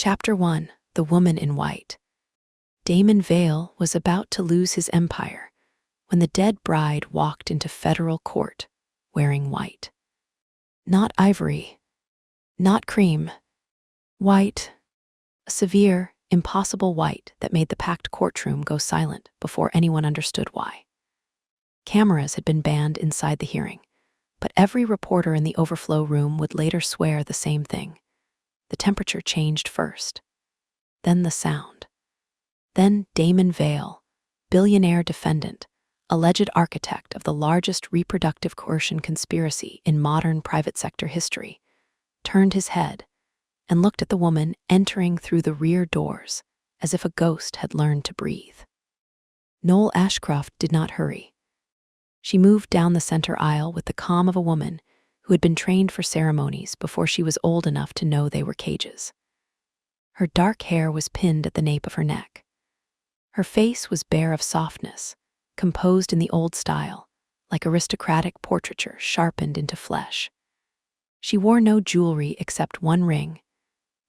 Chapter 1: The Woman in White. Damon Vale was about to lose his empire when the dead bride walked into federal court wearing white. Not ivory, not cream, white, a severe, impossible white that made the packed courtroom go silent before anyone understood why. Cameras had been banned inside the hearing, but every reporter in the overflow room would later swear the same thing. The temperature changed first, then the sound. Then Damon Vale, billionaire defendant, alleged architect of the largest reproductive coercion conspiracy in modern private sector history, turned his head and looked at the woman entering through the rear doors as if a ghost had learned to breathe. Noel Ashcroft did not hurry. She moved down the center aisle with the calm of a woman who had been trained for ceremonies before she was old enough to know they were cages. Her dark hair was pinned at the nape of her neck. Her face was bare of softness, composed in the old style, like aristocratic portraiture sharpened into flesh. She wore no jewelry except one ring,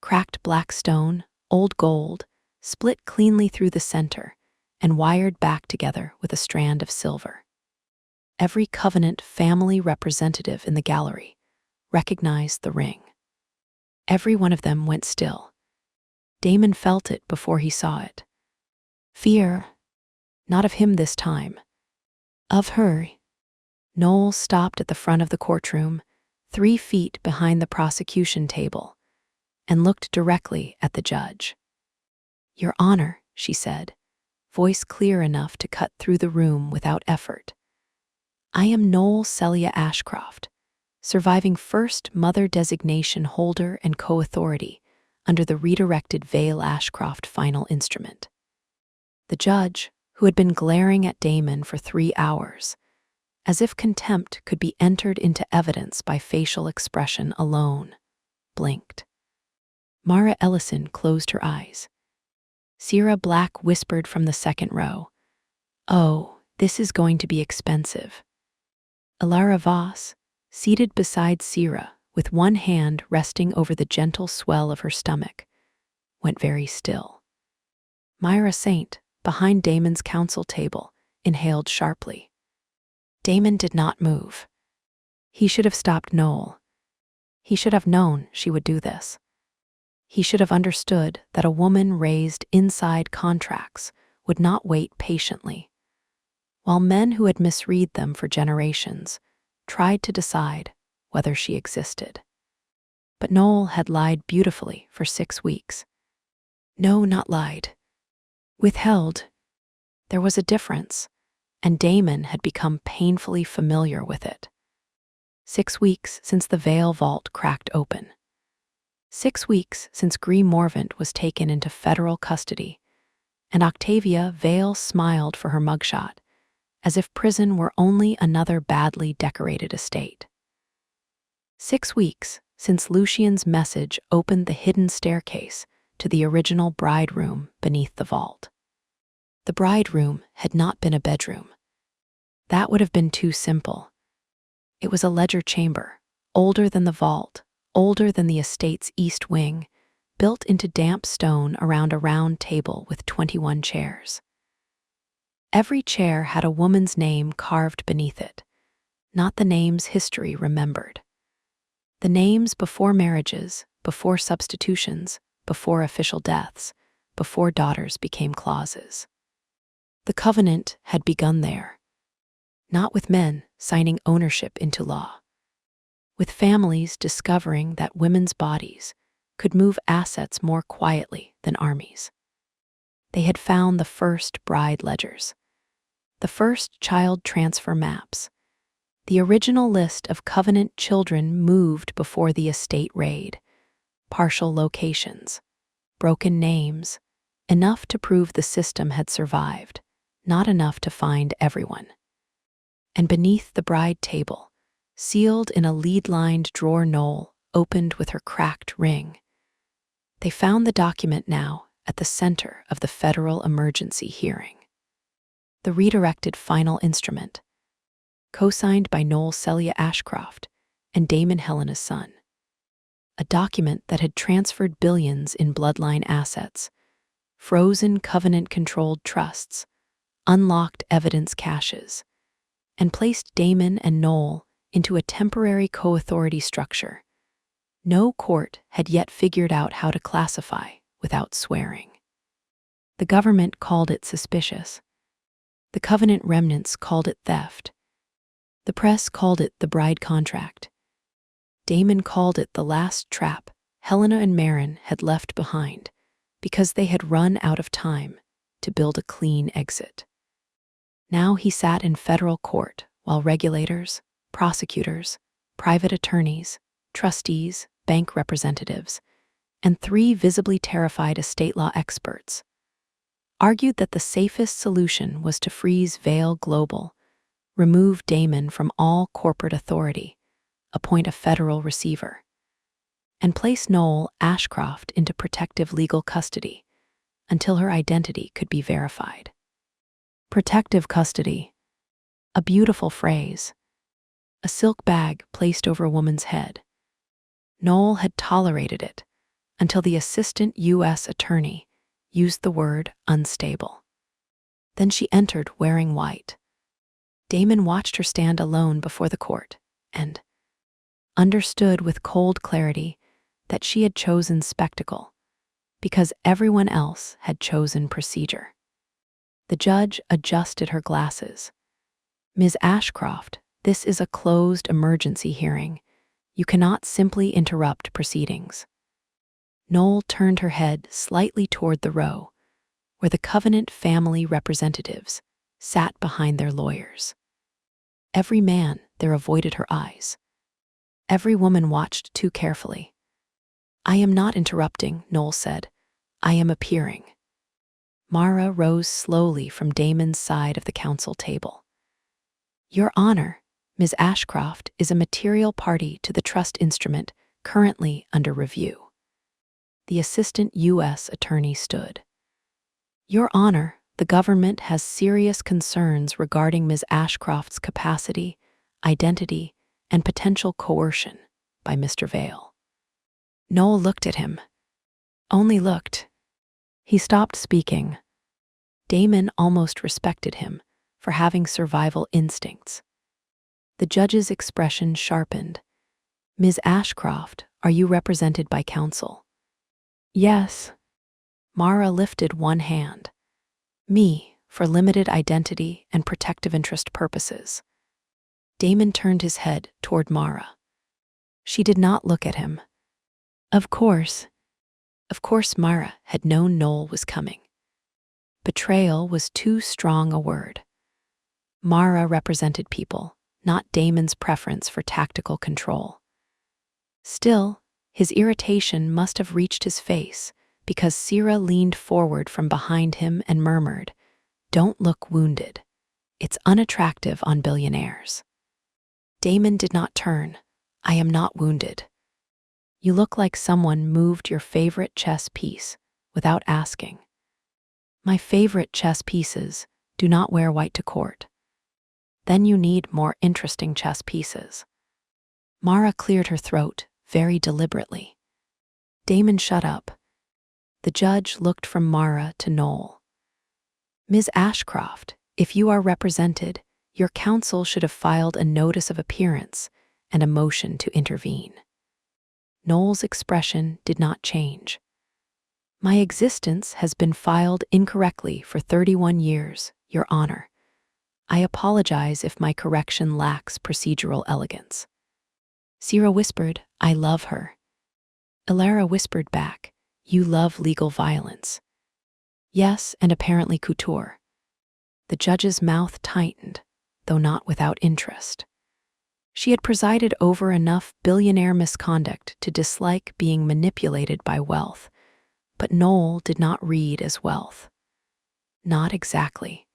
cracked black stone, old gold, split cleanly through the center and wired back together with a strand of silver. Every Covenant family representative in the gallery recognized the ring. Every one of them went still. Damon felt it before he saw it. Fear, not of him this time, of her. Noel stopped at the front of the courtroom, 3 feet behind the prosecution table, and looked directly at the judge. "Your Honor," she said, voice clear enough to cut through the room without effort. "I am Noel Celia Ashcroft, surviving first mother designation holder and co-authority under the redirected Vale Ashcroft final instrument." The judge, who had been glaring at Damon for 3 hours, as if contempt could be entered into evidence by facial expression alone, blinked. Mara Ellison closed her eyes. Sierra Black whispered from the second row, "Oh, this is going to be expensive." Elara Voss, seated beside Sierra with one hand resting over the gentle swell of her stomach, went very still. Myra Saint, behind Damon's counsel table, inhaled sharply. Damon did not move. He should have stopped Noel. He should have known she would do this. He should have understood that a woman raised inside contracts would not wait patiently, while men who had misread them for generations tried to decide whether she existed. But Noel had lied beautifully for 6 weeks. No, not lied. Withheld. There was a difference, and Damon had become painfully familiar with it. 6 weeks since the Vale vault cracked open. 6 weeks since Gree Morvant was taken into federal custody, and Octavia Vale smiled for her mugshot, as if prison were only another badly decorated estate. 6 weeks since Lucian's message opened the hidden staircase to the original bride room beneath the vault. The bride room had not been a bedroom. That would have been too simple. It was a ledger chamber, older than the vault, older than the estate's east wing, built into damp stone around a round table with 21 chairs. Every chair had a woman's name carved beneath it, not the names history remembered. The names before marriages, before substitutions, before official deaths, before daughters became clauses. The covenant had begun there, not with men signing ownership into law, with families discovering that women's bodies could move assets more quietly than armies. They had found the first bride ledgers, the first child transfer maps, the original list of covenant children moved before the estate raid, partial locations, broken names, enough to prove the system had survived, not enough to find everyone. And beneath the bride table, sealed in a lead-lined drawer Noel opened with her cracked ring, they found the document now at the center of the federal emergency hearing. The redirected final instrument, co-signed by Noel Celia Ashcroft and Damon Helena's son. a document that had transferred billions in bloodline assets, frozen covenant-controlled trusts, unlocked evidence caches, and placed Damon and Noel into a temporary co-authority structure. No court had yet figured out how to classify without swearing. The government called it suspicious. The covenant remnants called it theft. The press called it the bride contract. Damon called it the last trap Helena and Marin had left behind because they had run out of time to build a clean exit. Now he sat in federal court while regulators, prosecutors, private attorneys, trustees, bank representatives, and 3 visibly terrified estate law experts argued that the safest solution was to freeze Vail Global, remove Damon from all corporate authority, appoint a federal receiver, and place Noel Ashcroft into protective legal custody until her identity could be verified. Protective custody, a beautiful phrase, a silk bag placed over a woman's head. Noel had tolerated it until the assistant U.S. attorney used the word unstable. Then she entered wearing white. Damon watched her stand alone before the court and understood with cold clarity that she had chosen spectacle because everyone else had chosen procedure. The judge adjusted her glasses. "Ms. Ashcroft, this is a closed emergency hearing. You cannot simply interrupt proceedings." Noel turned her head slightly toward the row where the Covenant family representatives sat behind their lawyers. Every man there avoided her eyes. Every woman watched too carefully. "I am not interrupting," Noel said. "I am appearing." Mara rose slowly from Damon's side of the counsel table. "Your Honor, Ms. Ashcroft is a material party to the trust instrument currently under review." The assistant U.S. attorney stood. "Your Honor, the government has serious concerns regarding Ms. Ashcroft's capacity, identity, and potential coercion by Mr. Vail." Noel looked at him. Only looked. He stopped speaking. Damon almost respected him for having survival instincts. The judge's expression sharpened. "Ms. Ashcroft, are you represented by counsel?" "Yes." Mara lifted one hand. "Me, for limited identity and protective interest purposes." Damon turned his head toward Mara. She did not look at him. Of course Mara had known Noel was coming. Betrayal was too strong a word. Mara represented people, not Damon's preference for tactical control. Still, his irritation must have reached his face because Sierra leaned forward from behind him and murmured, "Don't look wounded. It's unattractive on billionaires." Damon did not turn. "I am not wounded. You look like someone moved your favorite chess piece without asking." "My favorite chess pieces do not wear white to court." "Then you need more interesting chess pieces." Mara cleared her throat very deliberately. Damon shut up. The judge looked from Mara to Noel. "Ms. Ashcroft, if you are represented, your counsel should have filed a notice of appearance and a motion to intervene." Noel's expression did not change. "My existence has been filed incorrectly for 31 years, Your Honor. I apologize if my correction lacks procedural elegance." Sierra whispered, "I love her." Ilara whispered back, "You love legal violence." "Yes, and apparently couture." The judge's mouth tightened, though not without interest. She had presided over enough billionaire misconduct to dislike being manipulated by wealth, but Noel did not read as wealth. Not exactly.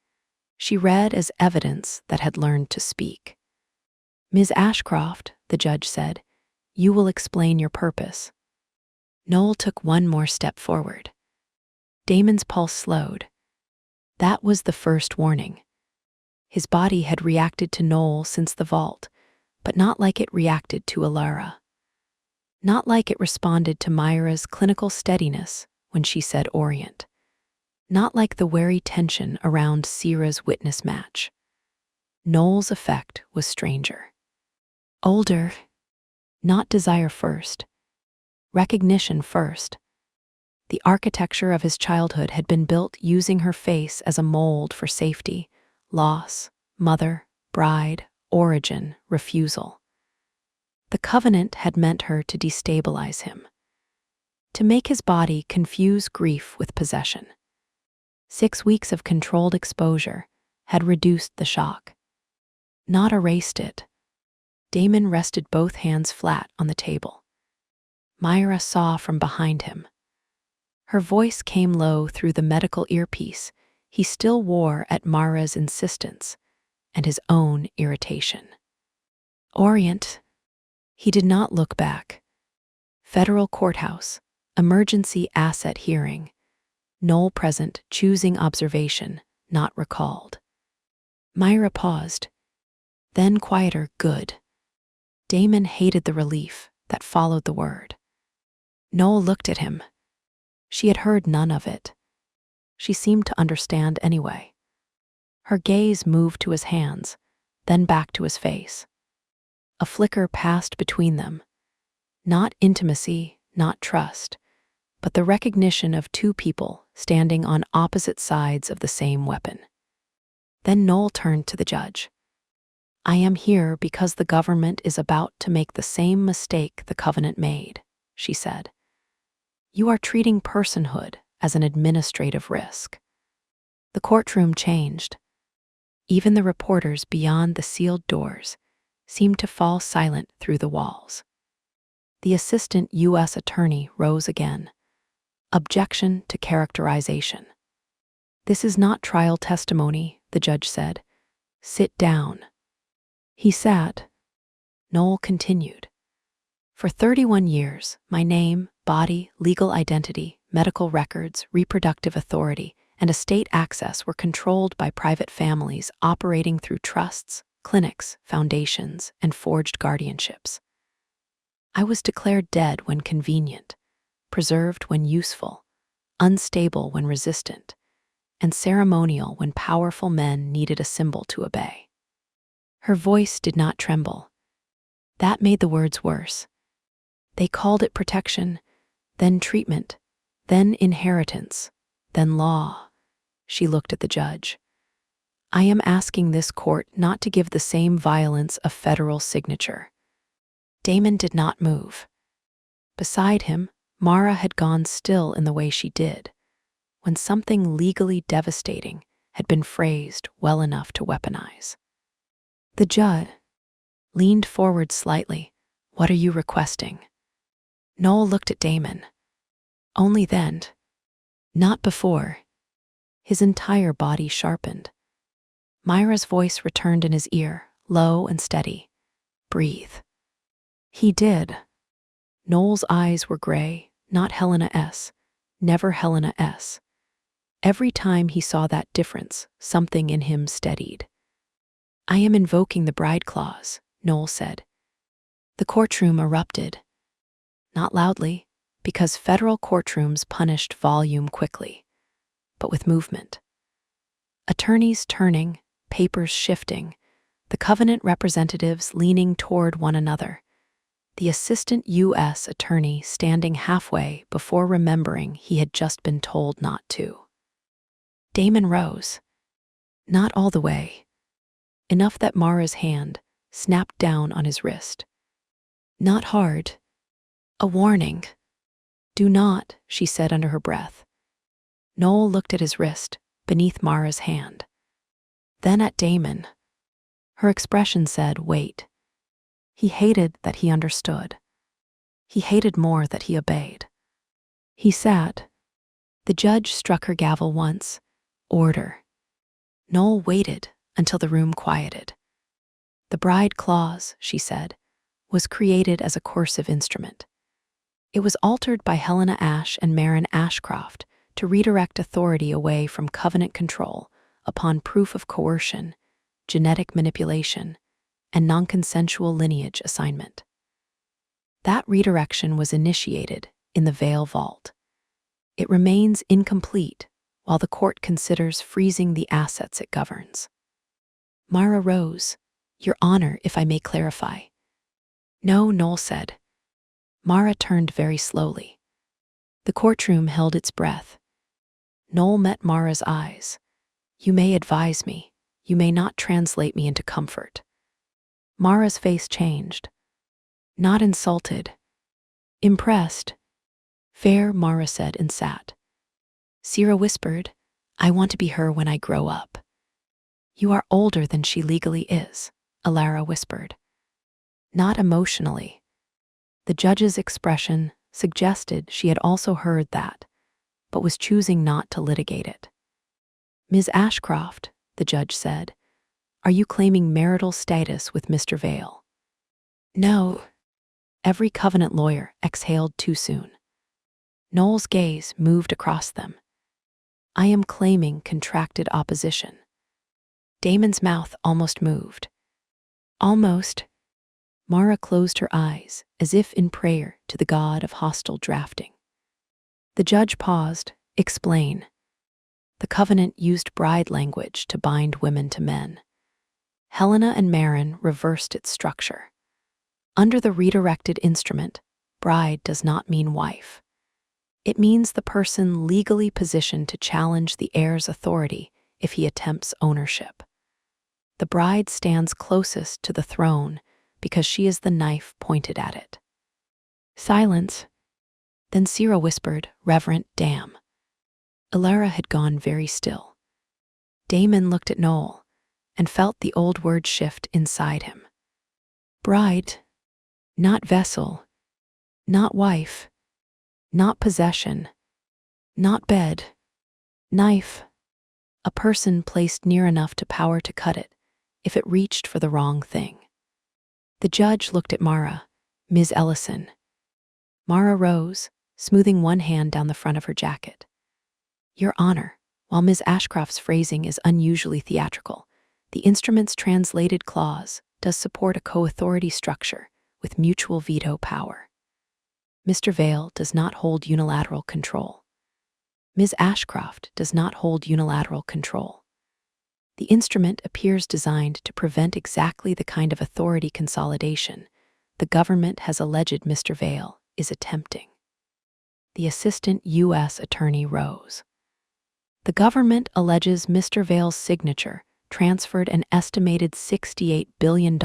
She read as evidence that had learned to speak. "Ms. Ashcroft," the judge said, "you will explain your purpose." Noel took one more step forward. Damon's pulse slowed. That was the first warning. His body had reacted to Noel since the vault, but not like it reacted to Ilara. not like it responded to Myra's clinical steadiness when she said orient, not like the wary tension around Sierra's witness match. Noel's effect was stranger. Older, not desire first, recognition first. The architecture of his childhood had been built using her face as a mold for safety, loss, mother, bride, origin, refusal. The covenant had meant her to destabilize him, to make his body confuse grief with possession. 6 weeks of controlled exposure had reduced the shock, not erased it. Damon rested both hands flat on the table. Myra saw from behind him. Her voice came low through the medical earpiece he still wore at Mara's insistence and his own irritation. Orient. He did not look back. Federal courthouse, emergency asset hearing. Noel present, choosing observation, not recalled. Myra paused. Then quieter, good. Damon hated the relief that followed the word. Noel looked at him. She had heard none of it. She seemed to understand anyway. Her gaze moved to his hands, then back to his face. A flicker passed between them. Not intimacy, not trust, but the recognition of two people standing on opposite sides of the same weapon. Then Noel turned to the judge. I am here because the government is about to make the same mistake the covenant made, she said. You are treating personhood as an administrative risk. The courtroom changed. Even the reporters beyond the sealed doors seemed to fall silent through the walls. The assistant U.S. attorney rose again. Objection to characterization. This is not trial testimony, the judge said. Sit down. He sat. Noel continued. For 31 years, my name, body, legal identity, medical records, reproductive authority, and estate access were controlled by private families operating through trusts, clinics, foundations, and forged guardianships. I was declared dead when convenient, preserved when useful, unstable when resistant, and ceremonial when powerful men needed a symbol to obey. Her voice did not tremble. That made the words worse. They called it protection, then treatment, then inheritance, then law. She looked at the judge. I am asking this court not to give the same violence a federal signature. Damon did not move. Beside him, Mara had gone still in the way she did, when something legally devastating had been phrased well enough to weaponize. The judge leaned forward slightly. What are you requesting? Noel looked at Damon. Only then, not before. His entire body sharpened. Myra's voice returned in his ear, low and steady. Breathe. He did. Noel's eyes were gray, not Helena S., never Helena S. Every time he saw that difference, something in him steadied. I am invoking the bride clause, Noel said. The courtroom erupted. Not loudly, because federal courtrooms punished volume quickly, but with movement. Attorneys turning, papers shifting, the covenant representatives leaning toward one another, the assistant U.S. attorney standing halfway before remembering he had just been told not to. Damon rose. Not all the way. Enough that Mara's hand snapped down on his wrist. Not hard. A warning. Do not, she said under her breath. Noel looked at his wrist, beneath Mara's hand. Then at Damon. Her expression said, wait. He hated that he understood. He hated more that he obeyed. He sat. The judge struck her gavel once. Order. Noel waited until the room quieted. The bride clause, she said, was created as a coercive instrument. It was altered by Helena Ash and Marin Ashcroft to redirect authority away from covenant control upon proof of coercion, genetic manipulation, and non-consensual lineage assignment. That redirection was initiated in the Vale vault. It remains incomplete while the court considers freezing the assets it governs. Mara rose. Your Honor, if I may clarify. No, Noel said. Mara turned very slowly. The courtroom held its breath. Noel met Mara's eyes. You may advise me. You may not translate me into comfort. Mara's face changed. Not insulted. Impressed. Fair, Mara said and sat. Sira whispered, I want to be her when I grow up. You are older than she legally is, Alara whispered. Not emotionally. The judge's expression suggested she had also heard that, but was choosing not to litigate it. Ms. Ashcroft, the judge said, are you claiming marital status with Mr. Vale? No. Every Covenant lawyer exhaled too soon. Noel's gaze moved across them. I am claiming contracted opposition. Damon's mouth almost moved. Almost. Mara closed her eyes as if in prayer to the god of hostile drafting. The judge paused. Explain. The covenant used bride language to bind women to men. Helena and Marin reversed its structure. Under the redirected instrument, bride does not mean wife. It means the person legally positioned to challenge the heir's authority if he attempts ownership. The bride stands closest to the throne because she is the knife pointed at it. Silence. Then Sira whispered, Reverent, damn. Alara had gone very still. Damon looked at Noel and felt the old word shift inside him. Bride, not vessel, not wife, not possession, not bed, knife, a person placed near enough to power to cut it if it reached for the wrong thing. The judge looked at Mara, Ms. Ellison. Mara rose, smoothing one hand down the front of her jacket. Your Honor, while Ms. Ashcroft's phrasing is unusually theatrical, the instrument's translated clause does support a co-authority structure with mutual veto power. Mr. Vale does not hold unilateral control. Ms. Ashcroft does not hold unilateral control. The instrument appears designed to prevent exactly the kind of authority consolidation the government has alleged Mr. Vale is attempting. The assistant U.S. attorney rose. The government alleges Mr. Vale's signature transferred an estimated $68 billion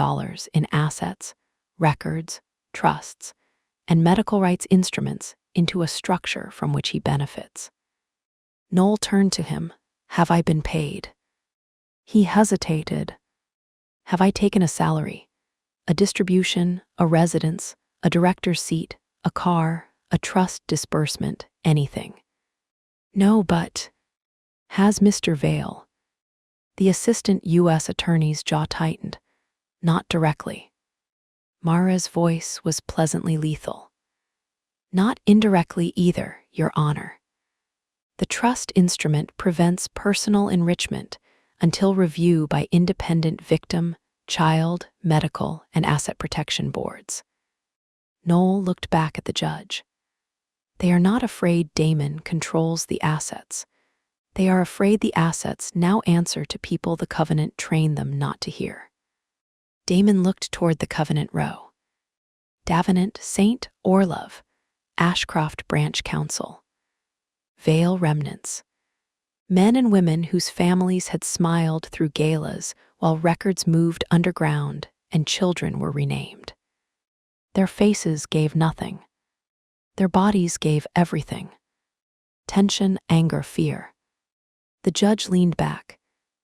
in assets, records, trusts, and medical rights instruments into a structure from which he benefits. Noel turned to him. Have I been paid? He hesitated. Have I taken a salary, a distribution, a residence, a director's seat, a car, a trust disbursement, anything? No, but has Mr. Vale? The assistant U.S. attorney's jaw tightened. Not directly. Mara's voice was pleasantly lethal. Not indirectly either, Your Honor. The trust instrument prevents personal enrichment until review by independent victim, child, medical, and asset protection boards. Noel looked back at the judge. They are not afraid Damon controls the assets. They are afraid the assets now answer to people the covenant trained them not to hear. Damon looked toward the covenant row. Davenant, St. Orlov, Ashcroft Branch Council. Vale remnants. Men and women whose families had smiled through galas while records moved underground and children were renamed. Their faces gave nothing. Their bodies gave everything. Tension, anger, fear. The judge leaned back.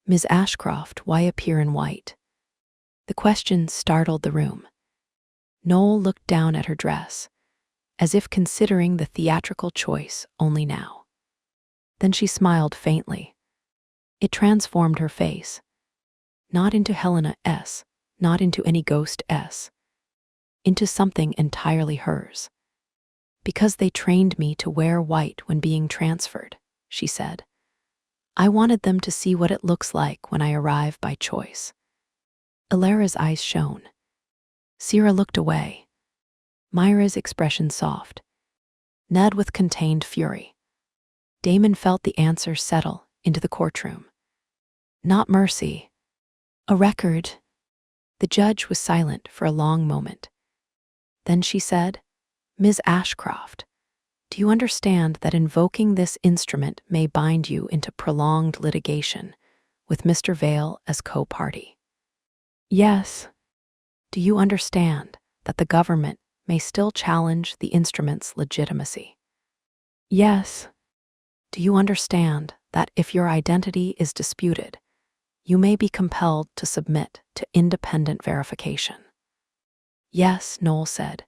Ms. Ashcroft, why appear in white? The question startled the room. Noel looked down at her dress, as if considering the theatrical choice only now. Then she smiled faintly. It transformed her face. Not into Helena S., not into any ghost S., into something entirely hers. Because they trained me to wear white when being transferred, she said. I wanted them to see what it looks like when I arrive by choice. Alara's eyes shone. Sira looked away. Myra's expression soft. Ned with contained fury. Damon felt the answer settle into the courtroom. Not mercy. A record. The judge was silent for a long moment. Then she said, "Ms. Ashcroft, do you understand that invoking this instrument may bind you into prolonged litigation with Mr. Vale as co-party?" "Yes." "Do you understand that the government may still challenge the instrument's legitimacy?" "Yes." "Do you understand that if your identity is disputed, you may be compelled to submit to independent verification?" "Yes," Noel said.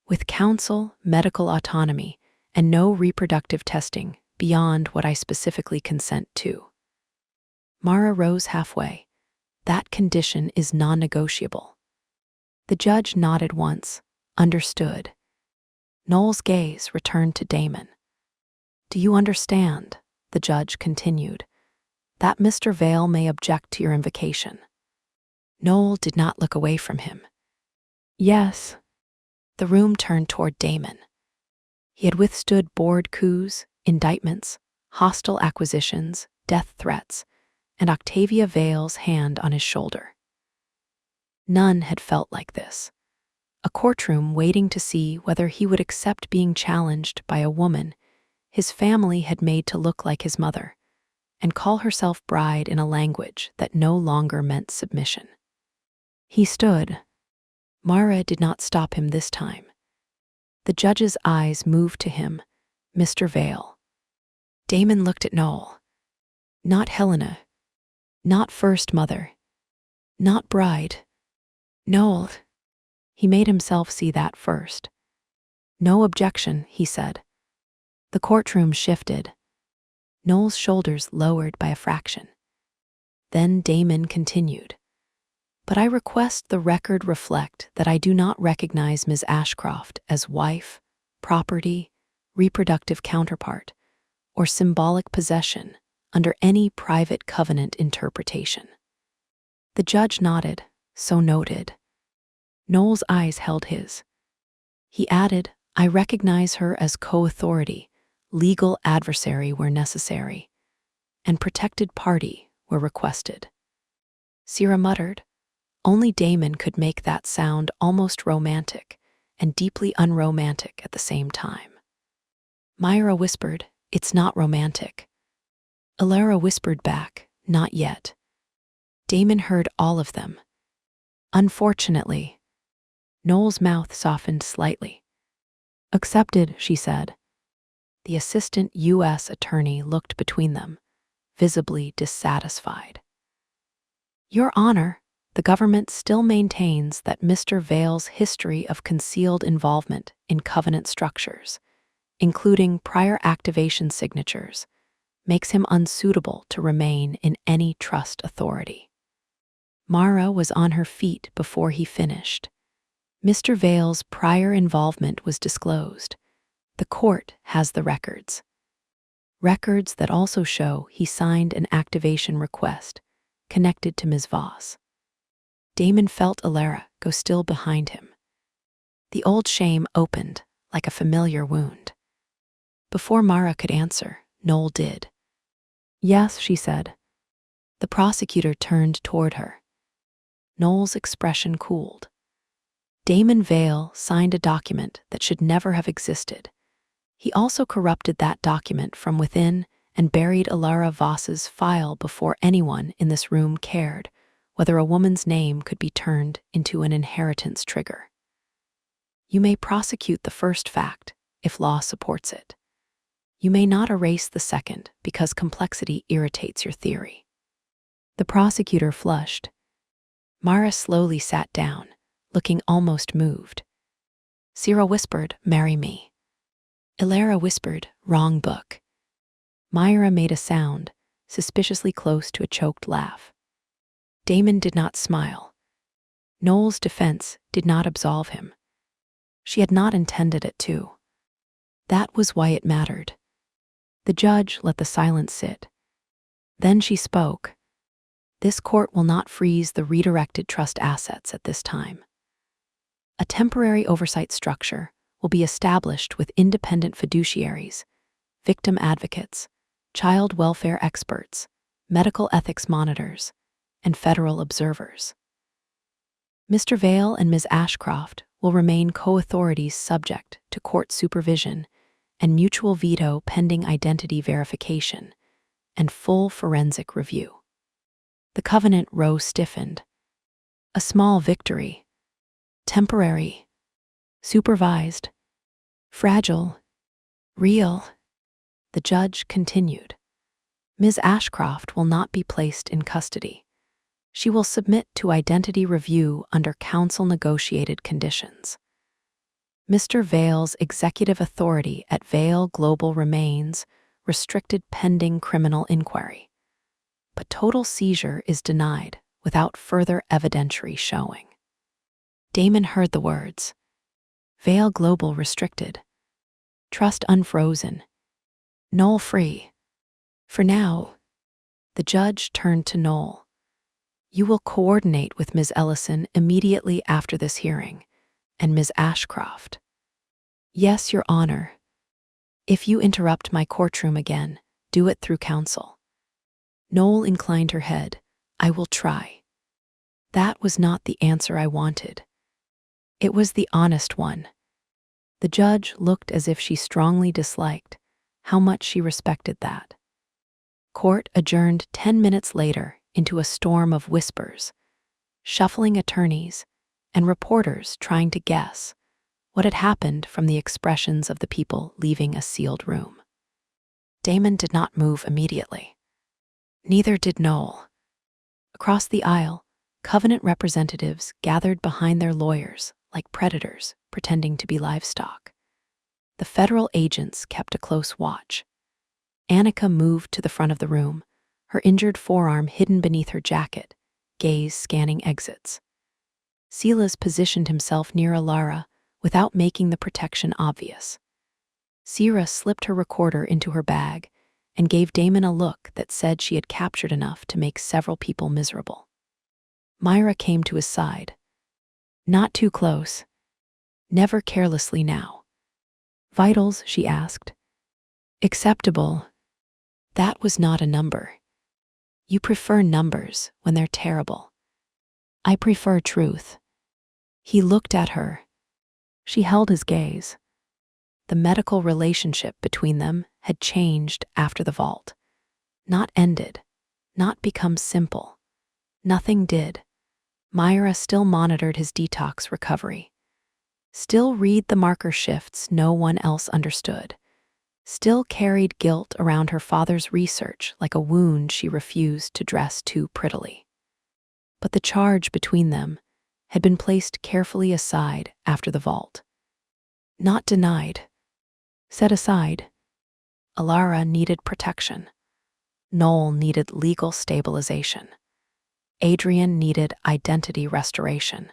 "With counsel, medical autonomy, and no reproductive testing beyond what I specifically consent to." Mara rose halfway. "That condition is non-negotiable." The judge nodded once, understood. Noel's gaze returned to Damon. "Do you understand," the judge continued, "that Mr. Vale may object to your invocation?" Noel did not look away from him. "Yes." The room turned toward Damon. He had withstood board coups, indictments, hostile acquisitions, death threats, and Octavia Vale's hand on his shoulder. None had felt like this. A courtroom waiting to see whether he would accept being challenged by a woman his family had made to look like his mother, and call herself bride in a language that no longer meant submission. He stood. Mara did not stop him this time. The judge's eyes moved to him, Mr. Vale. Damon looked at Noel. Not Helena. Not first mother. Not bride. Noel. He made himself see that first. "No objection," he said. The courtroom shifted. Noel's shoulders lowered by a fraction. Then Damon continued. "But I request the record reflect that I do not recognize Ms. Ashcroft as wife, property, reproductive counterpart, or symbolic possession under any private covenant interpretation." The judge nodded, so noted. Noel's eyes held his. He added, "I recognize her as co-authority, legal adversary where necessary, and protected party where requested." Sierra muttered. Only Damon could make that sound almost romantic and deeply unromantic at the same time. Myra whispered, "It's not romantic." Alara whispered back, "Not yet." Damon heard all of them. "Unfortunately." Noel's mouth softened slightly. "Accepted," she said. The assistant U.S. attorney looked between them, visibly dissatisfied. "Your Honor, the government still maintains that Mr. Vale's history of concealed involvement in covenant structures, including prior activation signatures, makes him unsuitable to remain in any trust authority." Mara was on her feet before he finished. Mr. Vale's prior involvement was disclosed. The court has the records. Records that also show he signed an activation request connected to Ms. Voss. Damon felt Alara go still behind him. The old shame opened like a familiar wound. Before Mara could answer, Noel did. "Yes," she said. The prosecutor turned toward her. Noel's expression cooled. Damon Vale signed a document that should never have existed. He also corrupted that document from within and buried Alara Voss's file before anyone in this room cared whether a woman's name could be turned into an inheritance trigger. You may prosecute the first fact if law supports it. You may not erase the second because complexity irritates your theory. The prosecutor flushed. Mara slowly sat down, looking almost moved. Sierra whispered, "Marry me." Alara whispered, "Wrong book." Myra made a sound, suspiciously close to a choked laugh. Damon did not smile. Noel's defense did not absolve him. She had not intended it to. That was why it mattered. The judge let the silence sit. Then she spoke. "This court will not freeze the redirected trust assets at this time." A temporary oversight structure will be established with independent fiduciaries, victim advocates, child welfare experts, medical ethics monitors, and federal observers. Mr. Vale and Ms. Ashcroft will remain co-authorities subject to court supervision and mutual veto pending identity verification and full forensic review. The covenant row stiffened. A small victory. Temporary. Supervised. Fragile. Real. The judge continued. Ms. Ashcroft will not be placed in custody. She will submit to identity review under counsel-negotiated conditions. Mr. Vale's executive authority at Vale Global remains restricted pending criminal inquiry, but total seizure is denied without further evidentiary showing. Damon heard the words. Vale Global restricted. Trust unfrozen. Noel free. For now. The judge turned to Noel. You will coordinate with Ms. Ellison immediately after this hearing, and Ms. Ashcroft. Yes, Your Honor. If you interrupt my courtroom again, do it through counsel. Noel inclined her head. I will try. That was not the answer I wanted. It was the honest one. The judge looked as if she strongly disliked how much she respected that. Court adjourned 10 minutes later into a storm of whispers, shuffling attorneys, and reporters trying to guess what had happened from the expressions of the people leaving a sealed room. Damon did not move immediately. Neither did Noel. Across the aisle, Covenant representatives gathered behind their lawyers like predators pretending to be livestock. The federal agents kept a close watch. Annika moved to the front of the room, her injured forearm hidden beneath her jacket, gaze scanning exits. Silas positioned himself near Alara without making the protection obvious. Sierra slipped her recorder into her bag and gave Damon a look that said she had captured enough to make several people miserable. Myra came to his side. Not too close. Never carelessly now. Vitals, she asked. Acceptable. That was not a number. You prefer numbers when they're terrible. I prefer truth. He looked at her. She held his gaze. The medical relationship between them had changed after the vault. Not ended. Not become simple. Nothing did. Myra still monitored his detox recovery. Still read the marker shifts no one else understood. Still carried guilt around her father's research like a wound she refused to dress too prettily. But the charge between them had been placed carefully aside after the vault. Not denied. Set aside. Alara needed protection. Noel needed legal stabilization. Adrian needed identity restoration.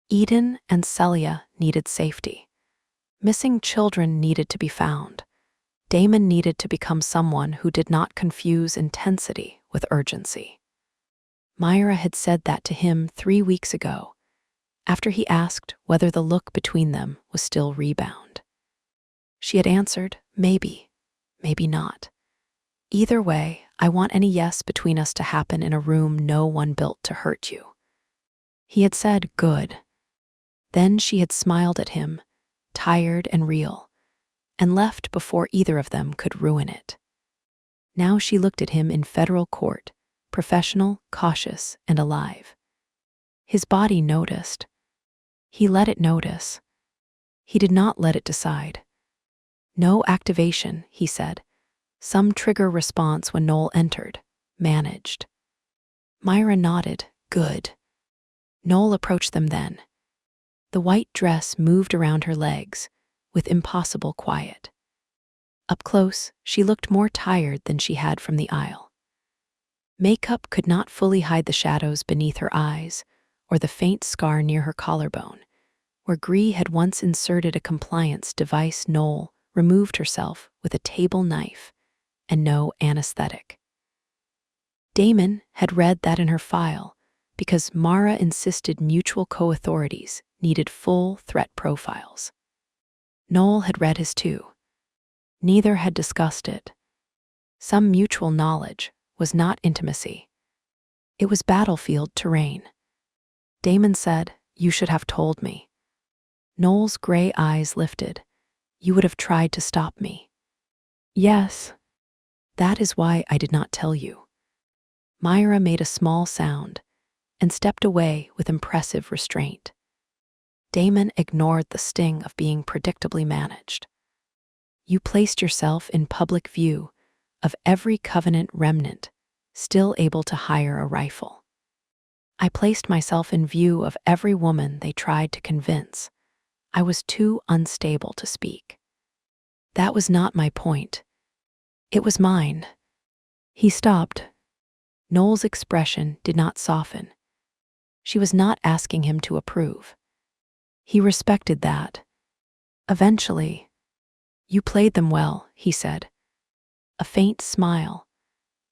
Eden and Celia needed safety. Missing children needed to be found. Damon needed to become someone who did not confuse intensity with urgency. Myra had said that to him 3 weeks ago, after he asked whether the look between them was still rebound. She had answered, maybe, maybe not. Either way, I want any yes between us to happen in a room no one built to hurt you. He had said, good. Then she had smiled at him, tired and real, and left before either of them could ruin it. Now she looked at him in federal court, professional, cautious, and alive. His body noticed. He let it notice. He did not let it decide. No activation, he said. Some trigger response when Noel entered, managed. Myra nodded, good. Noel approached them then. The white dress moved around her legs, with impossible quiet. Up close, she looked more tired than she had from the aisle. Makeup could not fully hide the shadows beneath her eyes or the faint scar near her collarbone, where Gree had once inserted a compliance device. Noel removed herself with a table knife and no anesthetic. Damon had read that in her file because Mara insisted mutual co-authorities needed full threat profiles. Noel had read his too. Neither had discussed it. Some mutual knowledge was not intimacy. It was battlefield terrain. Damon said, "You should have told me." Noel's gray eyes lifted. "You would have tried to stop me." "Yes. That is why I did not tell you." Myra made a small sound and stepped away with impressive restraint. Damon ignored the sting of being predictably managed. "You placed yourself in public view of every Covenant remnant still able to hire a rifle. I placed myself in view of every woman they tried to convince. I was too unstable to speak. That was not my point. It was mine." He stopped. Noel's expression did not soften. She was not asking him to approve. He respected that. Eventually, "You played them well," he said. A faint smile.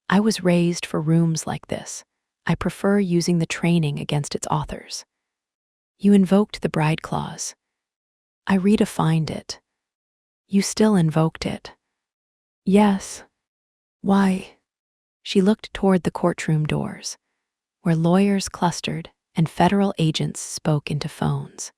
"I was raised for rooms like this. I prefer using the training against its authors." "You invoked the bride clause." "I redefined it." "You still invoked it." "Yes." "Why?" She looked toward the courtroom doors, where lawyers clustered and federal agents spoke into phones.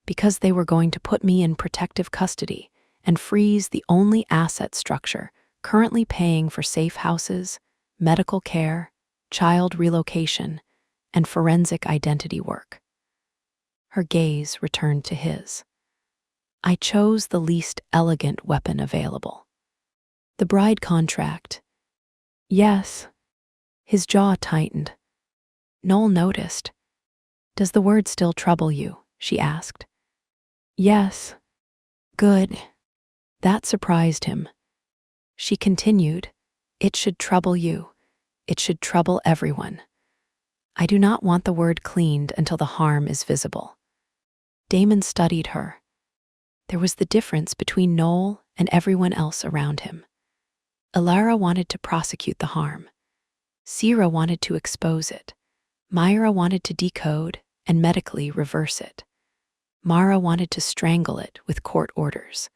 "Because they were going to put me in protective custody and freeze the only asset structure currently paying for safe houses, medical care, child relocation, and forensic identity work." Her gaze returned to his. "I chose the least elegant weapon available." "The bride contract." "Yes." His jaw tightened. Noel noticed. "Does the word still trouble you?" she asked. "Yes." "Good." That surprised him. She continued, "It should trouble you. It should trouble everyone. I do not want the word cleaned until the harm is visible." Damon studied her. There was the difference between Noel and everyone else around him. Alara wanted to prosecute the harm. Sierra wanted to expose it. Myra wanted to decode and medically reverse it. Mara wanted to strangle it with court orders.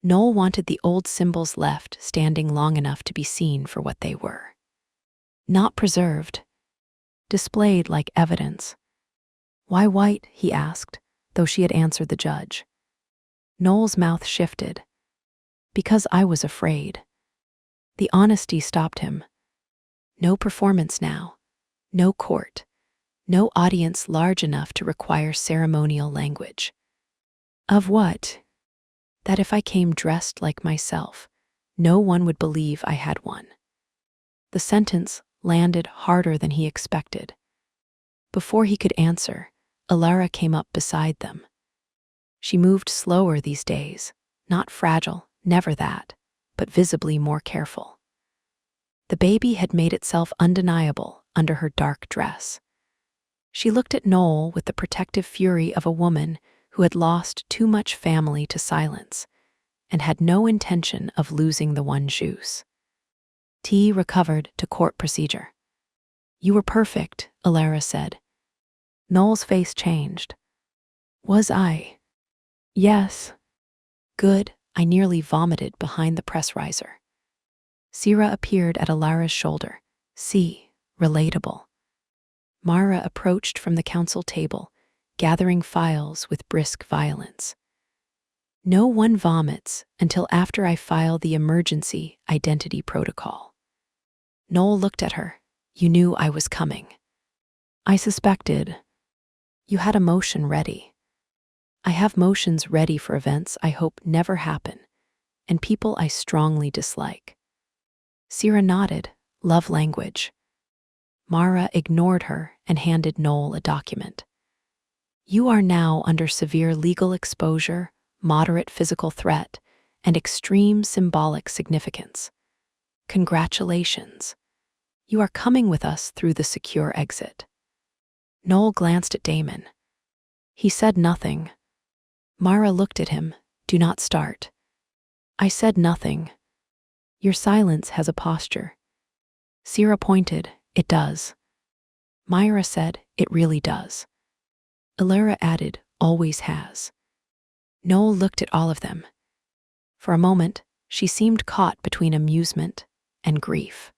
Noel wanted the old symbols left standing long enough to be seen for what they were. Not preserved. Displayed like evidence. "Why white?" he asked, though she had answered the judge. Noel's mouth shifted. "Because I was afraid." The honesty stopped him. No performance now. No court. No audience large enough to require ceremonial language. "Of what?" "That if I came dressed like myself, no one would believe I had one." The sentence landed harder than he expected. Before he could answer, Alara came up beside them. She moved slower these days, not fragile, never that, but visibly more careful. The baby had made itself undeniable under her dark dress. She looked at Noel with the protective fury of a woman who had lost too much family to silence and had no intention of losing the one juice. T recovered to court procedure. "You were perfect," Alara said. Noel's face changed. "Was I?" "Yes." "Good." I nearly vomited behind the press riser. Sierra appeared at Alara's shoulder. "See, relatable." Mara approached from the council table, gathering files with brisk violence. "No one vomits until after I file the emergency identity protocol." Noel looked at her. "You knew I was coming." "I suspected." "You had a motion ready." "I have motions ready for events I hope never happen, and people I strongly dislike." Sierra nodded. Love language. Mara ignored her and handed Noel a document. "You are now under severe legal exposure, moderate physical threat, and extreme symbolic significance. Congratulations. You are coming with us through the secure exit." Noel glanced at Damon. He said nothing. Mara looked at him. "Do not start." "I said nothing." "Your silence has a posture." Sierra pointed. "It does." Myra said, "It really does." Alara added, "Always has." Noel looked at all of them. For a moment, she seemed caught between amusement and grief.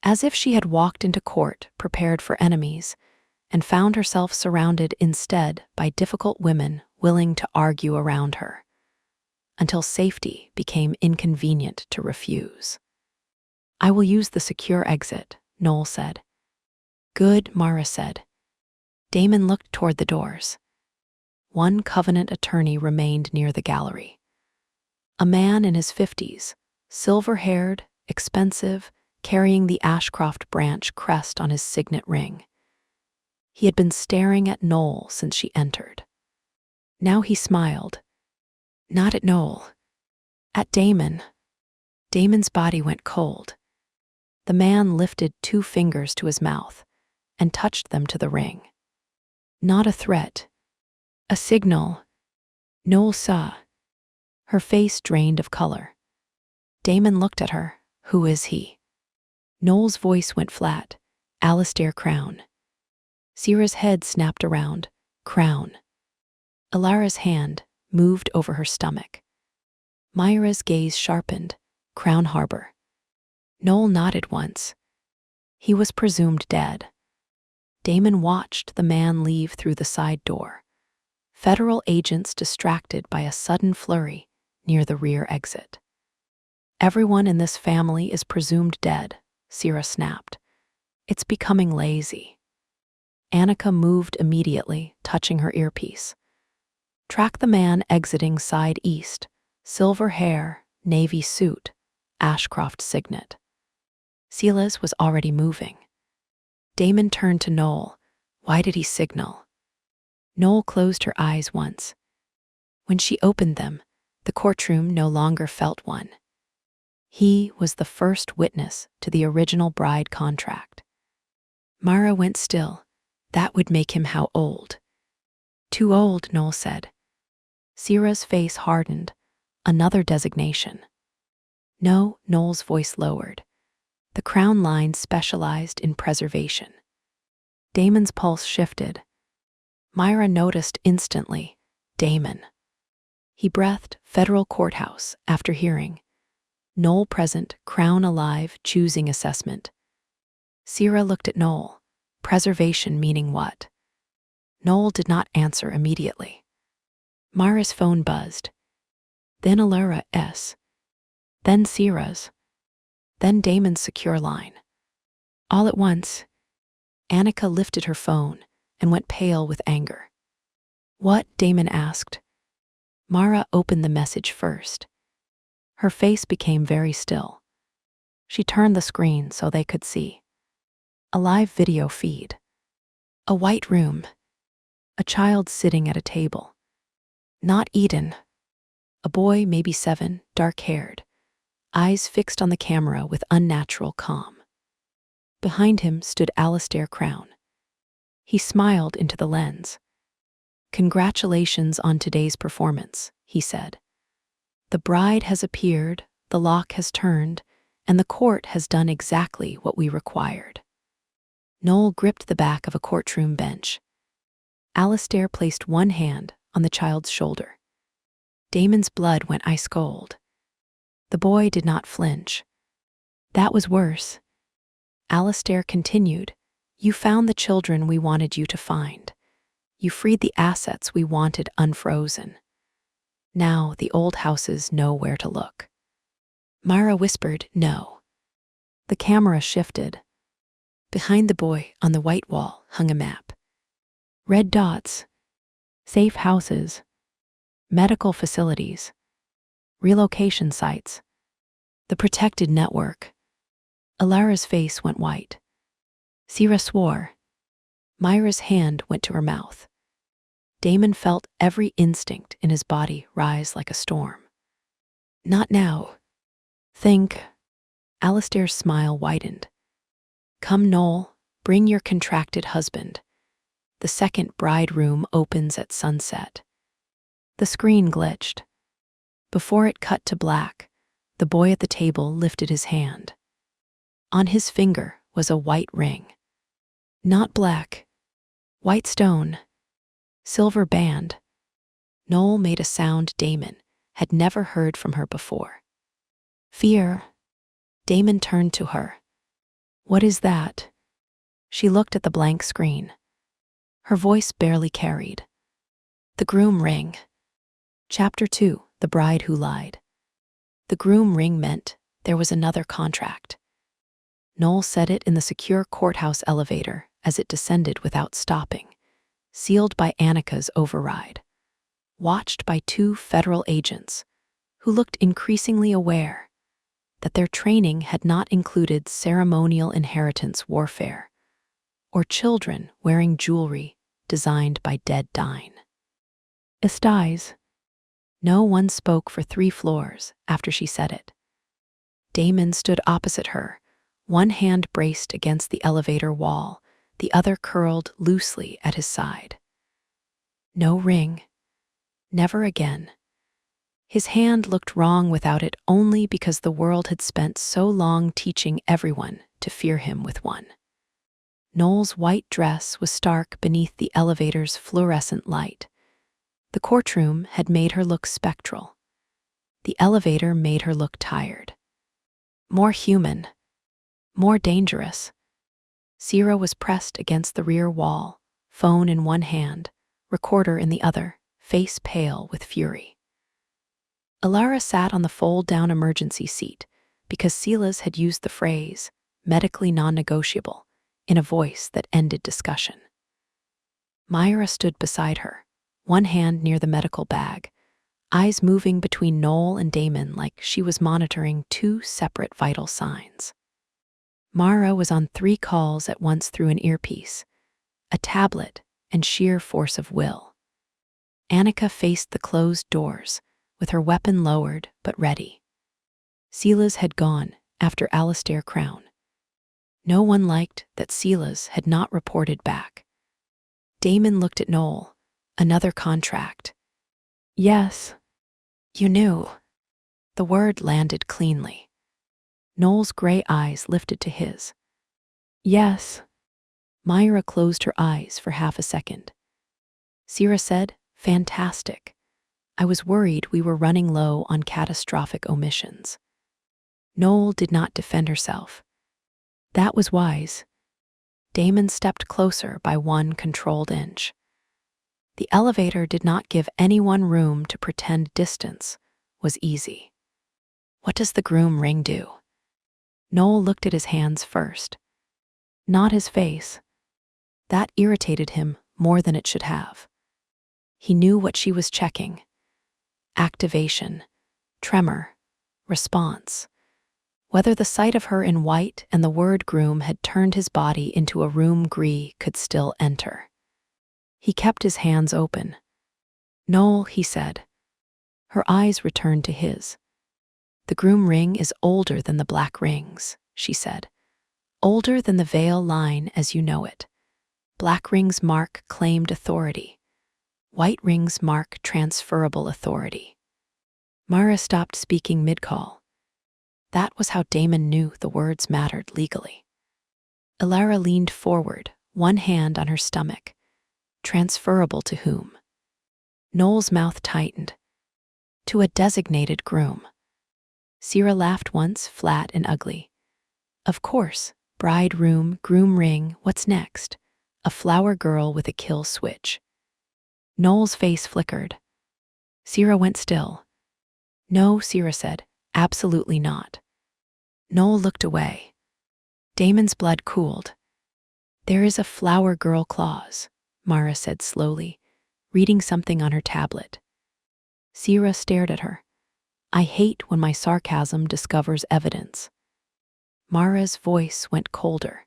As if she had walked into court prepared for enemies and found herself surrounded instead by difficult women willing to argue around her, until safety became inconvenient to refuse. "I will use the secure exit," Noel said. "Good," Mara said. Damon looked toward the doors. One Covenant attorney remained near the gallery. A man in his 50s, silver-haired, expensive, carrying the Ashcroft branch crest on his signet ring. He had been staring at Noel since she entered. Now he smiled. Not at Noel. At Damon. Damon's body went cold. The man lifted 2 fingers to his mouth and touched them to the ring. Not a threat. A signal. Noel saw. Her face drained of color. Damon looked at her. "Who is he?" Noel's voice went flat. "Alistair Crown." Sierra's head snapped around. "Crown." Alara's hand moved over her stomach. Myra's gaze sharpened. "Crown Harbor." Noel nodded once. He was presumed dead. Damon watched the man leave through the side door. Federal agents distracted by a sudden flurry near the rear exit. "Everyone in this family is presumed dead," Sierra snapped. "It's becoming lazy." Annika moved immediately, touching her earpiece. "Track the man exiting side east. Silver hair, navy suit, Ashcroft signet." Sila's was already moving. Damon turned to Noel. Why did he signal? Noel closed her eyes once. When she opened them, the courtroom no longer felt one. He was the first witness to the original bride contract. Mara went still. That would make him how old? "Too old," Noel said. Sierra's face hardened. Another designation. "No," Noel's voice lowered. The Crown line specialized in preservation. Damon's pulse shifted. Myra noticed instantly. Damon. He breathed federal courthouse after hearing. Noel present, Crown alive, choosing assessment. Sierra looked at Noel. Preservation meaning what? Noel did not answer immediately. Myra's phone buzzed. Then Alara's. Then Sierra's. Then Damon's secure line. All at once, Annika lifted her phone and went pale with anger. "What?" Damon asked. Mara opened the message first. Her face became very still. She turned the screen so they could see. A live video feed. A white room. A child sitting at a table. Not Eden. A boy, maybe 7, dark-haired. Eyes fixed on the camera with unnatural calm. Behind him stood Alistair Crown. He smiled into the lens. "Congratulations on today's performance," he said. "The bride has appeared, the lock has turned, and the court has done exactly what we required." Noel gripped the back of a courtroom bench. Alistair placed one hand on the child's shoulder. Damon's blood went ice cold. The boy did not flinch. "That was worse." Alistair continued. "You found the children we wanted you to find. You freed the assets we wanted unfrozen. Now the old houses know where to look." Myra whispered, "No." The camera shifted. Behind the boy, on the white wall, hung a map. Red dots. Safe houses. Medical facilities. Relocation sites. The protected network. Alara's face went white. Sierra swore. Myra's hand went to her mouth. Damon felt every instinct in his body rise like a storm. "Not now. Think." Alistair's smile widened. "Come, Noel, bring your contracted husband. The second bride room opens at sunset." The screen glitched. Before it cut to black, the boy at the table lifted his hand. On his finger was a white ring. Not black. White stone. Silver band. Noel made a sound Damon had never heard from her before. Fear. Damon turned to her. What is that? She looked at the blank screen. Her voice barely carried. The groom ring. Chapter 2, The Bride Who Lied. The groom ring meant there was another contract. Noel said it in the secure courthouse elevator as it descended without stopping, sealed by Annika's override, watched by 2 federal agents who looked increasingly aware that their training had not included ceremonial inheritance warfare or children wearing jewelry designed by dead Dine. Estais. No one spoke for 3 floors after she said it. Damon stood opposite her, one hand braced against the elevator wall, the other curled loosely at his side. No ring. Never again. His hand looked wrong without it only because the world had spent so long teaching everyone to fear him with one. Noel's white dress was stark beneath the elevator's fluorescent light. The courtroom had made her look spectral. The elevator made her look tired. More human. More dangerous. Sierra was pressed against the rear wall, phone in one hand, recorder in the other, face pale with fury. Alara sat on the fold-down emergency seat because Silas had used the phrase, medically non-negotiable, in a voice that ended discussion. Myra stood beside her, one hand near the medical bag, eyes moving between Noel and Damon like she was monitoring 2 separate vital signs. Mara was on 3 calls at once through an earpiece, a tablet, and sheer force of will. Annika faced the closed doors, with her weapon lowered but ready. Silas had gone after Alistair Crown. No one liked that Silas had not reported back. Damon looked at Noel. Another contract. Yes. You knew. The word landed cleanly. Noel's gray eyes lifted to his. Yes. Myra closed her eyes for half a second. Sierra said, fantastic. I was worried we were running low on catastrophic omissions. Noel did not defend herself. That was wise. Damon stepped closer by 1 controlled inch. The elevator did not give anyone room to pretend distance was easy. What does the groom ring do? Noel looked at his hands first. Not his face. That irritated him more than it should have. He knew what she was checking. Activation, tremor, response. Whether the sight of her in white and the word groom had turned his body into a room Gree could still enter. He kept his hands open. Noel, he said. Her eyes returned to his. The groom ring is older than the black rings, she said. Older than the veil line as you know it. Black rings mark claimed authority. White rings mark transferable authority. Mara stopped speaking mid-call. That was how Damon knew the words mattered legally. Alara leaned forward, one hand on her stomach. Transferable to whom? Noel's mouth tightened. To a designated groom. Sierra laughed once, flat and ugly. Of course, bride room, groom ring, what's next? A flower girl with a kill switch. Noel's face flickered. Sierra went still. No, Sierra said, absolutely not. Noel looked away. Damon's blood cooled. There is a flower girl clause, Mara said slowly, reading something on her tablet. Sierra stared at her. I hate when my sarcasm discovers evidence. Mara's voice went colder.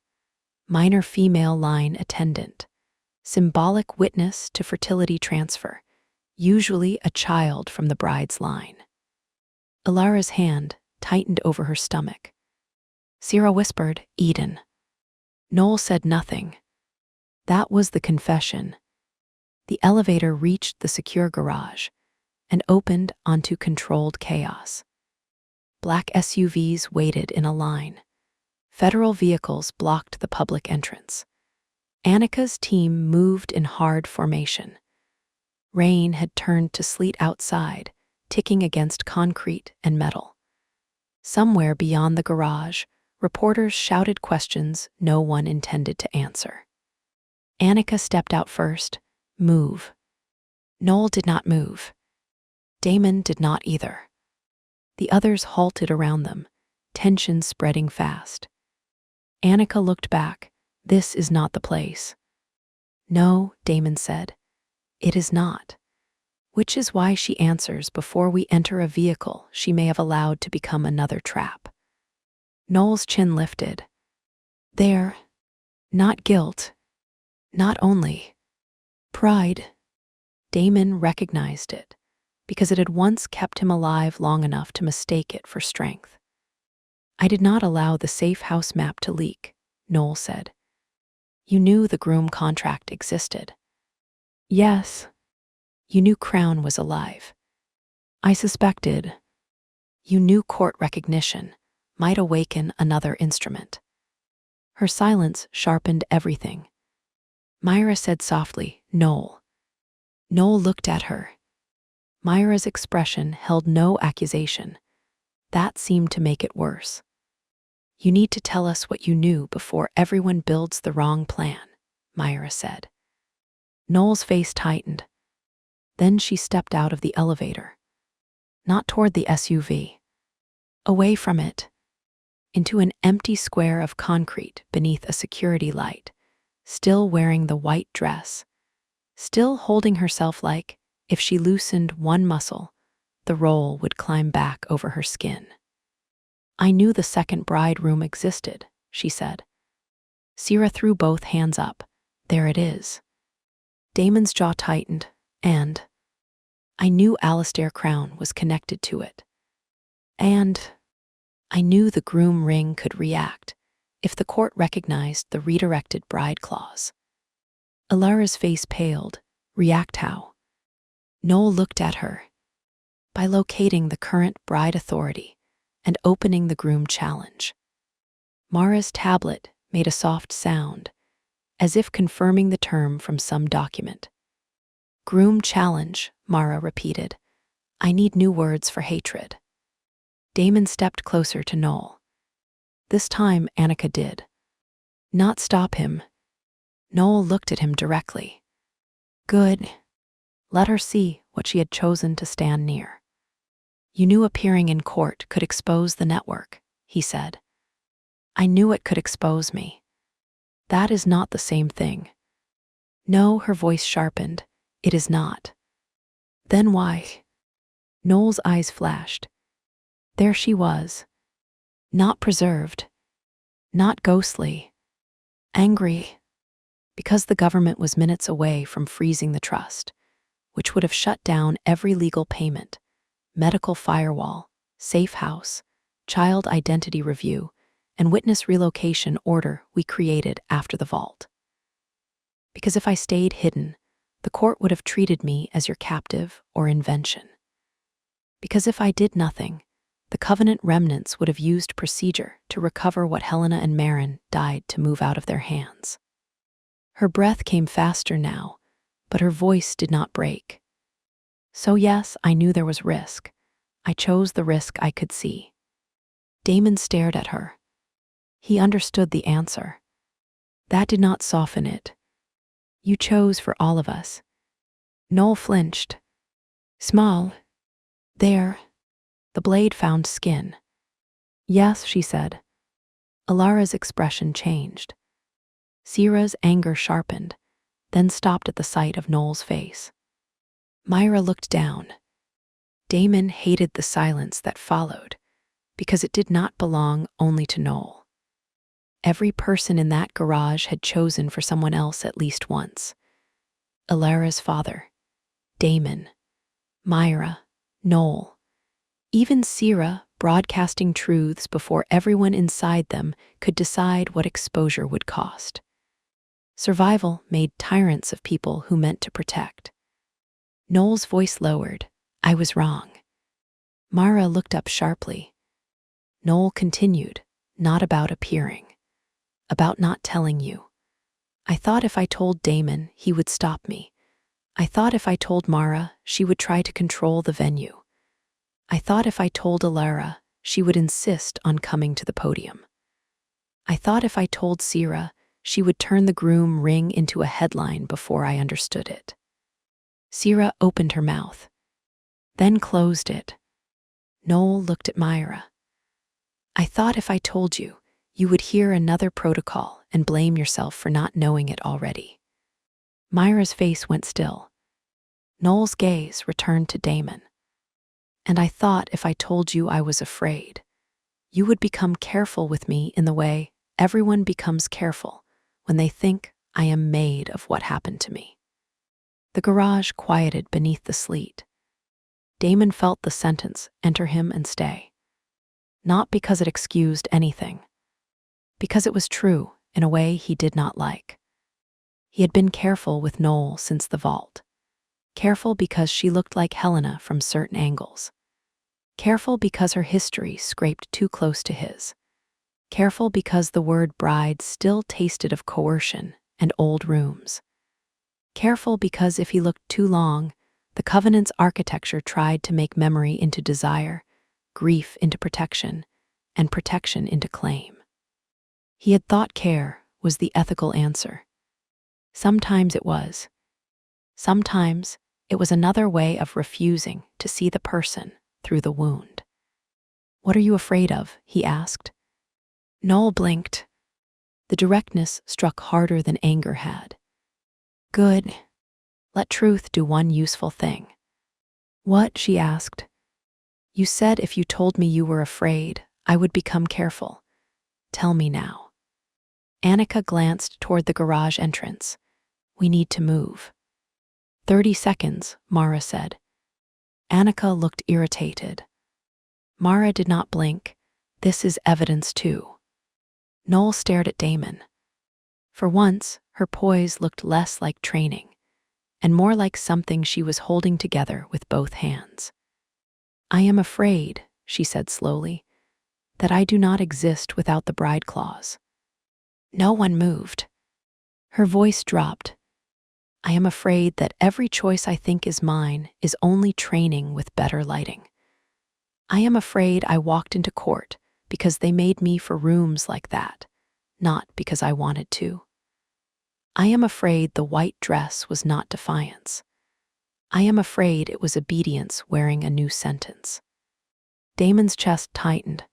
Minor female line attendant. Symbolic witness to fertility transfer, usually a child from the bride's line. Alara's hand tightened over her stomach. Sierra whispered, Eden. Noel said nothing. That was the confession. The elevator reached the secure garage and opened onto controlled chaos. Black SUVs waited in a line. Federal vehicles blocked the public entrance. Annika's team moved in hard formation. Rain had turned to sleet outside, ticking against concrete and metal. Somewhere beyond the garage, reporters shouted questions no one intended to answer. Annika stepped out first. Move. Noel did not move. Damon did not either. The others halted around them, tension spreading fast. Annika looked back. This is not the place. No, Damon said. It is not. Which is why she answers before we enter a vehicle she may have allowed to become another trap. Noel's chin lifted. There. Not guilt. Not only. Pride. Damon recognized it, because it had once kept him alive long enough to mistake it for strength. I did not allow the safe house map to leak, Noel said. You knew the groom contract existed. Yes. You knew Crown was alive. I suspected. You knew court recognition might awaken another instrument. Her silence sharpened everything. Myra said softly, Noel. Noel looked at her. Myra's expression held no accusation. That seemed to make it worse. You need to tell us what you knew before everyone builds the wrong plan, Myra said. Noel's face tightened. Then she stepped out of the elevator. Not toward the SUV. Away from it. Into an empty square of concrete beneath a security light, still wearing the white dress, still holding herself like, if she loosened one muscle, the roll would climb back over her skin. I knew the second bride room existed, she said. Sierra threw both hands up. There it is. Damon's jaw tightened, and I knew Alistair Crown was connected to it. And I knew the groom ring could react if the court recognized the redirected bride clause. Alara's face paled. React how? Noel looked at her. By locating the current bride authority and opening the groom challenge. Mara's tablet made a soft sound, as if confirming the term from some document. Groom challenge, Mara repeated. I need new words for hatred. Damon stepped closer to Noel. This time Annika did. Not stop him. Noel looked at him directly. Good. Let her see what she had chosen to stand near. You knew appearing in court could expose the network, he said. I knew it could expose me. That is not the same thing. No, her voice sharpened. It is not. Then why? Noel's eyes flashed. There she was. Not preserved. Not ghostly. Angry. Because the government was minutes away from freezing the trust, which would have shut down every legal payment, medical firewall, safe house, child identity review, and witness relocation order we created after the vault. Because if I stayed hidden, the court would have treated me as your captive or invention. Because if I did nothing, the Covenant remnants would have used procedure to recover what Helena and Marin died to move out of their hands. Her breath came faster now, but her voice did not break. So yes, I knew there was risk. I chose the risk I could see. Damon stared at her. He understood the answer. That did not soften it. You chose for all of us. Noel flinched. Small. There. The blade found skin. Yes, she said. Alara's expression changed. Sierra's anger sharpened, then stopped at the sight of Noel's face. Myra looked down. Damon hated the silence that followed, because it did not belong only to Noel. Every person in that garage had chosen for someone else at least once. Alara's father, Damon, Myra, Noel. Even Sierra, broadcasting truths before everyone inside them could decide what exposure would cost. Survival made tyrants of people who meant to protect. Noel's voice lowered. I was wrong. Mara looked up sharply. Noel continued, not about appearing. About not telling you. I thought if I told Damon, he would stop me. I thought if I told Mara, she would try to control the venue. I thought if I told Alara, she would insist on coming to the podium. I thought if I told Sierra, she would turn the groom ring into a headline before I understood it. Sierra opened her mouth, then closed it. Noel looked at Myra. I thought if I told you, you would hear another protocol and blame yourself for not knowing it already. Myra's face went still. Noel's gaze returned to Damon. And I thought if I told you I was afraid, you would become careful with me in the way everyone becomes careful when they think I am made of what happened to me. The garage quieted beneath the sleet. Damon felt the sentence enter him and stay. Not because it excused anything, because it was true in a way he did not like. He had been careful with Noel since the vault. Careful because she looked like Helena from certain angles. Careful because her history scraped too close to his. Careful because the word bride still tasted of coercion and old rooms. Careful because if he looked too long, the covenant's architecture tried to make memory into desire, grief into protection, and protection into claim. He had thought care was the ethical answer. Sometimes it was. Sometimes it was another way of refusing to see the person through the wound. What are you afraid of? He asked. Noel blinked. The directness struck harder than anger had. Good. Let truth do one useful thing. What? She asked. You said if you told me you were afraid, I would become careful. Tell me now. Annika glanced toward the garage entrance. We need to move. 30 seconds, Mara said. Annika looked irritated. Mara did not blink. This is evidence too. Noel stared at Damon. For once, her poise looked less like training, and more like something she was holding together with both hands. I am afraid, she said slowly, that I do not exist without the bride clause. No one moved. Her voice dropped. I am afraid that every choice I think is mine is only training with better lighting. I am afraid I walked into court because they made me for rooms like that, not because I wanted to. I am afraid the white dress was not defiance. I am afraid it was obedience wearing a new sentence. Damon's chest tightened.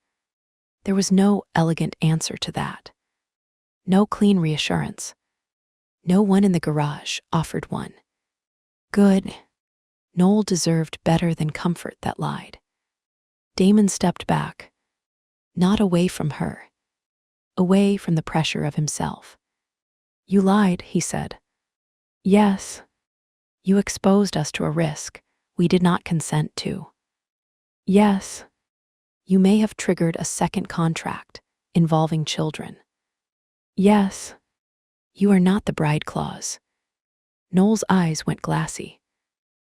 There was no elegant answer to that. No clean reassurance. No one in the garage offered one. Good. Noel deserved better than comfort that lied. Damon stepped back. Not away from her. Away from the pressure of himself. You lied, he said. Yes. You exposed us to a risk we did not consent to. Yes. You may have triggered a second contract involving children. Yes. You are not the bride clause. Noel's eyes went glassy.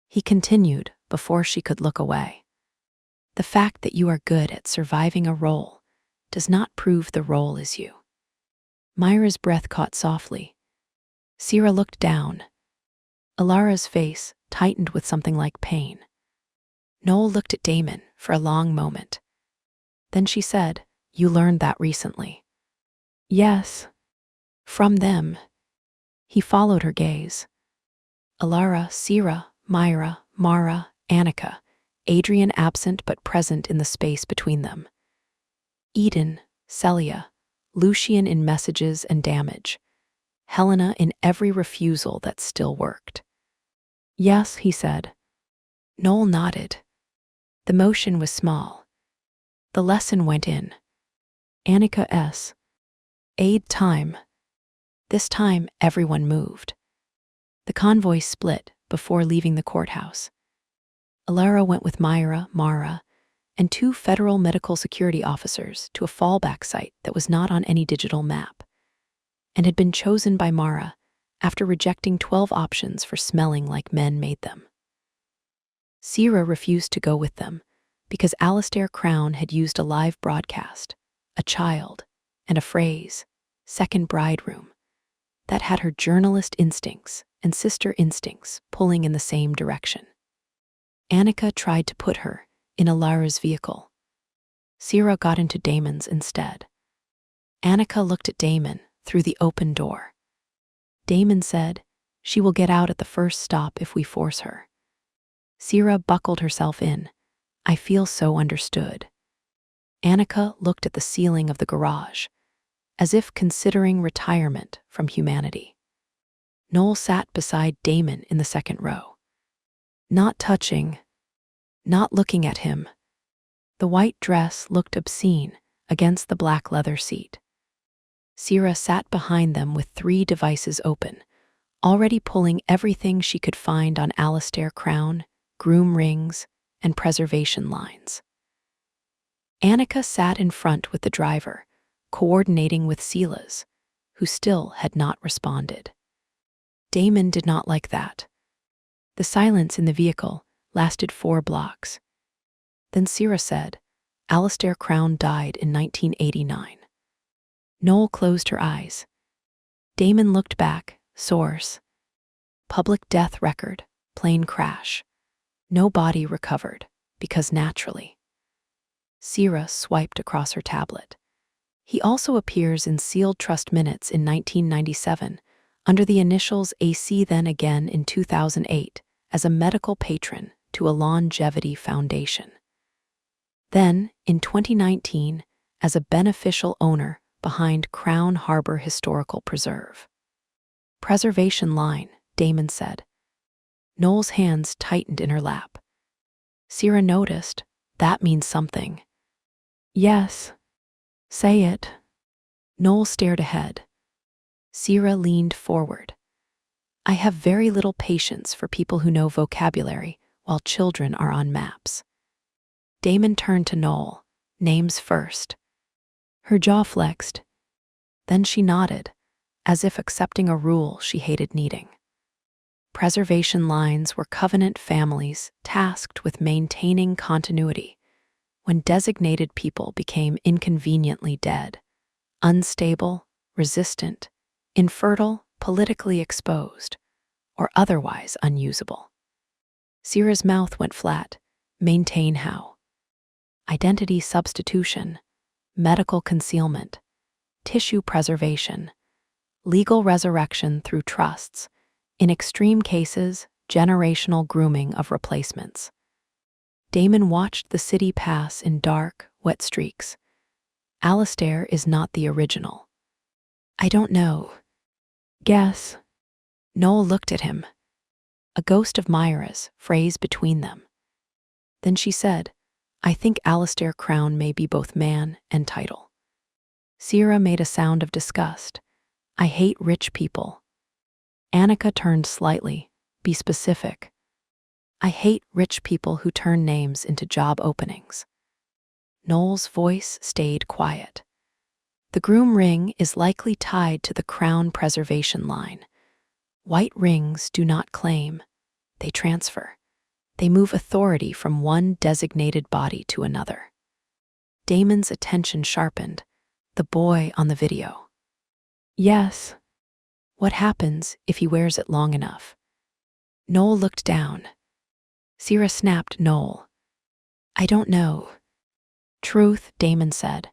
He continued before she could look away. The fact that you are good at surviving a role does not prove the role is you. Myra's breath caught softly. Sierra looked down. Alara's face tightened with something like pain. Noel looked at Damon for a long moment. Then she said, You learned that recently. Yes. From them. He followed her gaze. Alara, Sierra, Myra, Mara, Annika, Adrian absent but present in the space between them. Eden, Celia, Lucian in messages and damage. Helena in every refusal that still worked. Yes, he said. Noel nodded. The motion was small. The lesson went in. Annika S. Aid time. This time, everyone moved. The convoy split before leaving the courthouse. Alara went with Myra, Mara, and 2 federal medical security officers to a fallback site that was not on any digital map, and had been chosen by Mara after rejecting 12 options for smelling like men made them. Sierra refused to go with them because Alastair Crown had used a live broadcast, a child, and a phrase, second bride room, that had her journalist instincts and sister instincts pulling in the same direction. Annika tried to put her in Alara's vehicle. Sierra got into Damon's instead. Annika looked at Damon through the open door. Damon said, "She will get out at the first stop if we force her." Sierra buckled herself in. "I feel so understood." Annika looked at the ceiling of the garage, as if considering retirement from humanity. Noel sat beside Damon in the second row. Not touching, not looking at him. The white dress looked obscene against the black leather seat. Sierra sat behind them with 3 devices open, already pulling everything she could find on Alistair Crown, groom rings, and preservation lines. Annika sat in front with the driver, coordinating with Silas, who still had not responded. Damon did not like that. The silence in the vehicle lasted 4 blocks. Then Sierra said, "Alistair Crown died in 1989. Noel closed her eyes. Damon looked back, source. Public death record, plane crash. No body recovered, because naturally. Sierra swiped across her tablet. He also appears in sealed trust minutes in 1997, under the initials AC, then again in 2008, as a medical patron to a longevity foundation. Then, in 2019, as a beneficial owner behind Crown Harbor Historical Preserve. Preservation line, Damon said. Noel's hands tightened in her lap. Sierra noticed, that means something. Yes. Say it. Noel stared ahead. Sierra leaned forward. I have very little patience for people who know vocabulary while children are on maps. Damon turned to Noel, names first. Her jaw flexed. Then she nodded, as if accepting a rule she hated needing. Preservation lines were covenant families tasked with maintaining continuity when designated people became inconveniently dead, unstable, resistant, infertile, politically exposed, or otherwise unusable. Sierra's mouth went flat. Maintain how? Identity substitution, medical concealment, tissue preservation, legal resurrection through trusts, in extreme cases, generational grooming of replacements. Damon watched the city pass in dark, wet streaks. Alistair is not the original. I don't know. Guess. Noel looked at him. A ghost of Myra's phrase between them. Then she said, I think Alistair Crown may be both man and title. Sierra made a sound of disgust. I hate rich people. Annika turned slightly. Be specific. I hate rich people who turn names into job openings. Noel's voice stayed quiet. The groom ring is likely tied to the Crown preservation line. White rings do not claim. They transfer. They move authority from one designated body to another. Damon's attention sharpened. The boy on the video. Yes. What happens if he wears it long enough? Noel looked down. Sierra snapped Noel. I don't know. Truth, Damon said.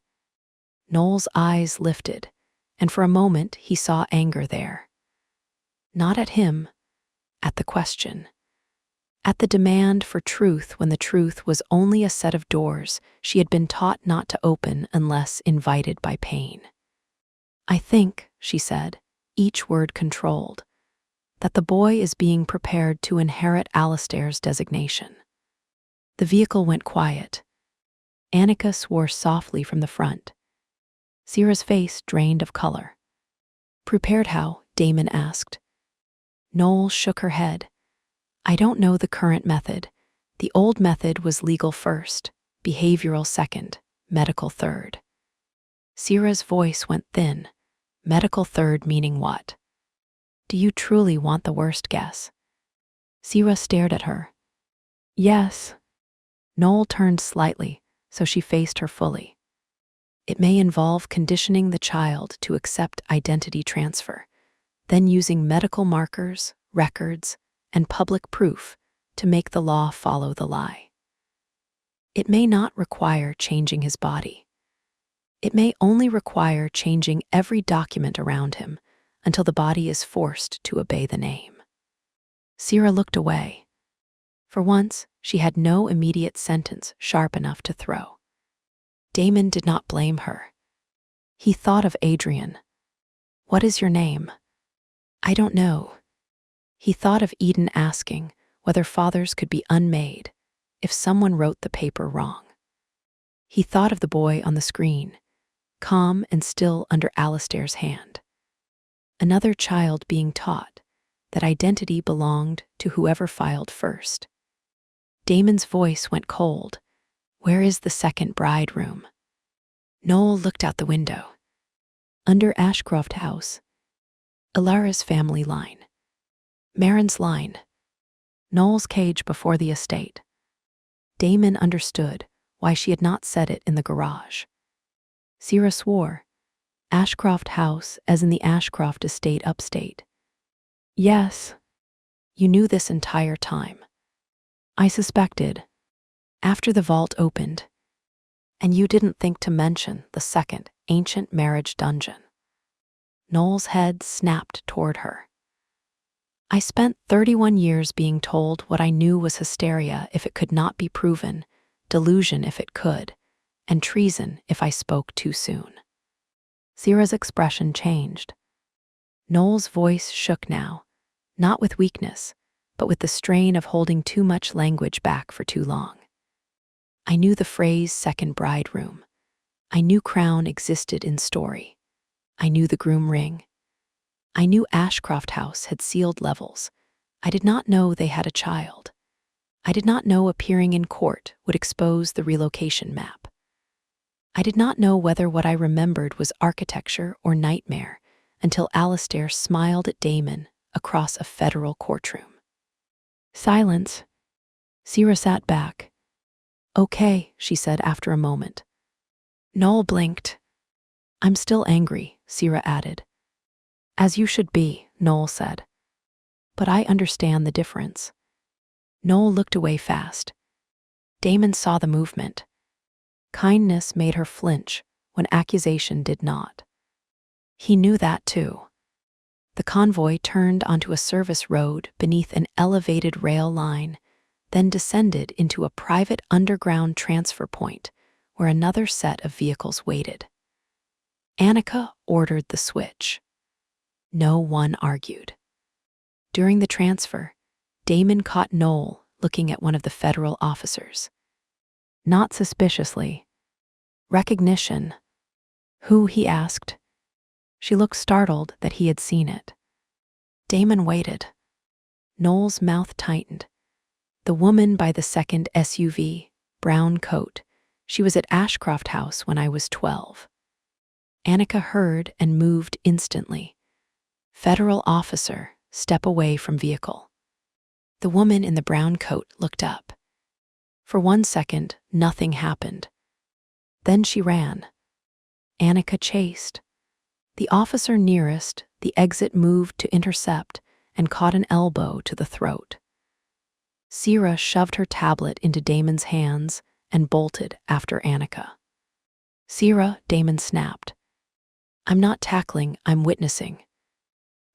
Noel's eyes lifted, and for a moment he saw anger there. Not at him, at the question. At the demand for truth when the truth was only a set of doors she had been taught not to open unless invited by pain. I think, she said, each word controlled, that the boy is being prepared to inherit Alistair's designation. The vehicle went quiet. Annika swore softly from the front. Sierra's face drained of color. Prepared how? Damon asked. Noel shook her head. I don't know the current method. The old method was legal first, behavioral second, medical third. Sierra's voice went thin. Medical third meaning what? Do you truly want the worst guess? Sierra stared at her. Yes. Noel turned slightly, so she faced her fully. It may involve conditioning the child to accept identity transfer. then using medical markers, records, and public proof to make the law follow the lie. It may not require changing his body. It may only require changing every document around him until the body is forced to obey the name. Sierra looked away. For once, she had no immediate sentence sharp enough to throw. Damon did not blame her. He thought of Adrian. "What is your name?" "I don't know." He thought of Eden asking whether fathers could be unmade if someone wrote the paper wrong. He thought of the boy on the screen, calm and still under Alistair's hand. Another child being taught that identity belonged to whoever filed first. Damon's voice went cold. "Where is the second bride room?" Noel looked out the window. Under Ashcroft House, Ilara's family line, Marin's line, Noel's cage before the estate. Damon understood why she had not said it in the garage. Sierra swore, Ashcroft House as in the Ashcroft estate upstate. "Yes, you knew this entire time." "I suspected, after the vault opened, and you didn't think to mention the second ancient marriage dungeon." Noel's head snapped toward her. "I spent 31 years being told what I knew was hysteria if it could not be proven, delusion if it could, and treason if I spoke too soon." Sierra's expression changed. Noel's voice shook now, not with weakness, but with the strain of holding too much language back for too long. "I knew the phrase second bride room. I knew Crown existed in story. I knew the groom ring. I knew Ashcroft House had sealed levels. I did not know they had a child. I did not know appearing in court would expose the relocation map. I did not know whether what I remembered was architecture or nightmare until Alistair smiled at Damon across a federal courtroom." Silence. Sierra sat back. "Okay," she said after a moment. Noel blinked. "I'm still angry," Sierra added. "As you should be," Noel said. "But I understand the difference." Noel looked away fast. Damon saw the movement. Kindness made her flinch when accusation did not. He knew that too. The convoy turned onto a service road beneath an elevated rail line, then descended into a private underground transfer point where another set of vehicles waited. Annika ordered the switch. No one argued. During the transfer, Damon caught Noel looking at one of the federal officers. Not suspiciously. Recognition. "Who?" he asked. She looked startled that he had seen it. Damon waited. Noel's mouth tightened. "The woman by the second SUV, brown coat. She was at Ashcroft House when I was 12. Annika heard and moved instantly. Federal officer, step away from vehicle. The woman in the brown coat looked up. For 1 second, nothing happened. Then she ran. Annika chased. The officer nearest the exit moved to intercept and caught an elbow to the throat. Sierra shoved her tablet into Damon's hands and bolted after Annika. "Sierra," Damon snapped. "I'm not tackling, I'm witnessing."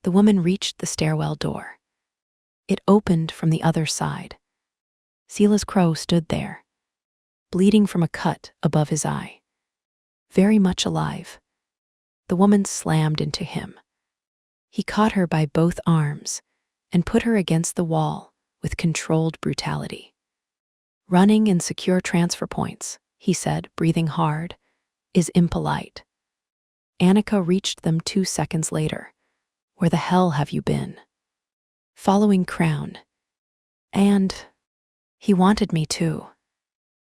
The woman reached the stairwell door. It opened from the other side. Silas Crow stood there, bleeding from a cut above his eye. Very much alive. The woman slammed into him. He caught her by both arms and put her against the wall with controlled brutality. "Running in secure transfer points," he said, breathing hard, "is impolite." Annika reached them 2 seconds later. "Where the hell have you been?" "Following Crown." "And he wanted me to."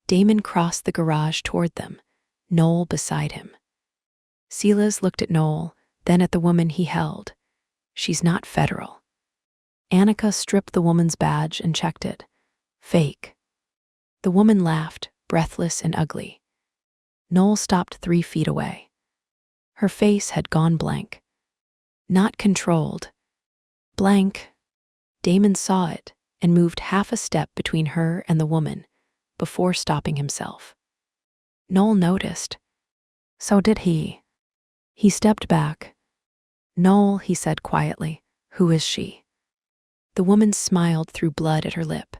Damon crossed the garage toward them, Noel beside him. Silas looked at Noel, then at the woman he held. "She's not federal." Annika stripped the woman's badge and checked it. "Fake." The woman laughed, breathless and ugly. Noel stopped 3 feet away. Her face had gone blank. Not controlled. Blank. Damon saw it and moved half a step between her and the woman before stopping himself. Noel noticed. So did he. He stepped back. Noel, he said quietly, who is she? The woman smiled through blood at her lip.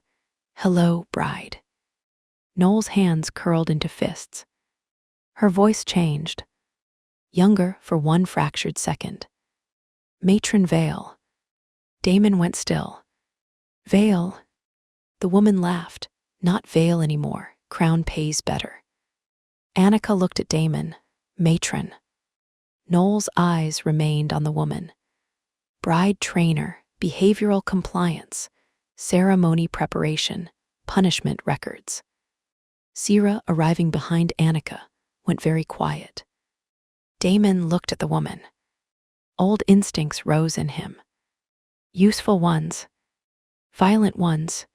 Hello, bride. Noel's hands curled into fists. Her voice changed. Younger for one fractured second. Matron Vale. Damon went still. Vale. The woman laughed. Not Vale anymore. Crown pays better. Annika looked at Damon. Matron. Noel's eyes remained on the woman. Bride trainer, behavioral compliance, ceremony preparation, punishment records. Sierra, arriving behind Annika, went very quiet. Damon looked at the woman. Old instincts rose in him. Useful ones. Violent ones.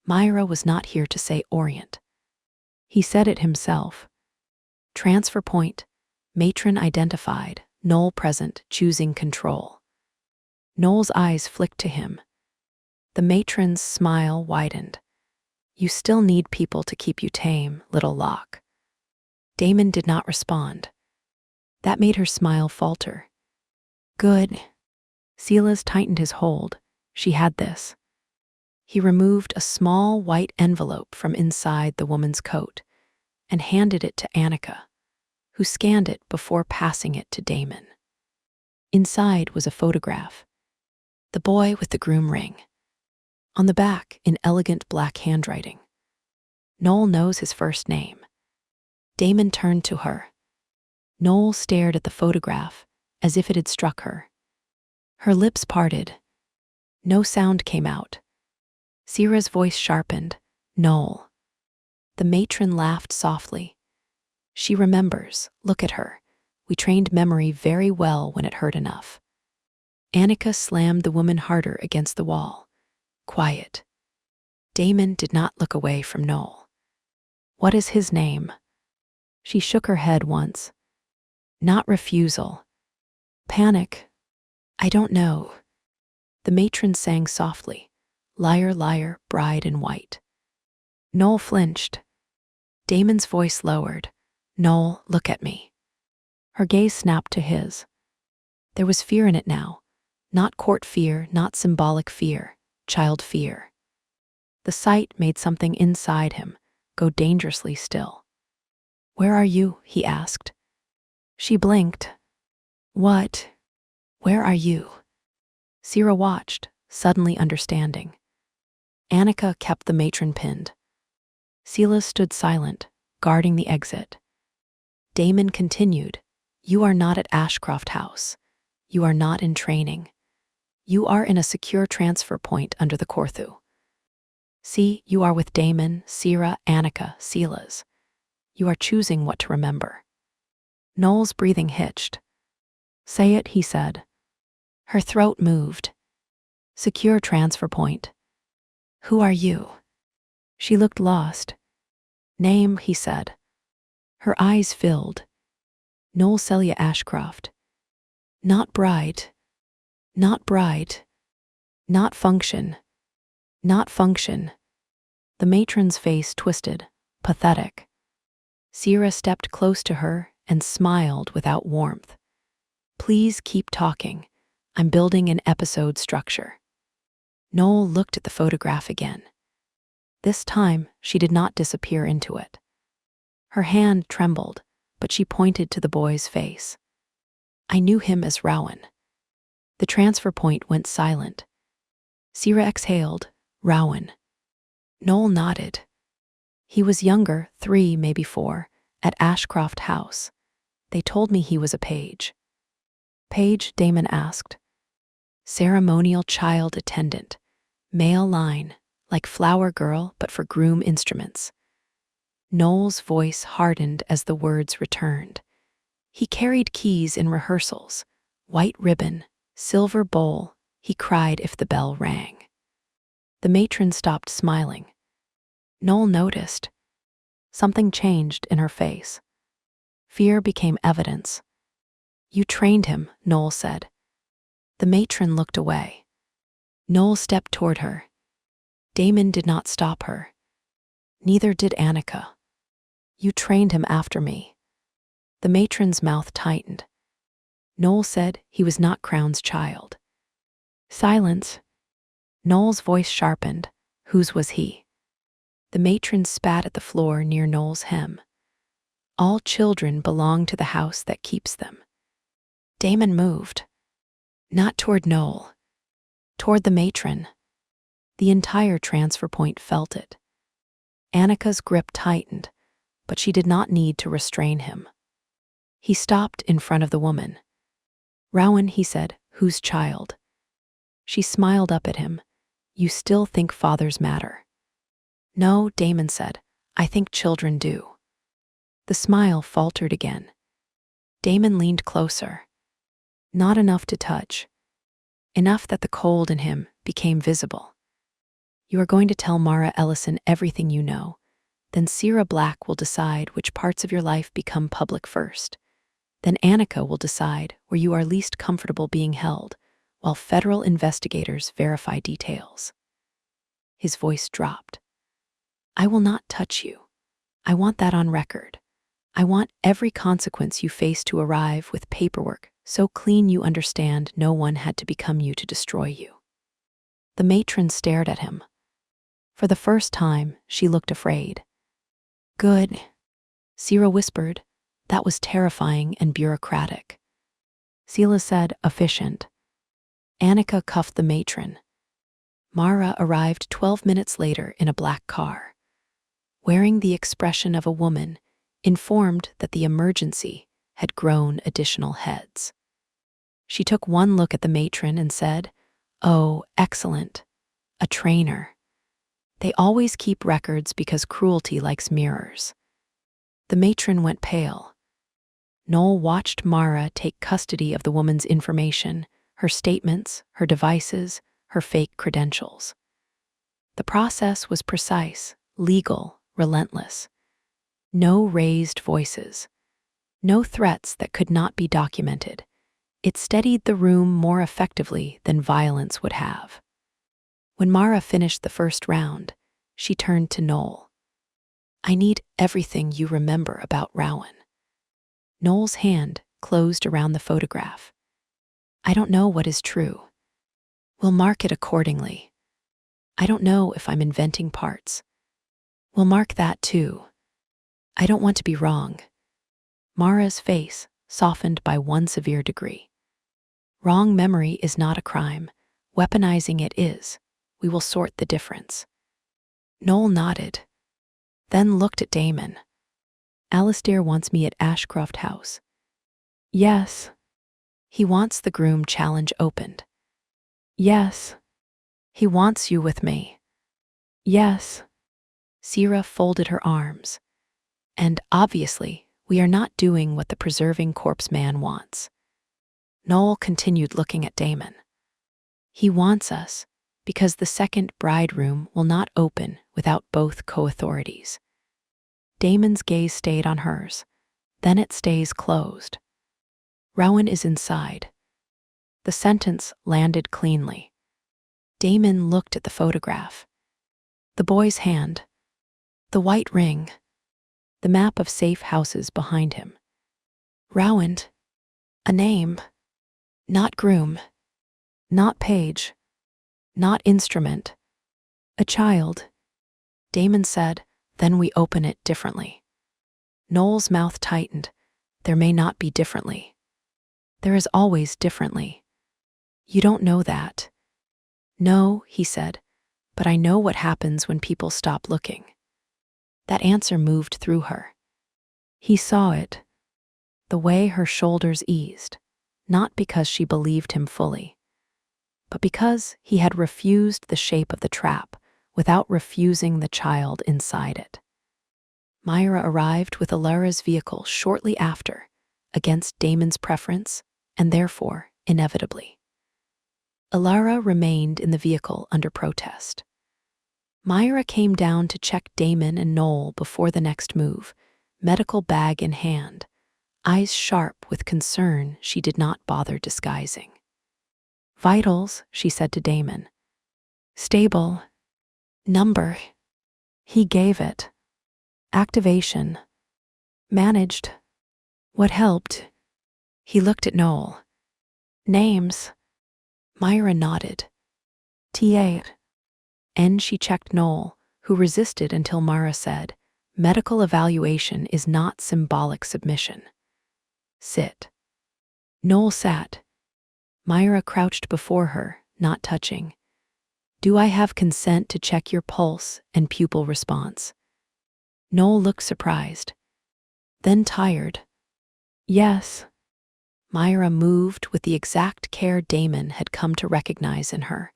Myra was not here to say Orient. He said it himself. Transfer point. Matron identified. Noel present, choosing control. Noel's eyes flicked to him. The matron's smile widened. You still need people to keep you tame, little Locke. Damon did not respond. That made her smile falter. Good. Silas tightened his hold. She had this. He removed a small white envelope from inside the woman's coat and handed it to Annika, who scanned it before passing it to Damon. Inside was a photograph. The boy with the groom ring. On the back, in elegant black handwriting. Noel knows his first name. Damon turned to her. Noel stared at the photograph as if it had struck her. Her lips parted. No sound came out. Sierra's voice sharpened. Noel. The matron laughed softly. She remembers. Look at her. We trained memory very well when it hurt enough. Annika slammed the woman harder against the wall. Quiet. Damon did not look away from Noel. What is his name? She shook her head once. Not refusal. Panic. I don't know. The matron sang softly. Liar, liar, bride in white. Noel flinched. Damon's voice lowered. Noel, look at me. Her gaze snapped to his. There was fear in it now. Not court fear, not symbolic fear, child fear. The sight made something inside him go dangerously still. Where are you? He asked. She blinked. What? Where are you? Sierra watched, suddenly understanding. Annika kept the matron pinned. Silas stood silent, guarding the exit. Damon continued, You are not at Ashcroft House. You are not in training. You are in a secure transfer point under the Corthu. See, you are with Damon, Sierra, Annika, Silas. You are choosing what to remember. Noel's breathing hitched. Say it, he said. Her throat moved. Secure transfer point. Who are you? She looked lost. Name, he said. Her eyes filled. Noel Celia Ashcroft. Not bride. Not bride. Not function. Not function. The matron's face twisted, pathetic. Sierra stepped close to her and smiled without warmth. Please keep talking. I'm building an episode structure. Noel looked at the photograph again. This time, she did not disappear into it. Her hand trembled, but she pointed to the boy's face. I knew him as Rowan. The transfer point went silent. Sierra exhaled, Rowan. Noel nodded. He was younger, 3, maybe 4, at Ashcroft House. They told me he was a page. Page, Damon asked. Ceremonial child attendant. Male line, like flower girl, but for groom instruments. Noel's voice hardened as the words returned. He carried keys in rehearsals, white ribbon, silver bowl. He cried if the bell rang. The matron stopped smiling. Noel noticed. Something changed in her face. Fear became evidence. You trained him, Noel said. The matron looked away. Noel stepped toward her. Damon did not stop her. Neither did Annika. You trained him after me. The matron's mouth tightened. Noel said he was not Crown's child. Silence. Noel's voice sharpened. Whose was he? The matron spat at the floor near Noel's hem. All children belong to the house that keeps them. Damon moved. Not toward Noel. Toward the matron. The entire transfer point felt it. Annika's grip tightened, but she did not need to restrain him. He stopped in front of the woman. Rowan, he said, whose child? She smiled up at him. You still think fathers matter? No, Damon said. I think children do. The smile faltered again. Damon leaned closer. Not enough to touch. Enough that the cold in him became visible. You are going to tell Mara Ellison everything you know. Then Sierra Black will decide which parts of your life become public first. Then Annika will decide where you are least comfortable being held, while federal investigators verify details. His voice dropped. I will not touch you. I want that on record. I want every consequence you face to arrive with paperwork so clean you understand no one had to become you to destroy you. The matron stared at him. For the first time, she looked afraid. Good, Sierra whispered. That was terrifying and bureaucratic. Sela said, efficient. Annika cuffed the matron. Mara arrived 12 minutes later in a black car, wearing the expression of a woman informed that the emergency had grown additional heads. She took one look at the matron and said, Oh, excellent. A trainer. They always keep records because cruelty likes mirrors. The matron went pale. Noel watched Mara take custody of the woman's information, her statements, her devices, her fake credentials. The process was precise, legal, relentless. No raised voices. No threats that could not be documented. It steadied the room more effectively than violence would have. When Mara finished the first round, she turned to Noel. I need everything you remember about Rowan. Noel's hand closed around the photograph. I don't know what is true. We'll mark it accordingly. I don't know if I'm inventing parts. We'll mark that too. I don't want to be wrong. Mara's face softened by one severe degree. Wrong memory is not a crime. Weaponizing it is. We will sort the difference. Noel nodded, then looked at Damon. Alistair wants me at Ashcroft House. Yes. He wants the groom challenge opened. Yes. He wants you with me. Yes. Sierra folded her arms. And obviously, we are not doing what the preserving corpse man wants. Noel continued looking at Damon. He wants us because the second bride room will not open without both co-authorities. Damon's gaze stayed on hers. Then it stays closed. Rowan is inside. The sentence landed cleanly. Damon looked at the photograph. The boy's hand. The white ring. The map of safe houses behind him. Rowan. A name. Not groom. Not page. Not instrument. A child. Damon said, then we open it differently. Noel's mouth tightened. There may not be differently. There is always differently. You don't know that. No, he said, but I know what happens when people stop looking. That answer moved through her. He saw it, the way her shoulders eased, not because she believed him fully, but because he had refused the shape of the trap without refusing the child inside it. Myra arrived with Alara's vehicle shortly after, against Damon's preference, and therefore, inevitably. Alara remained in the vehicle under protest. Myra came down to check Damon and Noel before the next move, medical bag in hand, eyes sharp with concern she did not bother disguising. Vitals, she said to Damon. Stable. Number. He gave it. Activation. Managed. What helped? He looked at Noel. Names. Myra nodded. TA. And she checked Noel, who resisted until Mara said, medical evaluation is not symbolic submission. Sit. Noel sat. Myra crouched before her, not touching. Do I have consent to check your pulse and pupil response? Noel looked surprised. Then tired. Yes. Myra moved with the exact care Damon had come to recognize in her.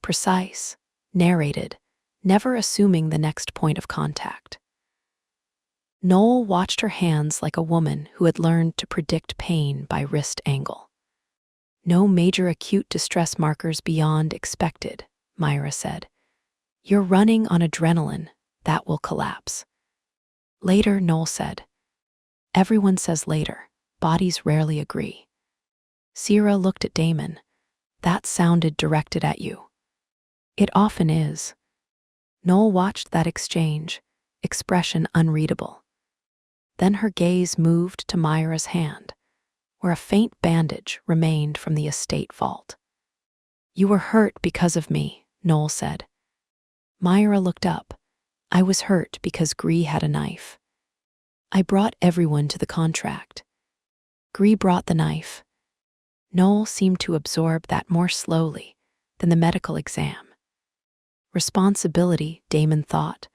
Precise, narrated, never assuming the next point of contact. Noel watched her hands like a woman who had learned to predict pain by wrist angle. No major acute distress markers beyond expected, Myra said. You're running on adrenaline. That will collapse. Later, Noel said. Everyone says later. Bodies rarely agree. Sierra looked at Damon. That sounded directed at you. It often is. Noel watched that exchange, expression unreadable. Then her gaze moved to Myra's hand, where a faint bandage remained from the estate vault. You were hurt because of me, Noel said. Myra looked up. I was hurt because Gree had a knife. I brought everyone to the contract. Gree brought the knife. Noel seemed to absorb that more slowly than the medical exam. Responsibility, Damon thought,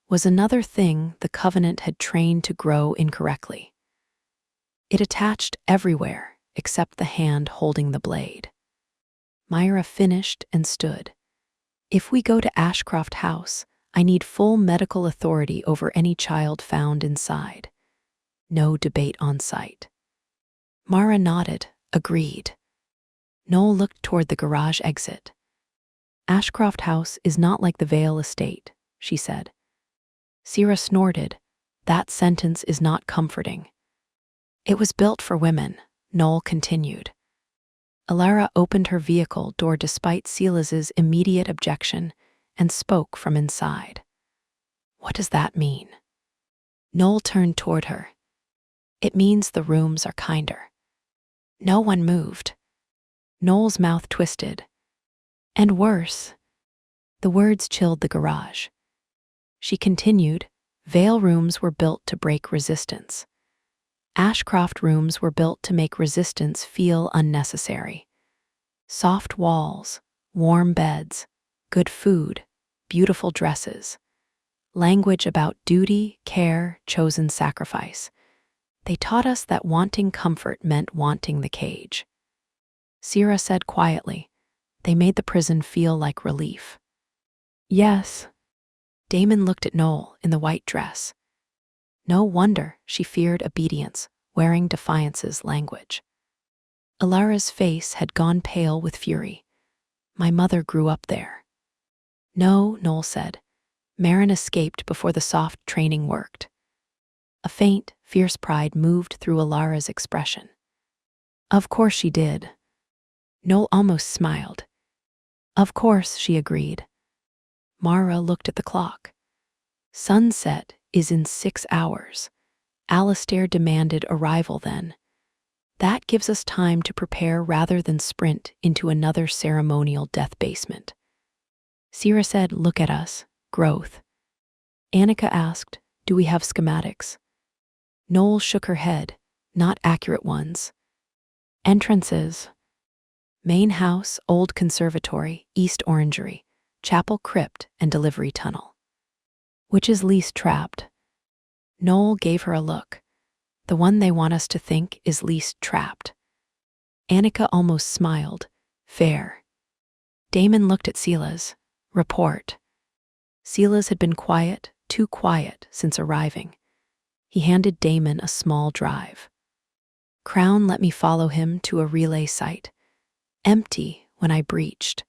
was another thing the Covenant had trained to grow incorrectly. It attached everywhere except the hand holding the blade. Myra finished and stood. If we go to Ashcroft House, I need full medical authority over any child found inside. No debate on site. Mara nodded, agreed. Noel looked toward the garage exit. Ashcroft House is not like the Vale estate, she said. Sierra snorted. That sentence is not comforting. It was built for women, Noel continued. Alara opened her vehicle door despite Silas's immediate objection and spoke from inside. What does that mean? Noel turned toward her. It means the rooms are kinder. No one moved. Noel's mouth twisted. And worse. The words chilled the garage. She continued, Vale rooms were built to break resistance. Ashcroft rooms were built to make resistance feel unnecessary. Soft walls, warm beds, good food, beautiful dresses. Language about duty, care, chosen sacrifice. They taught us that wanting comfort meant wanting the cage. Sierra said quietly, they made the prison feel like relief. Yes. Damon looked at Noel in the white dress. No wonder she feared obedience, wearing defiance's language. Alara's face had gone pale with fury. My mother grew up there. No, Noel said. Marin escaped before the soft training worked. A faint, fierce pride moved through Alara's expression. Of course she did. Noel almost smiled. Of course, she agreed. Mara looked at the clock. Sunset is in 6 hours. Alistair demanded arrival then. That gives us time to prepare rather than sprint into another ceremonial death basement. Sierra said, look at us, growth. Annika asked, do we have schematics? Noel shook her head, not accurate ones. Entrances. Main house, old conservatory, east orangery, chapel crypt, and delivery tunnel. Which is least trapped? Noel gave her a look. The one they want us to think is least trapped. Annika almost smiled. Fair. Damon looked at Silas. Report. Silas had been quiet, too quiet, since arriving. He handed Damon a small drive. Crown let me follow him to a relay site. Empty when I breached,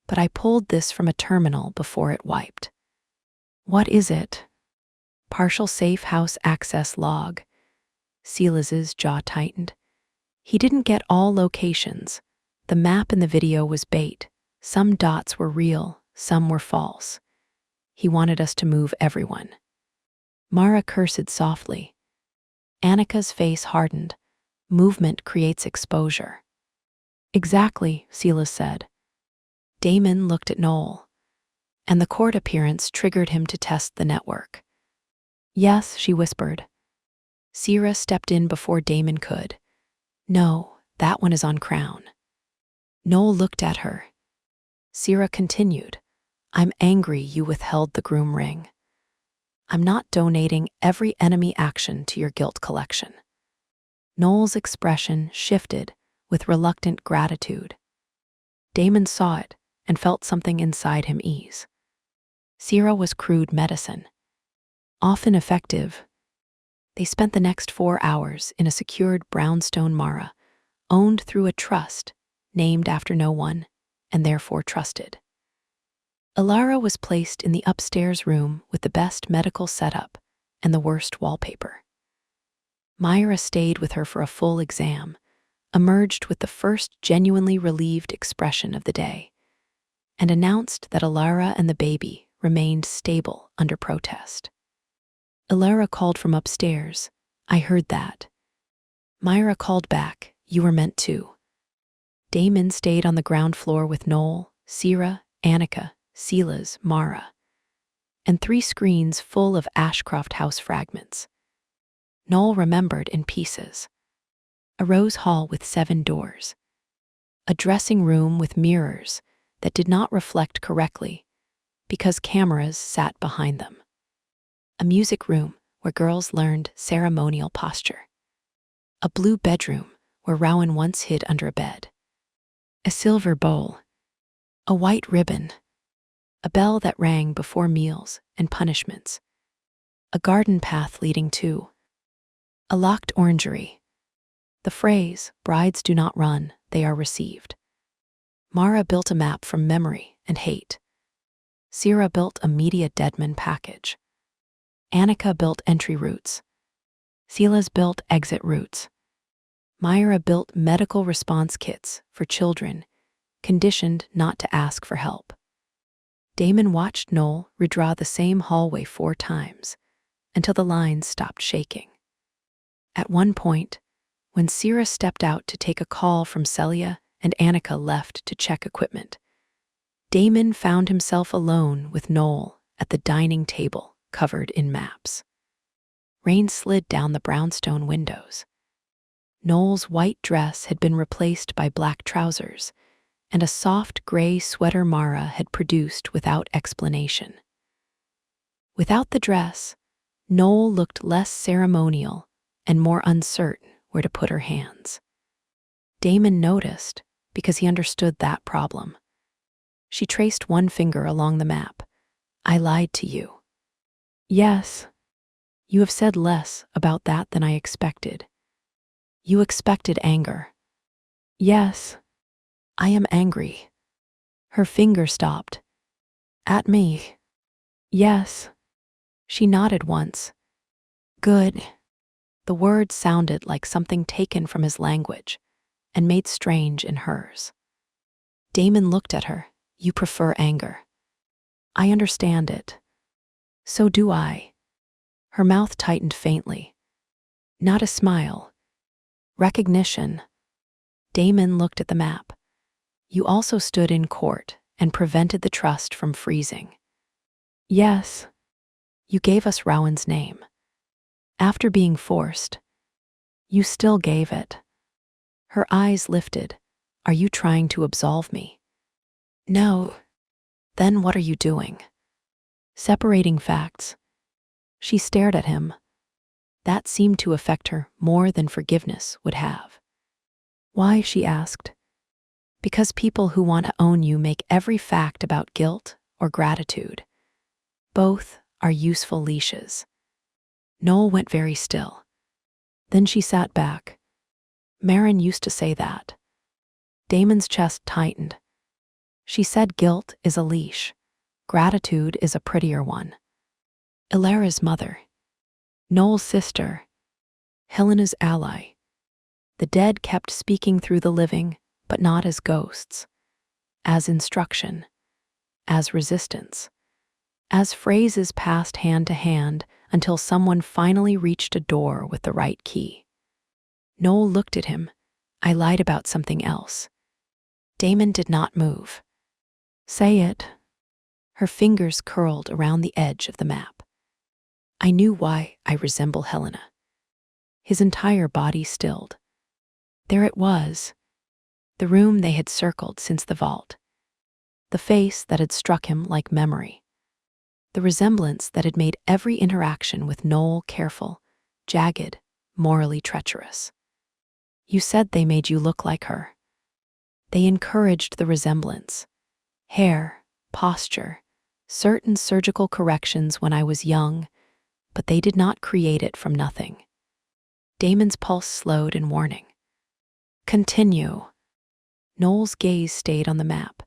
but I pulled this from a terminal before it wiped. What is it? Partial safe house access log. Silas's jaw tightened. He didn't get all locations, The map in the video was bait. Some dots were real, some were false. He wanted us to move everyone. Mara cursed softly. Annika's face hardened. Movement creates exposure. Exactly, Silas said. Damon looked at Noel, and the court appearance triggered him to test the network. Yes, she whispered. Sierra stepped in before Damon could. No, that one is on Crown. Noel looked at her. Sierra continued. I'm angry you withheld the groom ring. I'm not donating every enemy action to your guilt collection. Noel's expression shifted with reluctant gratitude. Damon saw it and felt something inside him ease. Sierra was crude medicine, often effective. They spent the next 4 hours in a secured brownstone Mara, owned through a trust, named after no one, and therefore trusted. Alara was placed in the upstairs room with the best medical setup and the worst wallpaper. Myra stayed with her for a full exam, emerged with the first genuinely relieved expression of the day, and announced that Alara and the baby remained stable under protest. Alara called from upstairs, I heard that. Myra called back, you were meant to. Damon stayed on the ground floor with Noel, Sierra, Annika, Silas, Mara, and 3 screens full of Ashcroft House fragments. Noel remembered in pieces. A rose hall with 7 doors. A dressing room with mirrors that did not reflect correctly because cameras sat behind them. A music room where girls learned ceremonial posture. A blue bedroom where Rowan once hid under a bed. A silver bowl. A white ribbon. A bell that rang before meals and punishments. A garden path leading to. A locked orangery. The phrase, brides do not run, they are received. Mara built a map from memory and hate. Sierra built a media deadman package. Annika built entry routes. Silas built exit routes. Myra built medical response kits for children, conditioned not to ask for help. Damon watched Noel redraw the same hallway 4 times until the lines stopped shaking. At one point, when Sierra stepped out to take a call from Celia and Annika left to check equipment, Damon found himself alone with Noel at the dining table covered in maps. Rain slid down the brownstone windows. Noel's white dress had been replaced by black trousers, and a soft gray sweater Mara had produced without explanation. Without the dress, Noel looked less ceremonial and more uncertain where to put her hands. Damon noticed because he understood that problem. She traced one finger along the map. I lied to you. Yes, you have said less about that than I expected. You expected anger. Yes, I am angry. Her finger stopped. At me. Yes. She nodded once. Good. The words sounded like something taken from his language and made strange in hers. Damon looked at her. You prefer anger. I understand it. So do I. Her mouth tightened faintly. Not a smile. Recognition. Damon looked at the map. You also stood in court and prevented the trust from freezing. Yes. You gave us Rowan's name. After being forced, you still gave it. Her eyes lifted. Are you trying to absolve me? No. Then what are you doing? Separating facts. She stared at him. That seemed to affect her more than forgiveness would have. Why, she asked. Because people who want to own you make every fact about guilt or gratitude. Both are useful leashes. Noel went very still. Then she sat back. Marin used to say that. Damon's chest tightened. She said guilt is a leash. Gratitude is a prettier one. Ilara's mother. Noel's sister. Helena's ally. The dead kept speaking through the living, but not as ghosts, as instruction, as resistance, as phrases passed hand to hand until someone finally reached a door with the right key. Noel looked at him. I lied about something else. Damon did not move. Say it. Her fingers curled around the edge of the map. I knew why I resemble Helena. His entire body stilled. There it was, the room they had circled since the vault. The face that had struck him like memory. The resemblance that had made every interaction with Noel careful, jagged, morally treacherous. You said they made you look like her. They encouraged the resemblance. Hair, posture, certain surgical corrections when I was young, but they did not create it from nothing. Damon's pulse slowed in warning. Continue. Noel's gaze stayed on the map.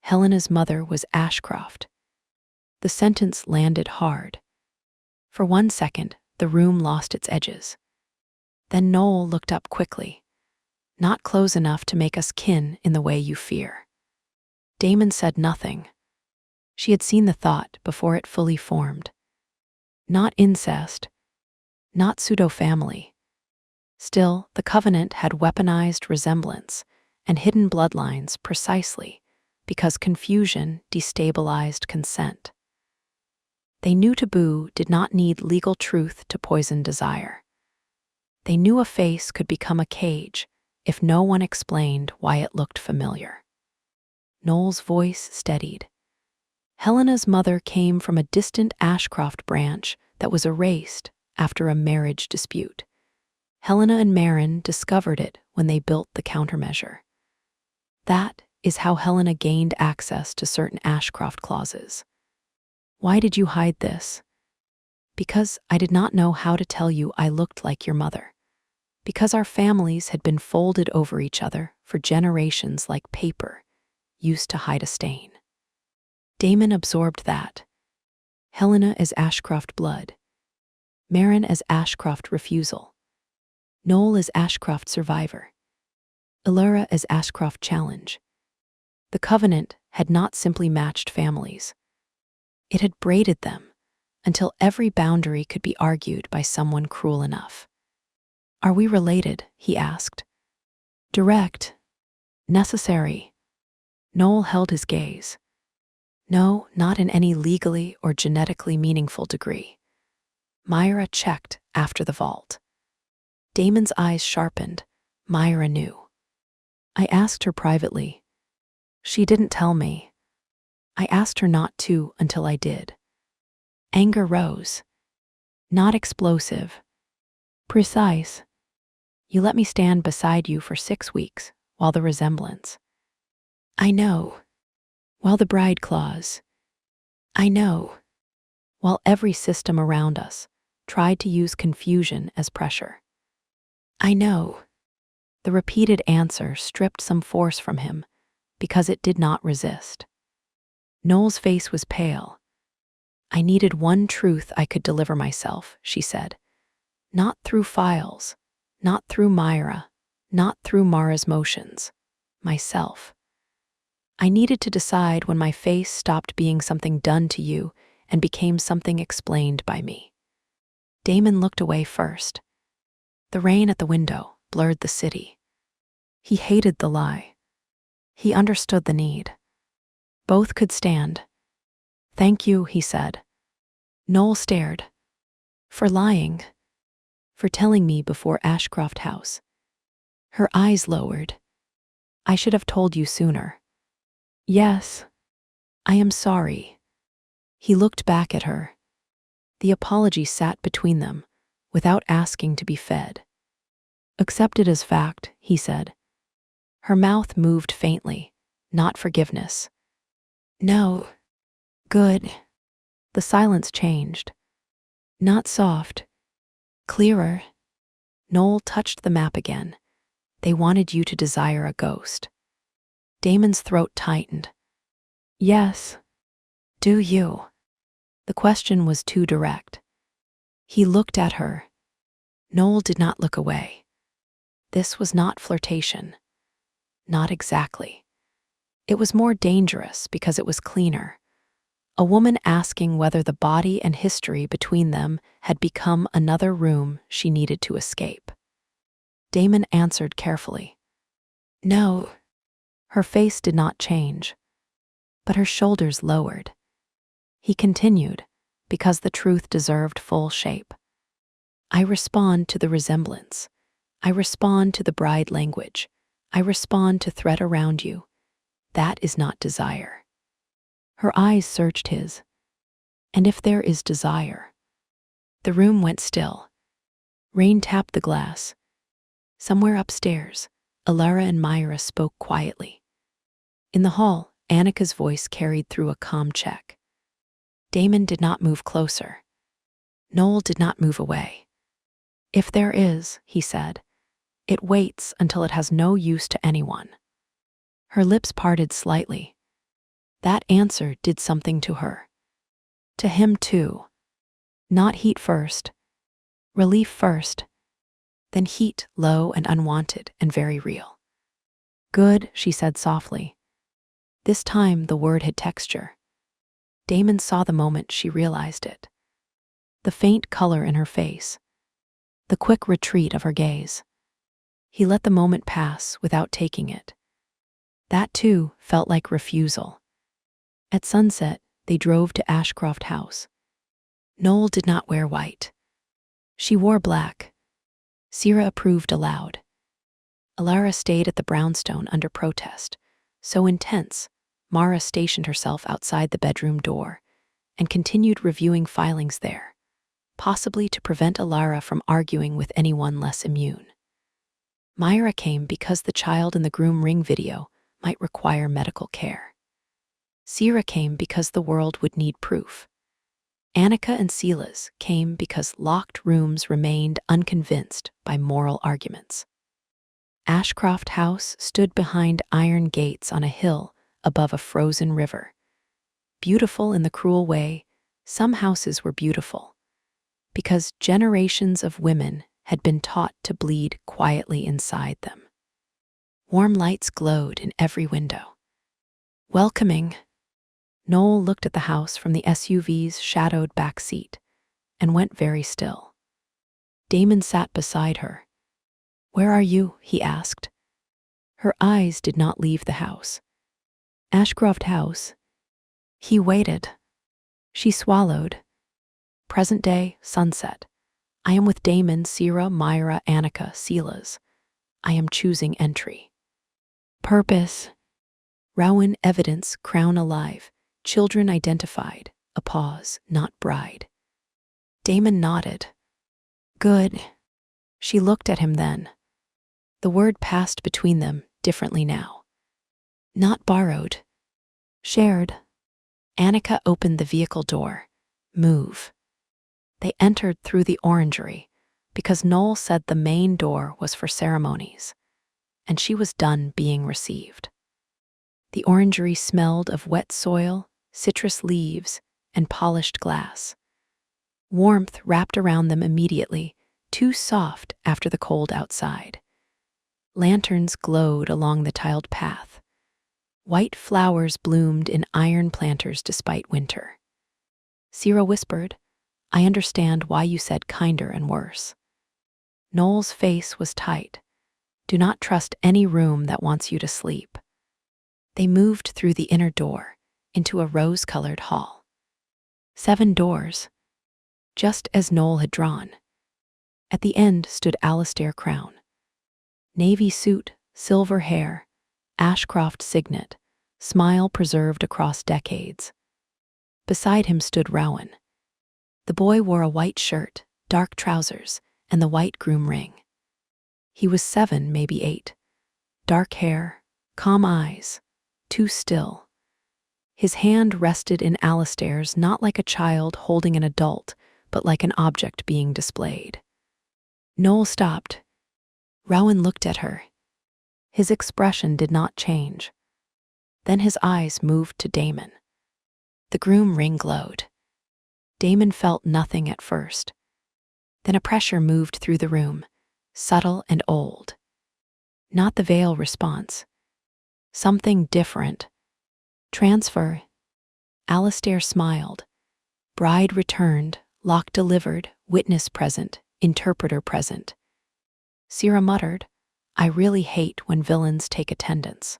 Helena's mother was Ashcroft. The sentence landed hard. For 1 second, the room lost its edges. Then Noel looked up quickly. Not close enough to make us kin in the way you fear. Damon said nothing. She had seen the thought before it fully formed. Not incest, not pseudo-family. Still, the covenant had weaponized resemblance and hidden bloodlines precisely because confusion destabilized consent. They knew taboo did not need legal truth to poison desire. They knew a face could become a cage if no one explained why it looked familiar. Noel's voice steadied. Helena's mother came from a distant Ashcroft branch that was erased after a marriage dispute. Helena and Marin discovered it when they built the countermeasure. That is how Helena gained access to certain Ashcroft clauses. Why did you hide this? Because I did not know how to tell you I looked like your mother. Because our families had been folded over each other for generations like paper, used to hide a stain. Damon absorbed that. Helena as Ashcroft blood. Marin as Ashcroft refusal. Noel as Ashcroft survivor. Illyra as Ashcroft challenge. The covenant had not simply matched families. It had braided them until every boundary could be argued by someone cruel enough. Are we related? He asked. Direct. Necessary. Noel held his gaze. No, not in any legally or genetically meaningful degree. Myra checked after the vault. Damon's eyes sharpened. Myra knew. I asked her privately. She didn't tell me. I asked her not to until I did. Anger rose. Not explosive. Precise. You let me stand beside you for 6 weeks while the resemblance. I know. While the bride clause. I know. While every system around us tried to use confusion as pressure. I know. The repeated answer stripped some force from him because it did not resist. Noel's face was pale. I needed one truth I could deliver myself, she said. Not through files, not through Myra, not through Mara's motions. Myself. I needed to decide when my face stopped being something done to you and became something explained by me. Damon looked away first. The rain at the window blurred the city. He hated the lie. He understood the need. Both could stand. Thank you, he said. Noel stared. For lying. For telling me before Ashcroft House. Her eyes lowered. I should have told you sooner. Yes. I am sorry. He looked back at her. The apology sat between them, without asking to be fed. Accept it as fact, he said. Her mouth moved faintly, not forgiveness. No. Good. The silence changed. Not soft. Clearer. Noel touched the map again. They wanted you to desire a ghost. Damon's throat tightened. Yes. Do you? The question was too direct. He looked at her. Noel did not look away. This was not flirtation. Not exactly. It was more dangerous because it was cleaner. A woman asking whether the body and history between them had become another room she needed to escape. Damon answered carefully. No. Her face did not change, but her shoulders lowered. He continued, because the truth deserved full shape. I respond to the resemblance. I respond to the bride language. I respond to threat around you. That is not desire. Her eyes searched his. And if there is desire? The room went still. Rain tapped the glass. Somewhere upstairs, Alara and Myra spoke quietly. In the hall, Annika's voice carried through a calm check. Damon did not move closer. Noel did not move away. If there is, he said, it waits until it has no use to anyone. Her lips parted slightly. That answer did something to her. To him too. Not heat first. Relief first. Then heat, low and unwanted and very real. Good, she said softly. This time the word had texture. Damon saw the moment she realized it. The faint color in her face. The quick retreat of her gaze. He let the moment pass without taking it. That too felt like refusal. At sunset, they drove to Ashcroft House. Noel did not wear white. She wore black. Sierra approved aloud. Alara stayed at the brownstone under protest. So intense, Mara stationed herself outside the bedroom door and continued reviewing filings there, possibly to prevent Alara from arguing with anyone less immune. Myra came because the child in the groom ring video might require medical care. Sierra came because the world would need proof. Annika and Silas came because locked rooms remained unconvinced by moral arguments. Ashcroft House stood behind iron gates on a hill above a frozen river. Beautiful in the cruel way, some houses were beautiful, because generations of women had been taught to bleed quietly inside them. Warm lights glowed in every window. Welcoming. Noel looked at the house from the SUV's shadowed back seat and went very still. Damon sat beside her. Where are you? He asked. Her eyes did not leave the house. Ashcroft House. He waited. She swallowed. Present day, sunset. I am with Damon, Sierra, Myra, Annika, Silas. I am choosing entry. Purpose. Rowan evidence, crown alive. Children identified. A pause, not bride. Damon nodded. Good. She looked at him then. The word passed between them differently now. Not borrowed. Shared. Annika opened the vehicle door. Move. They entered through the orangery because Noel said the main door was for ceremonies, and she was done being received. The orangery smelled of wet soil, citrus leaves, and polished glass. Warmth wrapped around them immediately, too soft after the cold outside. Lanterns glowed along the tiled path. White flowers bloomed in iron planters despite winter. Sierra whispered, I understand why you said kinder and worse. Noel's face was tight. Do not trust any room that wants you to sleep. They moved through the inner door into a rose-colored hall. 7 doors, just as Noel had drawn. At the end stood Alistair Crown. Navy suit, silver hair, Ashcroft signet, smile preserved across decades. Beside him stood Rowan. The boy wore a white shirt, dark trousers, and the white groom ring. He was 7, maybe 8. Dark hair, calm eyes, too still. His hand rested in Alistair's not like a child holding an adult, but like an object being displayed. Noel stopped. Rowan looked at her. His expression did not change. Then his eyes moved to Damon. The groom ring glowed. Damon felt nothing at first. Then a pressure moved through the room, subtle and old. Not the veil response, Something different. Transfer. Alistair smiled. Bride returned, lock delivered, witness present, interpreter present. Sierra muttered, I really hate when villains take attendance.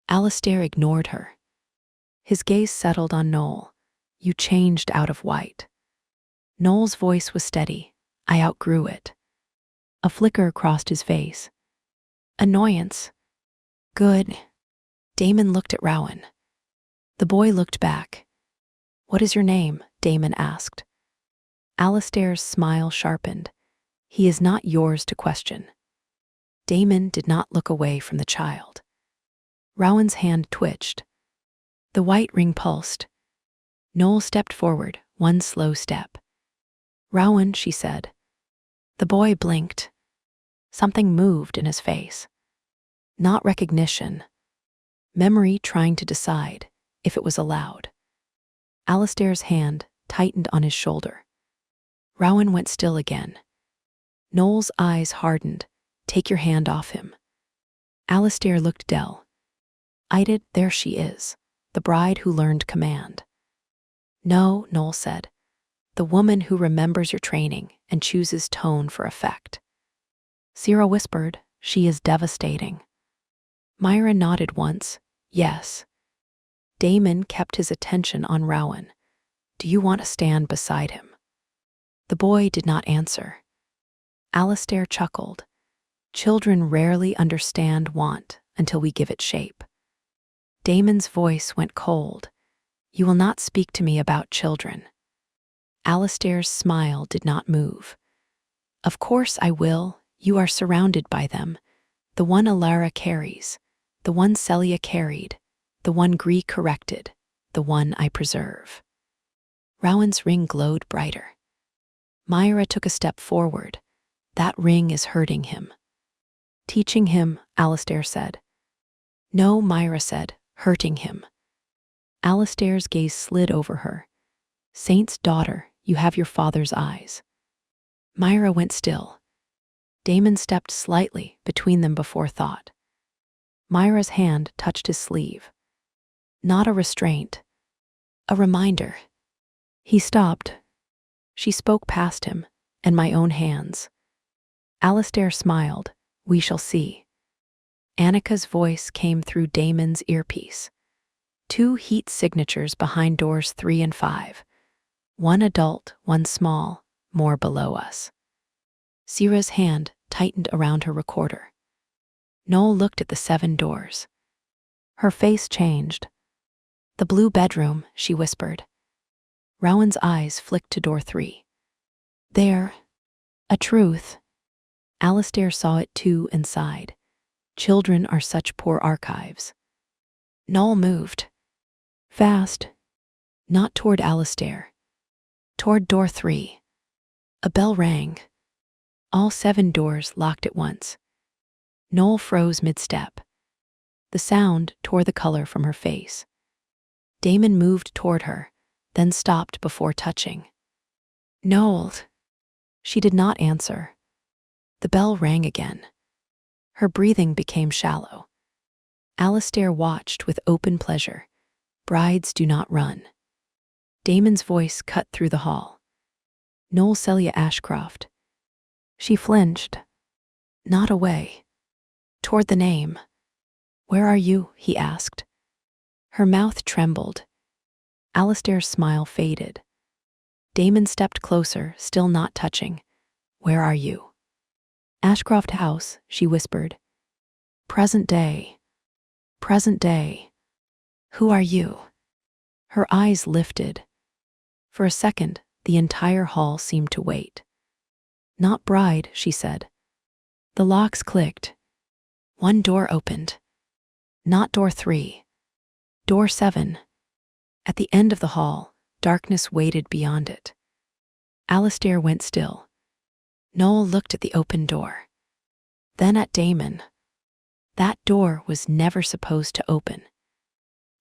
Alistair ignored her. His gaze settled on Noel. You changed out of white. Noel's voice was steady. I outgrew it. A flicker crossed his face. Annoyance. Good. Damon looked at Rowan. The boy looked back. What is your name? Damon asked. Alistair's smile sharpened. He is not yours to question. Damon did not look away from the child. Rowan's hand twitched. The white ring pulsed. Noel stepped forward, one slow step. Rowan, she said. The boy blinked. Something moved in his face. Not recognition. Memory trying to decide if it was allowed. Alistair's hand tightened on his shoulder. Rowan went still again. Noel's eyes hardened. Take your hand off him. Alistair looked Dell. Ided, there she is, the bride who learned command. No, Noel said. The woman who remembers your training and chooses tone for effect. Sierra whispered, she is devastating. Myra nodded once, yes. Damon kept his attention on Rowan. Do you want to stand beside him? The boy did not answer. Alistair chuckled. Children rarely understand want until we give it shape. Damon's voice went cold. You will not speak to me about children. Alistair's smile did not move. Of course I will. You are surrounded by them. The one Alara carries, the one Celia carried, the one Gree corrected, the one I preserve. Rowan's ring glowed brighter. Myra took a step forward. That ring is hurting him. Teaching him, Alistair said. No, Myra said, hurting him. Alistair's gaze slid over her. Saint's daughter, you have your father's eyes. Myra went still. Damon stepped slightly between them before thought. Myra's hand touched his sleeve. Not a restraint. A reminder. He stopped. She spoke past him, and my own hands. Alistair smiled. We shall see. Annika's voice came through Damon's earpiece. 2 heat signatures behind doors 3 and 5. 1 adult, 1 small, more below us. Sierra's hand tightened around her recorder. Noel looked at the 7 doors. Her face changed. The blue bedroom, she whispered. Rowan's eyes flicked to door 3. There. A truth. Alistair saw it too and sighed. Children are such poor archives. Noel moved. Fast. Not toward Alistair. Toward door 3. A bell rang. All 7 doors locked at once. Noel froze mid-step. The sound tore the color from her face. Damon moved toward her, then stopped before touching. Noel. She did not answer. The bell rang again. Her breathing became shallow. Alistair watched with open pleasure. Brides do not run. Damon's voice cut through the hall. Noel Celia Ashcroft. She flinched. Not away. Toward the name. Where are you? He asked. Her mouth trembled. Alistair's smile faded. Damon stepped closer, still not touching. Where are you? Ashcroft House, she whispered. Present day. Present day. Who are you? Her eyes lifted. For a second, the entire hall seemed to wait. Not bride, she said. The locks clicked. 1 door opened. Not door 3. Door 7. At the end of the hall, darkness waited beyond it. Alistair went still. Noel looked at the open door. Then at Damon. That door was never supposed to open.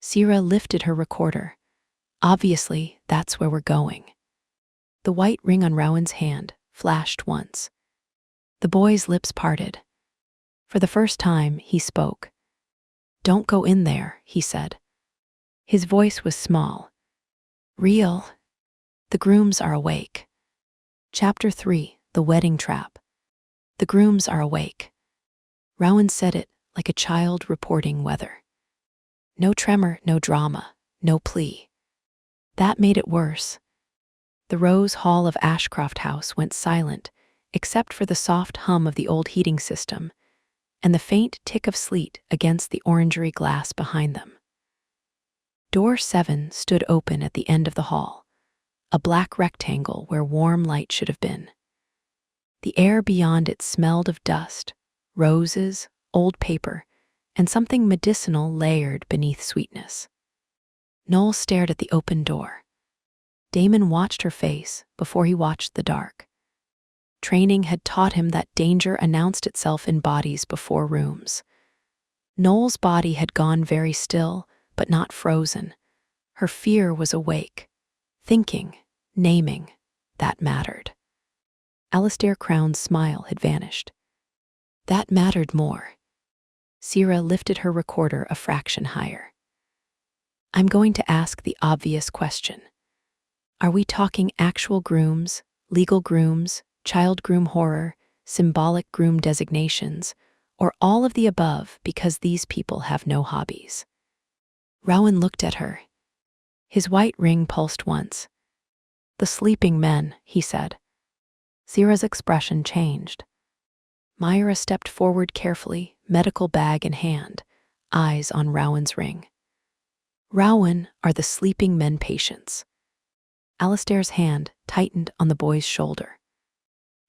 Sierra lifted her recorder. Obviously, that's where we're going. The white ring on Rowan's hand flashed once. The boy's lips parted. For the first time, he spoke. "Don't go in there," he said. His voice was small. "Real. The grooms are awake." Chapter 3: The Wedding Trap. The grooms are awake. Rowan said it like a child reporting weather. No tremor, no drama, no plea. That made it worse. The Rose Hall of Ashcroft House went silent, except for the soft hum of the old heating system and the faint tick of sleet against the orangery glass behind them. Door 7 stood open at the end of the hall, a black rectangle where warm light should have been. The air beyond it smelled of dust, roses, old paper, and something medicinal layered beneath sweetness. Noel stared at the open door. Damon watched her face before he watched the dark. Training had taught him that danger announced itself in bodies before rooms. Noel's body had gone very still, but not frozen. Her fear was awake. Thinking, naming, that mattered. Alistair Crown's smile had vanished. That mattered more. Sierra lifted her recorder a fraction higher. "I'm going to ask the obvious question. Are we talking actual grooms, legal grooms, child groom horror, symbolic groom designations, or all of the above because these people have no hobbies?" Rowan looked at her. His white ring pulsed once. "The sleeping men," he said. Sierra's expression changed. Myra stepped forward carefully, medical bag in hand, eyes on Rowan's ring. "Rowan are the sleeping men patients." Alistair's hand tightened on the boy's shoulder.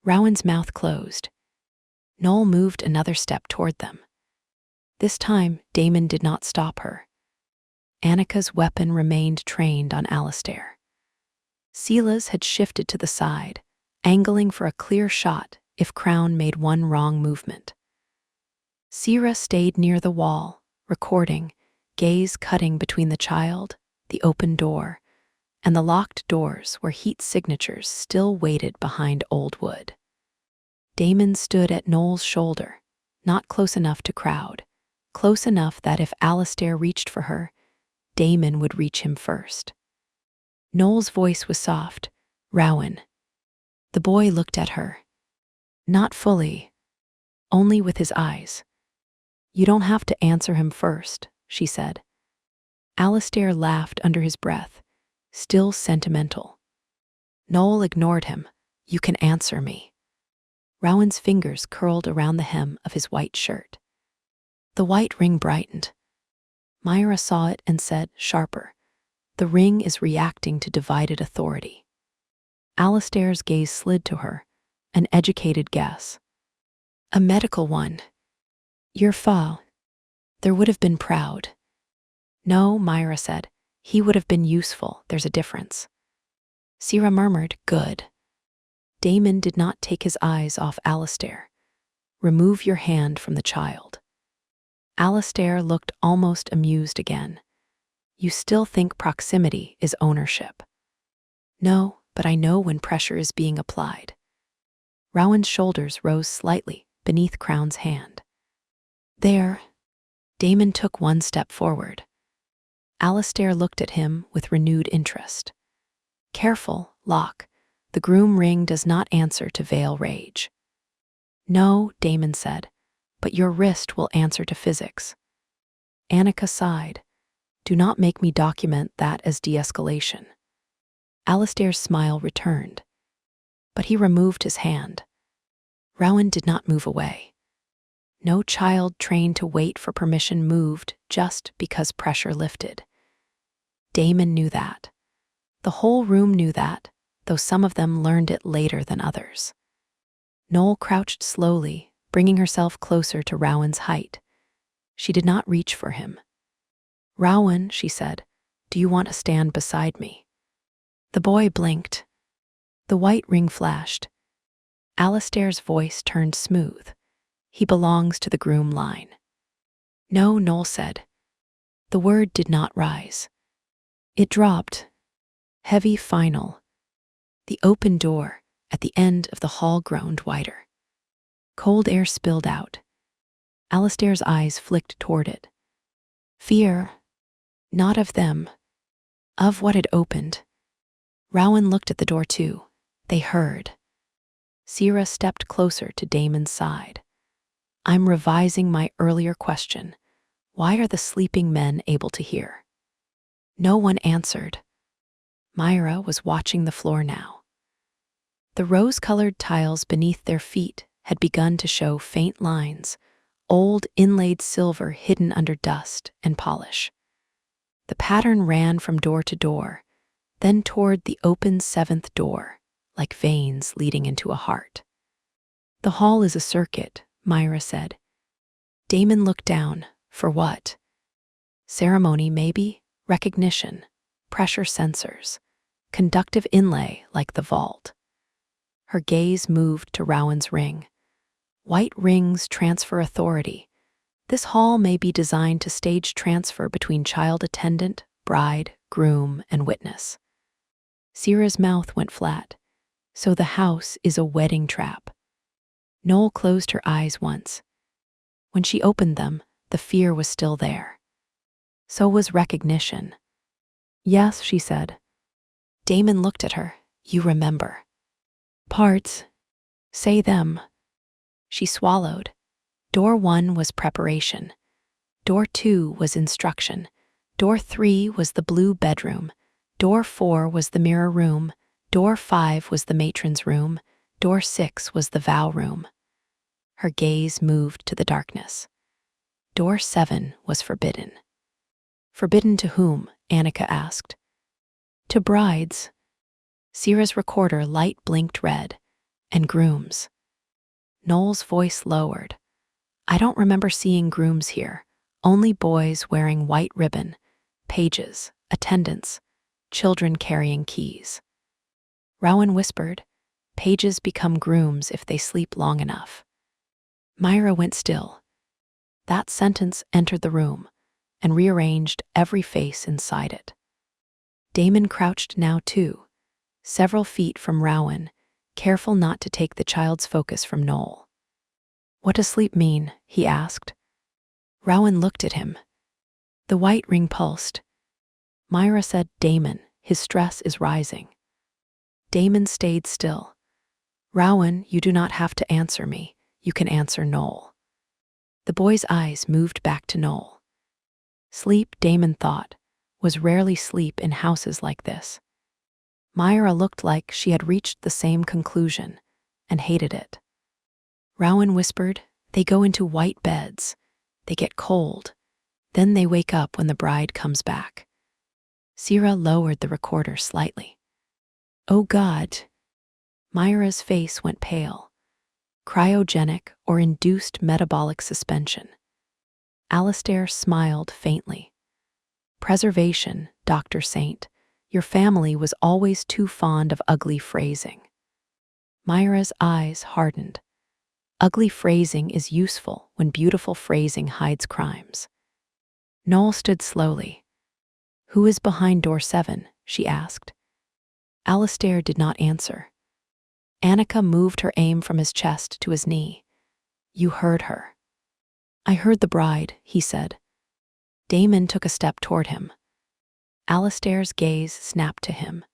Rowan's mouth closed. Noel moved another step toward them. This time, Damon did not stop her. Annika's weapon remained trained on Alistair. Sela's had shifted to the side, angling for a clear shot if Crown made one wrong movement. Sierra stayed near the wall, recording, gaze cutting between the child, the open door, and the locked doors where heat signatures still waited behind old wood. Damon stood at Noel's shoulder, not close enough to crowd, close enough that if Alistair reached for her, Damon would reach him first. Noel's voice was soft. "Rowan." The boy looked at her. Not fully, only with his eyes. "You don't have to answer him first," she said. Alistair laughed under his breath, still sentimental. Noel ignored him. "You can answer me." Rowan's fingers curled around the hem of his white shirt. The white ring brightened. Myra saw it and said, sharper, "The ring is reacting to divided authority." Alistair's gaze slid to her, an educated guess. "A medical one. Your fa. There would have been proud." "No," Myra said. "He would have been useful. There's a difference." Sierra murmured, "Good." Damon did not take his eyes off Alistair. "Remove your hand from the child." Alistair looked almost amused again. "You still think proximity is ownership?" "No, but I know when pressure is being applied." Rowan's shoulders rose slightly beneath Crown's hand. "There." Damon took one step forward. Alistair looked at him with renewed interest. "Careful, Locke. The groom ring does not answer to veil rage." "No," Damon said, "but your wrist will answer to physics." Annika sighed. "Do not make me document that as de-escalation." Alistair's smile returned, but he removed his hand. Rowan did not move away. No child trained to wait for permission moved just because pressure lifted. Damon knew that. The whole room knew that, though some of them learned it later than others. Noel crouched slowly, bringing herself closer to Rowan's height. She did not reach for him. "Rowan," she said, "do you want to stand beside me?" The boy blinked. The white ring flashed. Alistair's voice turned smooth. "He belongs to the groom line." "No," Noel said. The word did not rise. It dropped. Heavy, final. The open door at the end of the hall groaned wider. Cold air spilled out. Alistair's eyes flicked toward it. Fear, not of them, of what had opened. Rowan looked at the door too. They heard. Sierra stepped closer to Damon's side. I'm revising my earlier question. Why are the sleeping men able to hear? No one answered. Myra was watching the floor now. The rose-colored tiles beneath their feet had begun to show faint lines, old inlaid silver hidden under dust and polish. The pattern ran from door to door, then toward the open seventh door, like veins leading into a heart. The hall is a circuit, Myra said. Damon looked down. For what? Ceremony, maybe? Recognition? Pressure sensors? Conductive inlay like the vault? Her gaze moved to Rowan's ring. White rings transfer authority. This hall may be designed to stage transfer between child attendant, bride, groom, and witness. Sierra's mouth went flat. So the house is a wedding trap. Noel closed her eyes once. When she opened them, the fear was still there. So was recognition. Yes, she said. Damon looked at her. You remember. Parts. Say them. She swallowed. Door 1 was preparation. Door 2 was instruction. Door 3 was the blue bedroom. Door 4 was the mirror room. Door 5 was the matron's room. Door 6 was the vow room. Her gaze moved to the darkness. Door 7 was forbidden. Forbidden to whom? Annika asked. To brides. Sierra's recorder light blinked red. And grooms. Noel's voice lowered. I don't remember seeing grooms here. Only boys wearing white ribbon, pages, attendants, children carrying keys. Rowan whispered, pages become grooms if they sleep long enough. Myra went still. That sentence entered the room and rearranged every face inside it. Damon crouched now too, several feet from Rowan, careful not to take the child's focus from Noel. What does sleep mean? He asked. Rowan looked at him. The white ring pulsed. Myra said, Damon, his stress is rising. Damon stayed still. Rowan, you do not have to answer me. You can answer Noel. The boy's eyes moved back to Noel. Sleep, Damon thought, was rarely sleep in houses like this. Myra looked like she had reached the same conclusion and hated it. Rowan whispered, they go into white beds. They get cold. Then they wake up when the bride comes back. Sierra lowered the recorder slightly. Oh God. Myra's face went pale. Cryogenic or induced metabolic suspension. Alistair smiled faintly. Preservation, Dr. Saint. Your family was always too fond of ugly phrasing. Myra's eyes hardened. Ugly phrasing is useful when beautiful phrasing hides crimes. Noel stood slowly. Who is behind door 7? She asked. Alistair did not answer. Annika moved her aim from his chest to his knee. You heard her. I heard the bride, he said. Damon took a step toward him. Alistair's gaze snapped to him.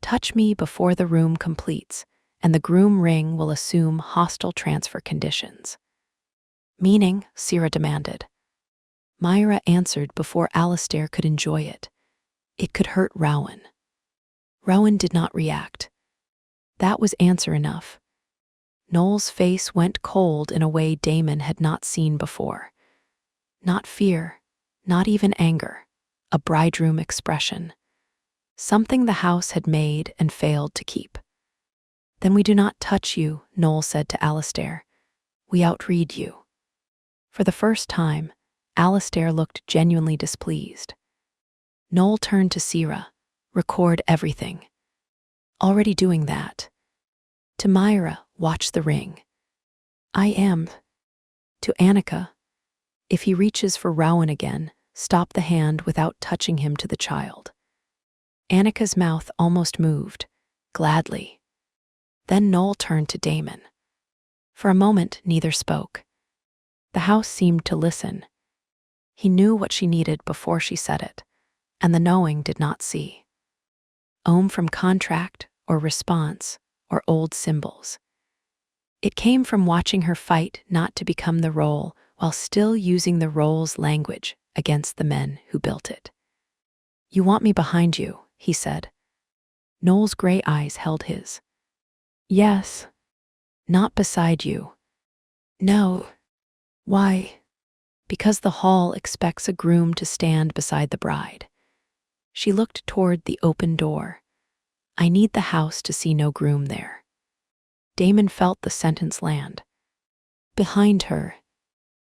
Touch me before the room completes, and the groom ring will assume hostile transfer conditions. Meaning, Sierra demanded. Myra answered before Alistair could enjoy it. It could hurt Rowan. Rowan did not react. That was answer enough. Noel's face went cold in a way Damon had not seen before. Not fear, not even anger, a bridegroom expression. Something the house had made and failed to keep. Then we do not touch you, Noel said to Alistair. We outread you. For the first time, Alistair looked genuinely displeased. Noel turned to Sierra. Record everything. Already doing that. To Myra, watch the ring. I am. To Annika, if he reaches for Rowan again, stop the hand without touching him to the child. Annika's mouth almost moved, gladly. Then Noel turned to Damon. For a moment, neither spoke. The house seemed to listen. He knew what she needed before she said it, and the knowing did not see. From contract or response or old symbols. It came from watching her fight not to become the role while still using the role's language against the men who built it. "You want me behind you," he said. Noel's gray eyes held his. "Yes." "Not beside you." "No." "Why?" "Because the hall expects a groom to stand beside the bride." She looked toward the open door. "I need the house to see no groom there." Damon felt the sentence land. Behind her.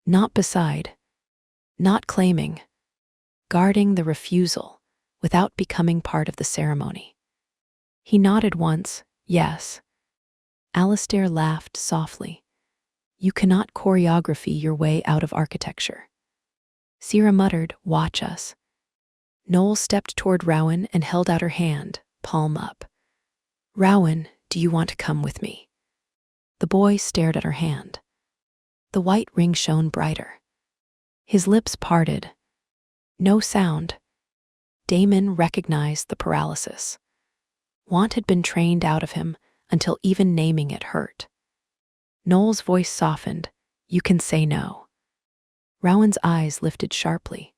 Not beside. Not claiming. Guarding the refusal without becoming part of the ceremony. He nodded once, yes. Alistair laughed softly. "You cannot choreography your way out of architecture." Sierra muttered, "Watch us." Noel stepped toward Rowan and held out her hand, palm up. "Rowan, do you want to come with me?" The boy stared at her hand. The white ring shone brighter. His lips parted. No sound. Damon recognized the paralysis. Want had been trained out of him until even naming it hurt. Noel's voice softened. "You can say no." Rowan's eyes lifted sharply.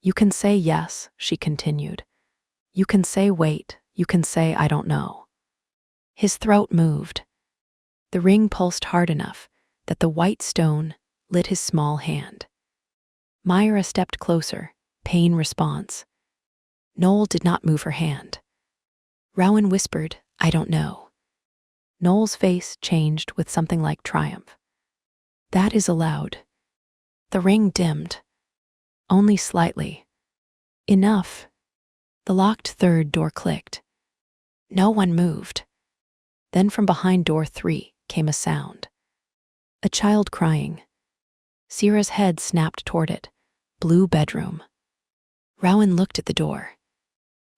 "You can say yes," she continued. "You can say wait. You can say I don't know." His throat moved. The ring pulsed hard enough that the white stone lit his small hand. Myra stepped closer, pain response. Noel did not move her hand. Rowan whispered, "I don't know." Noel's face changed with something like triumph. "That is allowed." The ring dimmed. Only slightly. Enough. The locked third door clicked. No one moved. Then from behind door 3 came a sound. A child crying. Sierra's head snapped toward it. Blue bedroom. Rowan looked at the door.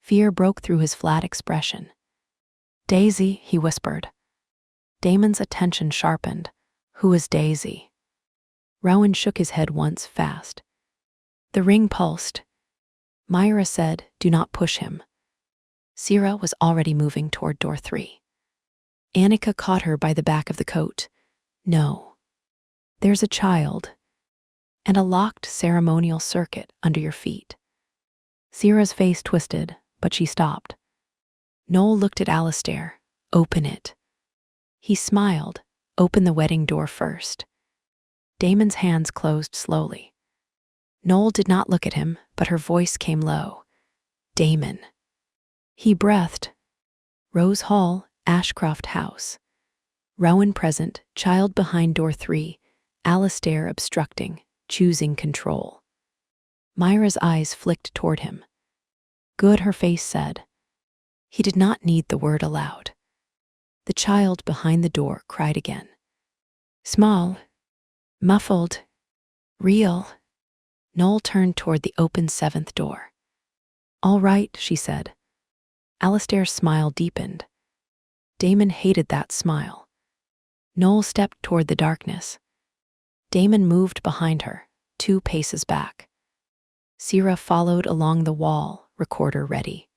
Fear broke through his flat expression. "Daisy," he whispered. Damon's attention sharpened. "Who is Daisy?" Rowan shook his head once fast. The ring pulsed. Myra said, "Do not push him." Sierra was already moving toward door 3. Annika caught her by the back of the coat. "No. There's a child. And a locked ceremonial circuit under your feet." Sierra's face twisted, but she stopped. Noel looked at Alistair. "Open it." He smiled. "Open the wedding door first." Damon's hands closed slowly. Noel did not look at him, but her voice came low. "Damon." He breathed. Rose Hall, Ashcroft House. Rowan present, child behind door 3, Alistair obstructing, choosing control. Myra's eyes flicked toward him. "Good," her face said. He did not need the word aloud. The child behind the door cried again. Small. Muffled. Real. Noel turned toward the open 7th door. "All right," she said. Alistair's smile deepened. Damon hated that smile. Noel stepped toward the darkness. Damon moved behind her, 2 paces back. Sierra followed along the wall, recorder ready.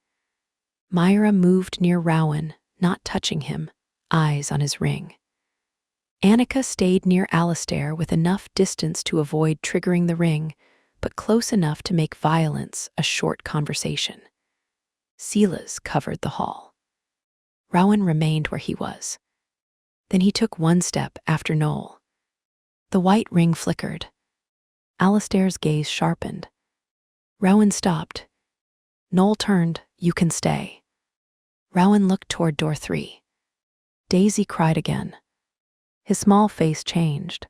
Myra moved near Rowan, not touching him, eyes on his ring. Annika stayed near Alistair with enough distance to avoid triggering the ring, but close enough to make violence a short conversation. Silas covered the hall. Rowan remained where he was. Then he took 1 step after Noel. The white ring flickered. Alistair's gaze sharpened. Rowan stopped. Noel turned. "You can stay." Rowan looked toward door 3. Daisy cried again. His small face changed.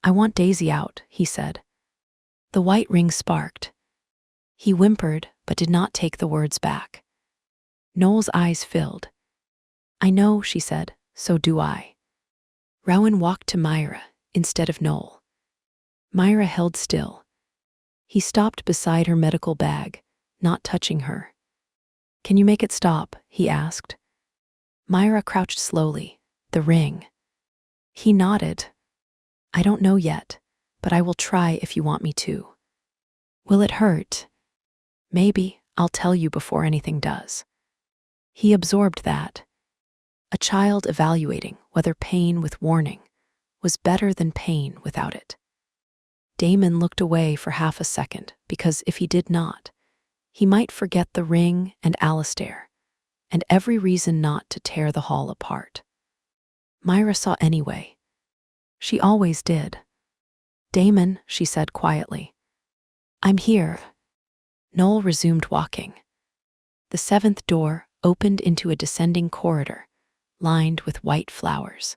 "I want Daisy out," he said. The white ring sparked. He whimpered, but did not take the words back. Noel's eyes filled. "I know," she said, "so do I." Rowan walked to Myra instead of Noel. Myra held still. He stopped beside her medical bag, not touching her. "Can you make it stop?" he asked. Myra crouched slowly. "The ring." He nodded. "I don't know yet, but I will try if you want me to." Will it hurt? Maybe. I'll tell you before anything does. He absorbed that. A child evaluating whether pain with warning was better than pain without it. Damon looked away for half a second because if he did not, he might forget the ring and Alistair, and every reason not to tear the hall apart. Myra saw anyway. She always did. Damon, she said quietly. I'm here. Noel resumed walking. The seventh door opened into a descending corridor, lined with white flowers.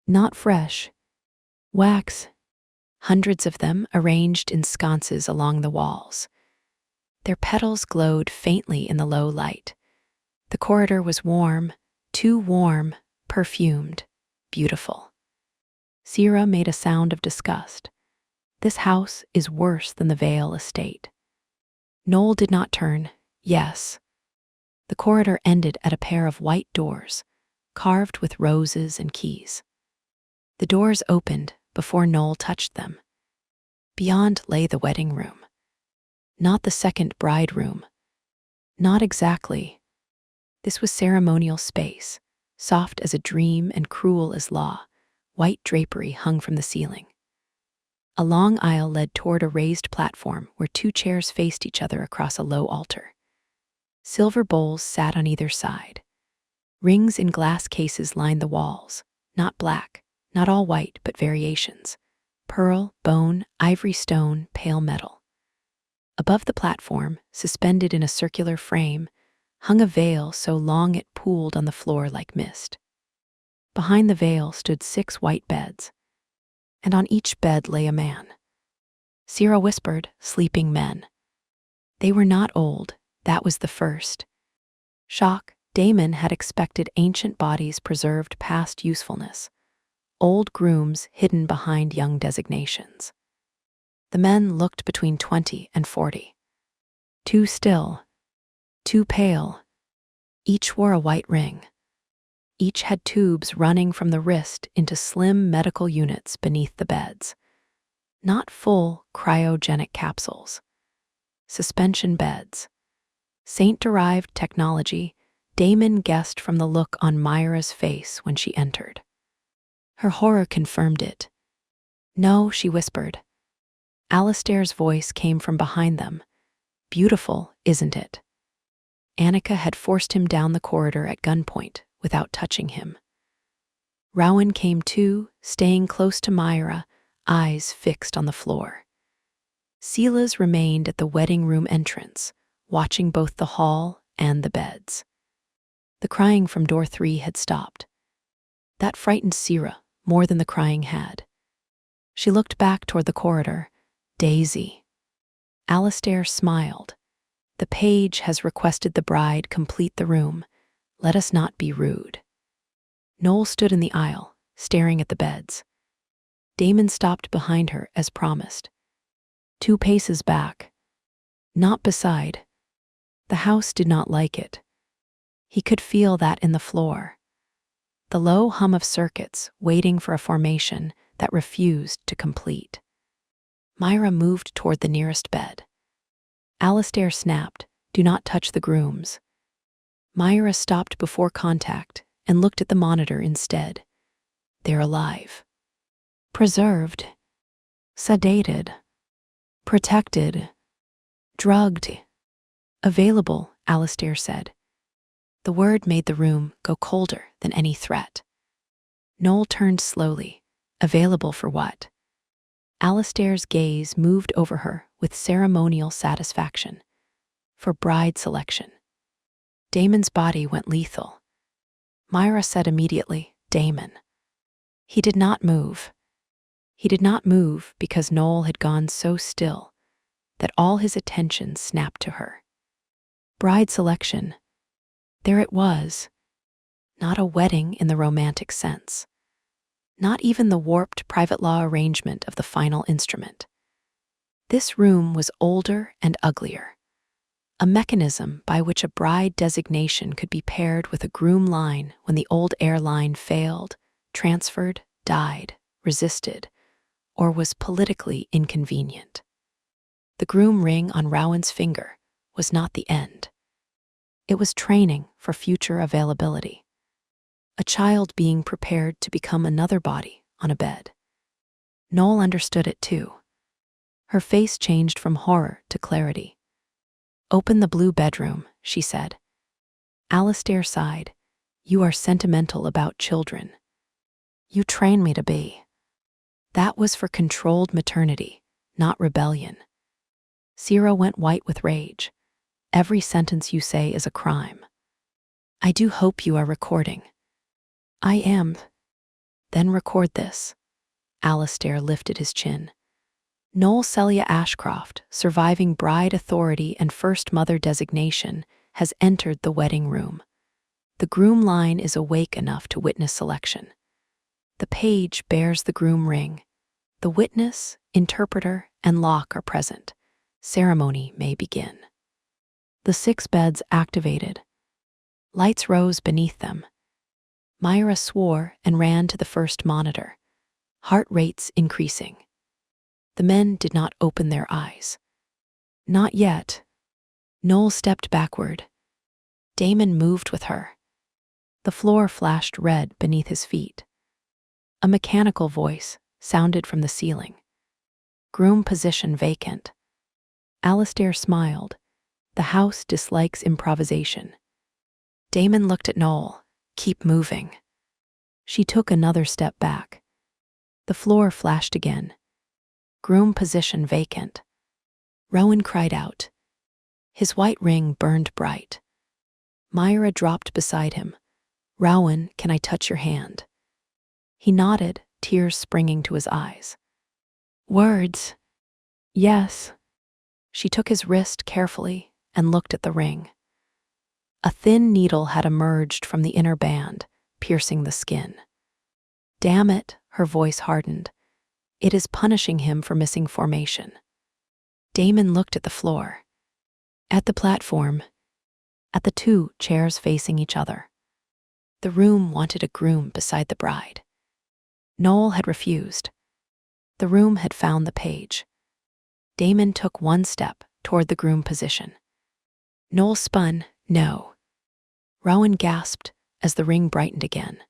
Not fresh. Wax. Hundreds of them arranged in sconces along the walls. Their petals glowed faintly in the low light. The corridor was warm, too warm, perfumed, beautiful. Sierra made a sound of disgust. This house is worse than the Vale estate. Noel did not turn. Yes. The corridor ended at a pair of white doors, carved with roses and keys. The doors opened before Noel touched them. Beyond lay the wedding room. Not the second bride room. Not exactly. This was ceremonial space, soft as a dream and cruel as law. White drapery hung from the ceiling. A long aisle led toward a raised platform where two chairs faced each other across a low altar. Silver bowls sat on either side. Rings in glass cases lined the walls, not black, not all white, but variations. Pearl, bone, ivory stone, pale metal. Above the platform, suspended in a circular frame, hung a veil so long it pooled on the floor like mist. Behind the veil stood 6 white beds, and on each bed lay a man. Sierra whispered, sleeping men. They were not old, that was the first. Shock, Damon had expected ancient bodies preserved past usefulness, old grooms hidden behind young designations. The men looked between 20 and 40. Too still, too pale. Each wore a white ring. Each had tubes running from the wrist into slim medical units beneath the beds. Not full cryogenic capsules. Suspension beds. Saint-derived technology, Damon guessed from the look on Myra's face when she entered. Her horror confirmed it. No, she whispered. Alistair's voice came from behind them. Beautiful, isn't it? Annika had forced him down the corridor at gunpoint without touching him. Rowan came too, staying close to Myra, eyes fixed on the floor. Silas remained at the wedding room entrance, watching both the hall and the beds. The crying from door 3 had stopped. That frightened Sierra more than the crying had. She looked back toward the corridor. Daisy. Alistair smiled. The page has requested the bride complete the room. Let us not be rude. Noel stood in the aisle, staring at the beds. Damon stopped behind her as promised. 2 paces back. Not beside. The house did not like it. He could feel that in the floor. The low hum of circuits waiting for a formation that refused to complete. Myra moved toward the nearest bed. Alistair snapped, "Do not touch the grooms." Myra stopped before contact and looked at the monitor instead. They're alive. Preserved. Sedated. Protected. Drugged. Available, Alistair said. The word made the room go colder than any threat. Noel turned slowly. Available for what? Alistair's gaze moved over her with ceremonial satisfaction. For bride selection. Damon's body went lethal. Myra said immediately, Damon. He did not move. He did not move because Noel had gone so still that all his attention snapped to her. Bride selection. There it was. Not a wedding in the romantic sense. Not even the warped private law arrangement of the final instrument. This room was older and uglier. A mechanism by which a bride designation could be paired with a groom line when the old airline failed, transferred, died, resisted, or was politically inconvenient. The groom ring on Rowan's finger was not the end. It was training for future availability. A child being prepared to become another body on a bed. Noel understood it too. Her face changed from horror to clarity. "Open the blue bedroom," she said. Alistair sighed. "You are sentimental about children. You train me to be." That was for controlled maternity, not rebellion. Sierra went white with rage. "Every sentence you say is a crime." "I do hope you are recording." "I am." "Then record this." Alistair lifted his chin. Noel Celia Ashcroft, surviving bride authority and first mother designation, has entered the wedding room. The groom line is awake enough to witness selection. The page bears the groom ring. The witness, interpreter, and lock are present. Ceremony may begin. The 6 beds activated. Lights rose beneath them. Myra swore and ran to the first monitor. Heart rates increasing. The men did not open their eyes. Not yet. Noel stepped backward. Damon moved with her. The floor flashed red beneath his feet. A mechanical voice sounded from the ceiling. "Groom position vacant." Alistair smiled. The house dislikes improvisation. Damon looked at Noel. "Keep moving." She took another step back. The floor flashed again. "Groom position vacant." Rowan cried out. His white ring burned bright. Myra dropped beside him. "Rowan, can I touch your hand?" He nodded, tears springing to his eyes. "Words?" "Yes." She took his wrist carefully and looked at the ring. A thin needle had emerged from the inner band, piercing the skin. "Damn it," her voice hardened. "It is punishing him for missing formation." Damon looked at the floor. At the platform. At the 2 chairs facing each other. The room wanted a groom beside the bride. Noel had refused. The room had found the page. Damon took 1 step toward the groom position. Noel spun, "No." Rowan gasped as the ring brightened again.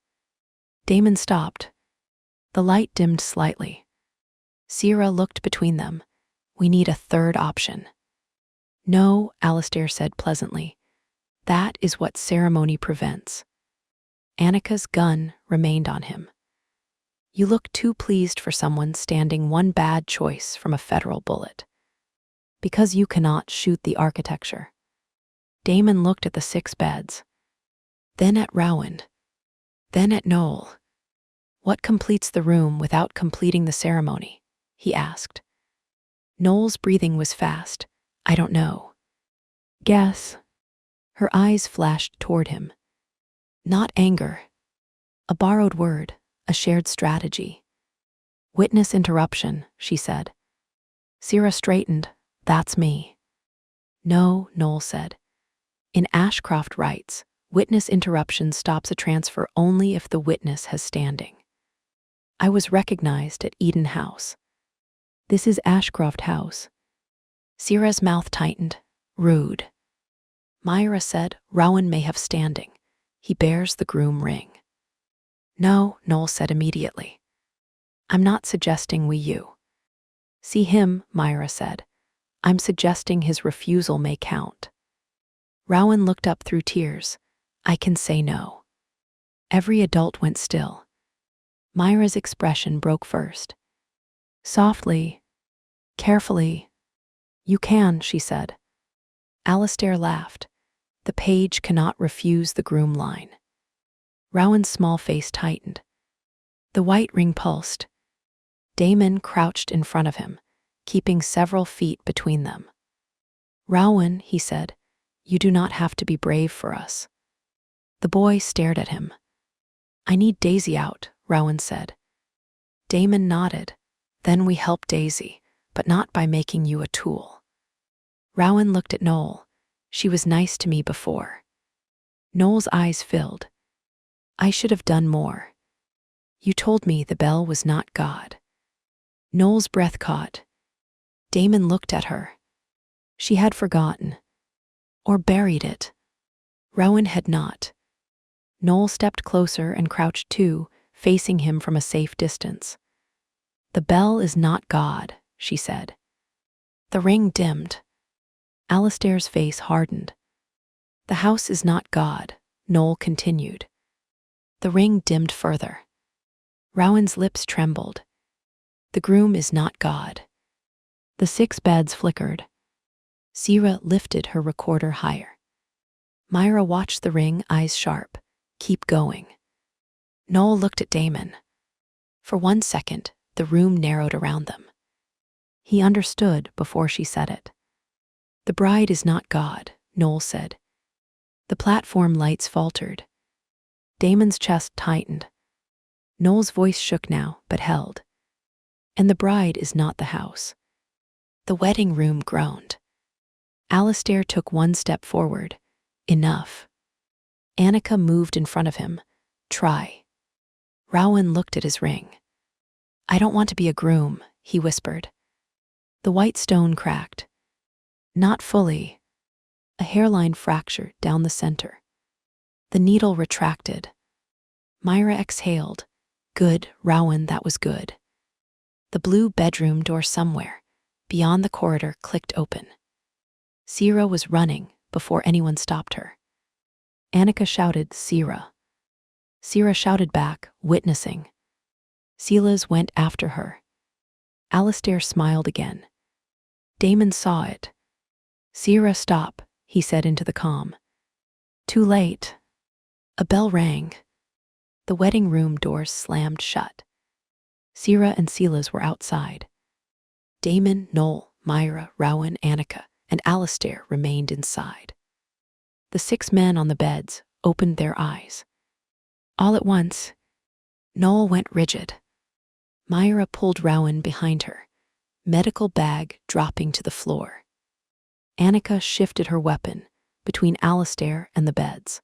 Damon stopped. The light dimmed slightly. Sierra looked between them. "We need a 3rd option." "No," Alistair said pleasantly. "That is what ceremony prevents." Annika's gun remained on him. "You look too pleased for someone standing 1 bad choice from a federal bullet." "Because you cannot shoot the architecture." Damon looked at the 6 beds. Then at Rowan. Then at Noel. "What completes the room without completing the ceremony?" he asked. Noel's breathing was fast. "I don't know." "Guess." Her eyes flashed toward him. Not anger. A borrowed word, a shared strategy. "Witness interruption," she said. Sierra straightened. "That's me." "No," Noel said. "In Ashcroft rights, witness interruption stops a transfer only if the witness has standing. I was recognized at Eden House. This is Ashcroft House." Sierra's mouth tightened. "Rude." Myra said, "Rowan may have standing. He bears the groom ring." "No," Noel said immediately. "I'm not suggesting you. See him," Myra said. "I'm suggesting his refusal may count." Rowan looked up through tears. "I can say no." Every adult went still. Myra's expression broke first. Softly, carefully. "You can," she said. Alistair laughed. "The page cannot refuse the groom line." Rowan's small face tightened. The white ring pulsed. Damon crouched in front of him, keeping several feet between them. "Rowan," he said, "you do not have to be brave for us." The boy stared at him. "I need Daisy out," Rowan said. Damon nodded. "Then we help Daisy, but not by making you a tool." Rowan looked at Noel. "She was nice to me before." Noel's eyes filled. "I should have done more. You told me the bell was not God." Noel's breath caught. Damon looked at her. She had forgotten. Or buried it. Rowan had not. Noel stepped closer and crouched too, facing him from a safe distance. "The bell is not God," she said. The ring dimmed. Alistair's face hardened. "The house is not God," Noel continued. The ring dimmed further. Rowan's lips trembled. "The groom is not God." The 6 beds flickered. Sira lifted her recorder higher. Myra watched the ring, eyes sharp. "Keep going." Noel looked at Damon. For 1 second, the room narrowed around them. He understood before she said it. "The bride is not God," Noel said. The platform lights faltered. Damon's chest tightened. Noel's voice shook now, but held. "And the bride is not the house." The wedding room groaned. Alistair took 1 step forward. "Enough." Annika moved in front of him. "Try." Rowan looked at his ring. "I don't want to be a groom," he whispered. The white stone cracked. Not fully. A hairline fractured down the center. The needle retracted. Myra exhaled. "Good, Rowan, that was good." The blue bedroom door somewhere, beyond the corridor, clicked open. Sira was running before anyone stopped her. Annika shouted, "Sira." Sira shouted back, witnessing. Silas went after her. Alistair smiled again. Damon saw it. "Sira, stop," he said into the calm. Too late. A bell rang. The wedding room doors slammed shut. Sira and Silas were outside. Damon, Noel, Myra, Rowan, Annika, and Alistair remained inside. The 6 men on the beds opened their eyes. All at once, Noel went rigid. Myra pulled Rowan behind her, medical bag dropping to the floor. Annika shifted her weapon between Alistair and the beds.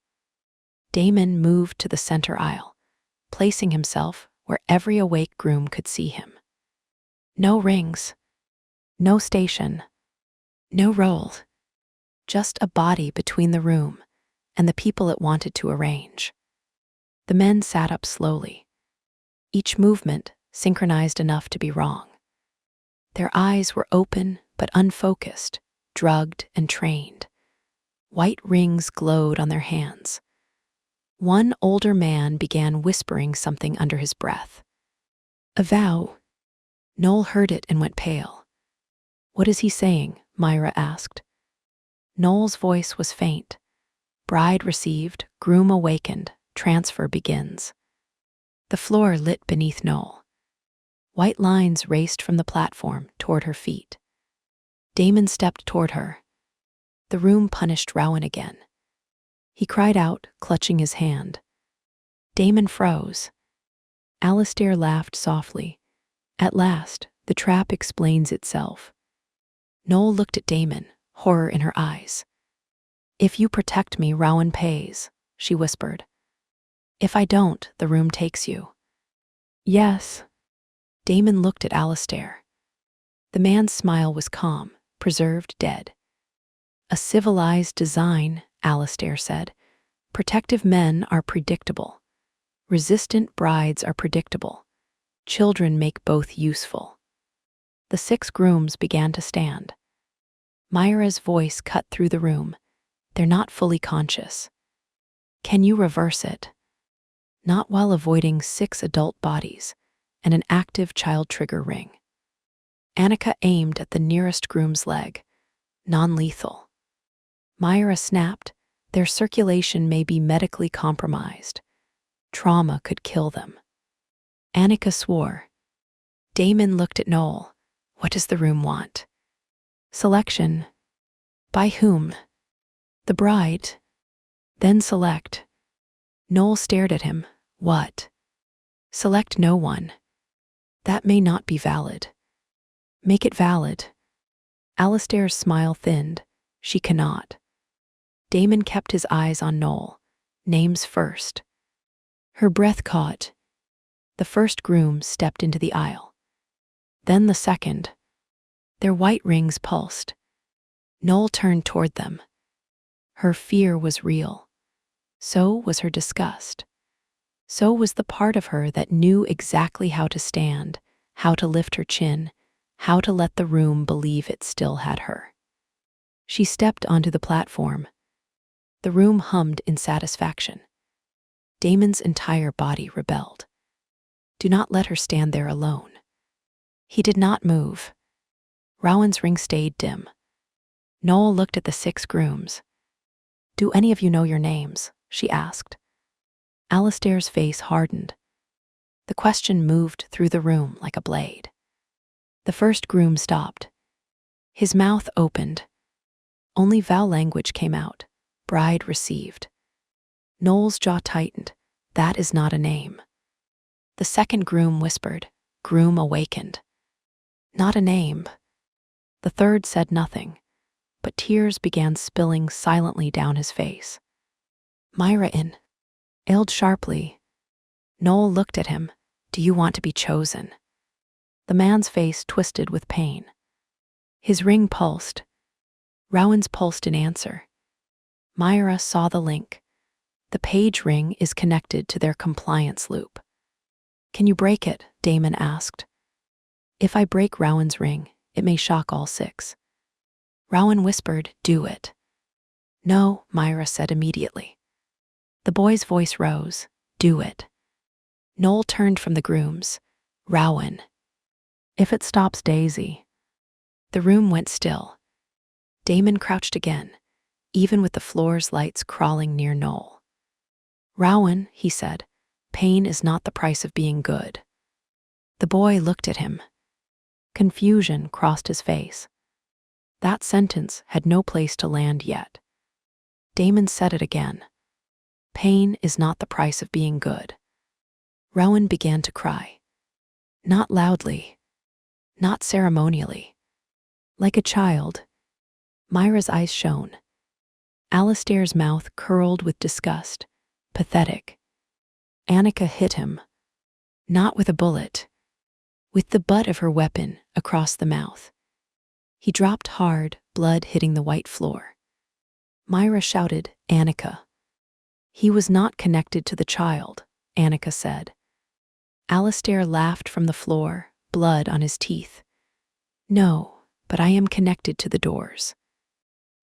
Damon moved to the center aisle, placing himself where every awake groom could see him. No rings, no station, no role, just a body between the room and the people it wanted to arrange. The men sat up slowly, each movement synchronized enough to be wrong. Their eyes were open but unfocused, drugged and trained. White rings glowed on their hands. One older man began whispering something under his breath. "A vow." Noel heard it and went pale. "What is he saying?" Myra asked. Noel's voice was faint. "Bride received, groom awakened, transfer begins." The floor lit beneath Noel. White lines raced from the platform toward her feet. Damon stepped toward her. The room punished Rowan again. He cried out, clutching his hand. Damon froze. Alistair laughed softly. "At last, the trap explains itself." Noel looked at Damon, horror in her eyes. "If you protect me, Rowan pays," she whispered. "If I don't, the room takes you." "Yes." Damon looked at Alistair. The man's smile was calm, preserved dead. "A civilized design," Alistair said. "Protective men are predictable. Resistant brides are predictable. Children make both useful." The 6 grooms began to stand. Myra's voice cut through the room. "They're not fully conscious. Can you reverse it?" "Not while avoiding 6 adult bodies and an active child trigger ring." Annika aimed at the nearest groom's leg. "Non-lethal." Myra snapped. "Their circulation may be medically compromised. Trauma could kill them." Annika swore. Damon looked at Noel. "What does the room want?" "Selection." "By whom?" "The bride." "Then select." Noel stared at him. "What?" "Select no one." "That may not be valid." "Make it valid." Alistair's smile thinned. "She cannot." Damon kept his eyes on Noel. "Names first." Her breath caught. The first groom stepped into the aisle. Then the second. Their white rings pulsed. Noel turned toward them. Her fear was real. So was her disgust. So was the part of her that knew exactly how to stand, how to lift her chin, how to let the room believe it still had her. She stepped onto the platform. The room hummed in satisfaction. Damon's entire body rebelled. Do not let her stand there alone. He did not move. Rowan's ring stayed dim. Noel looked at the 6 grooms. Do any of you know your names? She asked. Alistair's face hardened. The question moved through the room like a blade. The first groom stopped. His mouth opened. Only vowel language came out. Bride received. Noel's jaw tightened. That is not a name. The second groom whispered. Groom awakened. Not a name. The third said nothing, but tears began spilling silently down his face. Myra inhaled sharply. Noel looked at him. Do you want to be chosen? The man's face twisted with pain. His ring pulsed. Rowan's pulsed in answer. Myra saw the link. The page ring is connected to their compliance loop. Can you break it? Damon asked. If I break Rowan's ring, it may shock all 6. Rowan whispered, do it. No, Myra said immediately. The boy's voice rose. Do it. Noel turned from the grooms. Rowan. If it stops Daisy. The room went still. Damon crouched again, even with the floor's lights crawling near Noel. Rowan, he said, pain is not the price of being good. The boy looked at him. Confusion crossed his face. That sentence had no place to land yet. Damon said it again. Pain is not the price of being good. Rowan began to cry. Not loudly. Not ceremonially. Like a child. Myra's eyes shone. Alistair's mouth curled with disgust. Pathetic. Annika hit him. Not with a bullet. With the butt of her weapon across the mouth. He dropped hard, blood hitting the white floor. Myra shouted, Annika. He was not connected to the child, Annika said. Alistair laughed from the floor, blood on his teeth. No, but I am connected to the doors.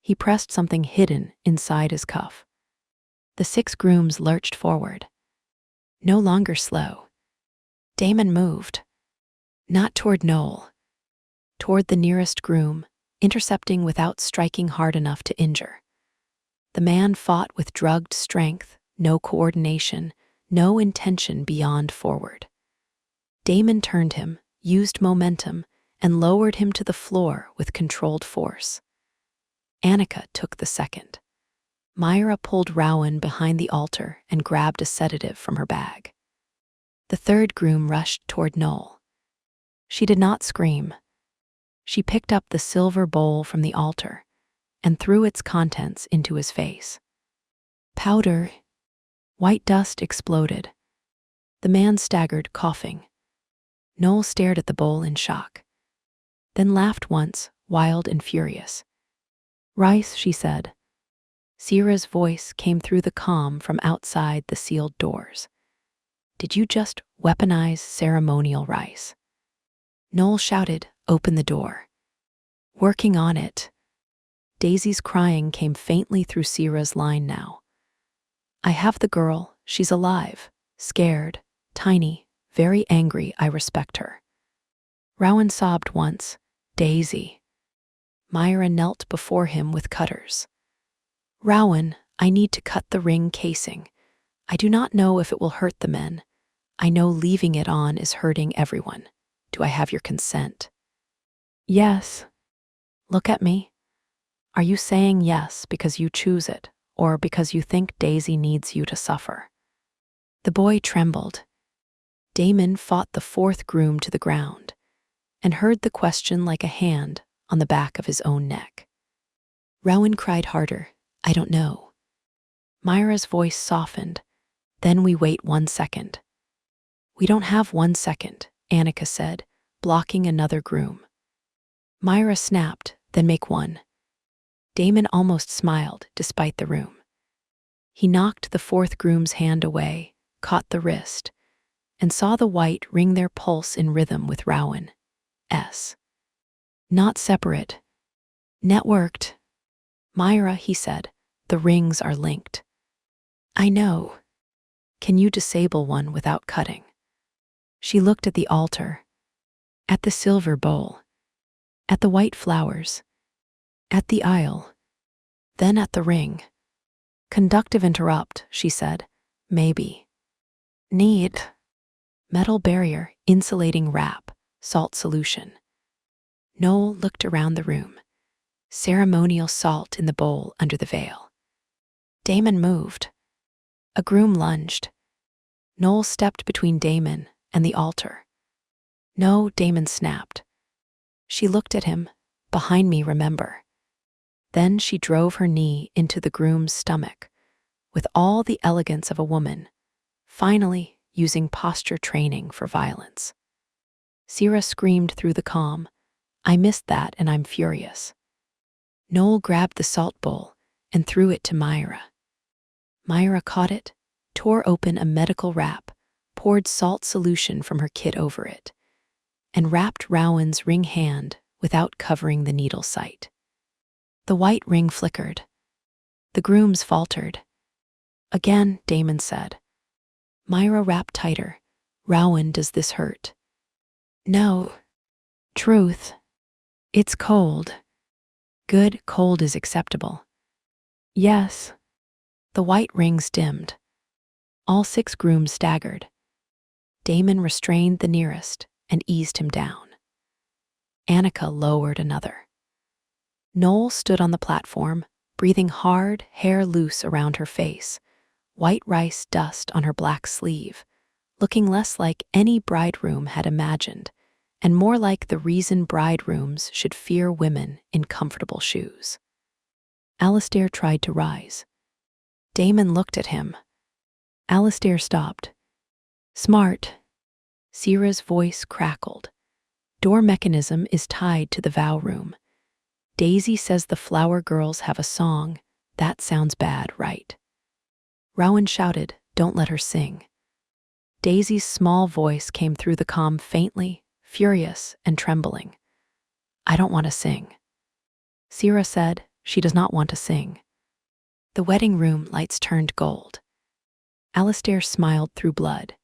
He pressed something hidden inside his cuff. The 6 grooms lurched forward. No longer slow. Damon moved. Not toward Noel. Toward the nearest groom, intercepting without striking hard enough to injure. The man fought with drugged strength, no coordination, no intention beyond forward. Damon turned him, used momentum, and lowered him to the floor with controlled force. Annika took the second. Myra pulled Rowan behind the altar and grabbed a sedative from her bag. The third groom rushed toward Noel. She did not scream. She picked up the silver bowl from the altar and threw its contents into his face. Powder. White dust exploded. The man staggered, coughing. Noel stared at the bowl in shock, then laughed once, wild and furious. Rice, she said. Sierra's voice came through the calm from outside the sealed doors. Did you just weaponize ceremonial rice? Noel shouted, open the door. Working on it. Daisy's crying came faintly through Sierra's line now. I have the girl, she's alive, scared, tiny, very angry, I respect her. Rowan sobbed once, Daisy. Myra knelt before him with cutters. Rowan, I need to cut the ring casing. I do not know if it will hurt the men. I know leaving it on is hurting everyone. Do I have your consent? Yes. Look at me. Are you saying yes because you choose it, or because you think Daisy needs you to suffer? The boy trembled. Damon fought the 4th groom to the ground and heard the question like a hand on the back of his own neck. Rowan cried harder, I don't know. Myra's voice softened. Then we wait 1 second. We don't have 1 second, Annika said, blocking another groom. Myra snapped, then make one. Damon almost smiled despite the room. He knocked the fourth groom's hand away, caught the wrist, and saw the white ring their pulse in rhythm with Rowan's. Not separate. Networked. Myra, he said, the rings are linked. I know. Can you disable one without cutting? She looked at the altar, at the silver bowl, at the white flowers, at the aisle, then at the ring. Conductive interrupt, she said. Maybe. Need. Metal barrier, insulating wrap, salt solution. Noel looked around the room. Ceremonial salt in the bowl under the veil. Damon moved. A groom lunged. Noel stepped between Damon and the altar. No, Damon snapped. She looked at him. Behind me, remember. Then she drove her knee into the groom's stomach, with all the elegance of a woman, finally using posture training for violence. Sierra screamed through the comm, I missed that and I'm furious. Noel grabbed the salt bowl and threw it to Myra. Myra caught it, tore open a medical wrap, poured salt solution from her kit over it, and wrapped Rowan's ring hand without covering the needle site. The white ring flickered. The grooms faltered. Again, Damon said. Myra wrapped tighter. Rowan, does this hurt? No. Truth. It's cold. Good, cold is acceptable. Yes. The white rings dimmed. All 6 grooms staggered. Damon restrained the nearest and eased him down. Annika lowered another. Noel stood on the platform, breathing hard, hair loose around her face, white rice dust on her black sleeve, looking less like any bridegroom had imagined, and more like the reason bridegrooms should fear women in comfortable shoes. Alistair tried to rise. Damon looked at him. Alistair stopped. Smart. Sierra's voice crackled. Door mechanism is tied to the vow room. Daisy says the flower girls have a song. That sounds bad, right? Rowan shouted, don't let her sing. Daisy's small voice came through the comm faintly, furious and trembling. I don't want to sing. Sierra said she does not want to sing. The wedding room lights turned gold. Alistair smiled through blood.